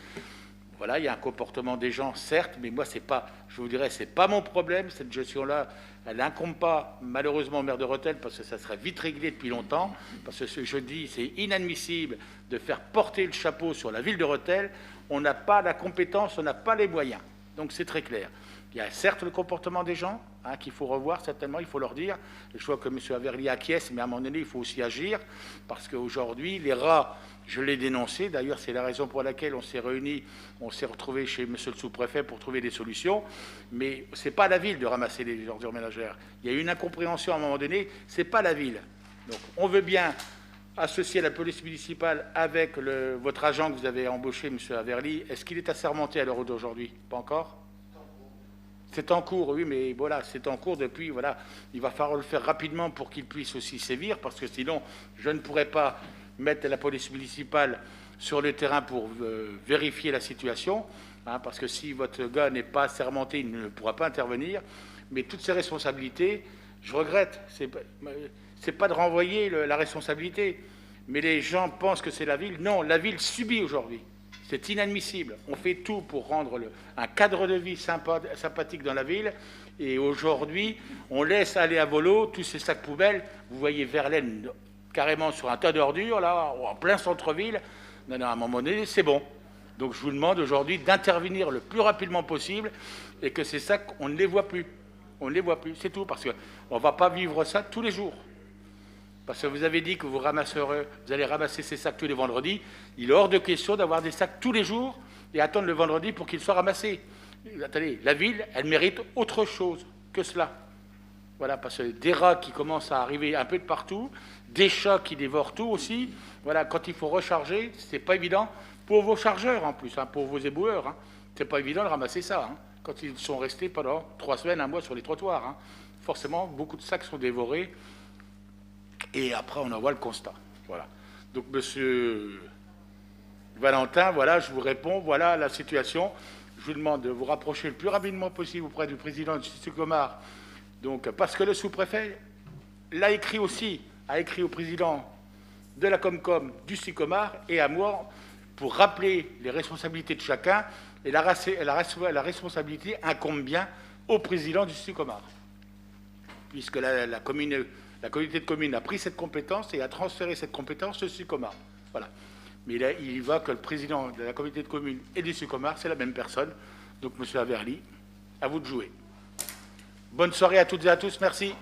Voilà, il y a un comportement des gens, certes, mais moi, je vous dirais, c'est pas mon problème, cette gestion-là. Elle n'incombe pas, malheureusement, au maire de Rethel, parce que ça serait vite réglé depuis longtemps, parce que ce que je dis, c'est inadmissible de faire porter le chapeau sur la ville de Rethel. On n'a pas la compétence, on n'a pas les moyens. Donc c'est très clair. Il y a certes le comportement des gens, qu'il faut revoir, certainement, il faut leur dire. Je vois que M. Averly acquiesce, mais à un moment donné, il faut aussi agir, parce qu'aujourd'hui, les rats, je l'ai dénoncé, d'ailleurs, c'est la raison pour laquelle on s'est réunis, on s'est retrouvés chez M. le sous-préfet pour trouver des solutions, mais ce n'est pas à la ville de ramasser les ordures ménagères. Il y a eu une incompréhension à un moment donné, ce n'est pas la ville. Donc, on veut bien associer la police municipale avec votre agent que vous avez embauché, M. Averly. Est-ce qu'il est assermenté à l'heure d'aujourd'hui? Pas encore? C'est en cours, oui, mais voilà, c'est en cours depuis, voilà. Il va falloir le faire rapidement pour qu'il puisse aussi sévir, parce que sinon, je ne pourrais pas mettre la police municipale sur le terrain pour vérifier la situation, parce que si votre gars n'est pas assermenté, il ne pourra pas intervenir. Mais toutes ces responsabilités, je regrette, c'est pas de renvoyer la responsabilité, mais les gens pensent que c'est la ville. Non, la ville subit aujourd'hui. C'est inadmissible. On fait tout pour rendre un cadre de vie sympathique dans la ville. Et aujourd'hui, on laisse aller à volo tous ces sacs poubelles. Vous voyez Verlaine carrément sur un tas d'ordures, là, en plein centre-ville. Non, à un moment donné, c'est bon. Donc je vous demande aujourd'hui d'intervenir le plus rapidement possible et que ces sacs, on ne les voit plus. On ne les voit plus, c'est tout. Parce qu'on ne va pas vivre ça tous les jours. Parce que vous avez dit que vous allez ramasser ces sacs tous les vendredis. Il est hors de question d'avoir des sacs tous les jours et attendre le vendredi pour qu'ils soient ramassés. Attendez, la ville, elle mérite autre chose que cela. Voilà, parce que des rats qui commencent à arriver un peu de partout, des chats qui dévorent tout aussi. Voilà, quand il faut recharger, c'est pas évident pour vos chargeurs en plus, hein, pour vos éboueurs. Hein. C'est pas évident de ramasser ça, hein, quand ils sont restés pendant 3 semaines, 1 mois sur les trottoirs. Hein. Forcément, beaucoup de sacs sont dévorés. Et après, on en voit le constat. Voilà. Donc, monsieur Valentin, voilà, je vous réponds, voilà la situation. Je vous demande de vous rapprocher le plus rapidement possible auprès du président du Sycomar. Donc, parce que le sous-préfet l'a écrit aussi, a écrit au président de la Comcom du Sycomar et à moi pour rappeler les responsabilités de chacun. Et la responsabilité incombe bien au président du Sycomar, puisque la communauté de communes a pris cette compétence et a transféré cette compétence au Sycomar. Voilà. Mais là, il voit que le président de la communauté de communes et du Sycomar, c'est la même personne. Donc, M. Averly, à vous de jouer. Bonne soirée à toutes et à tous. Merci.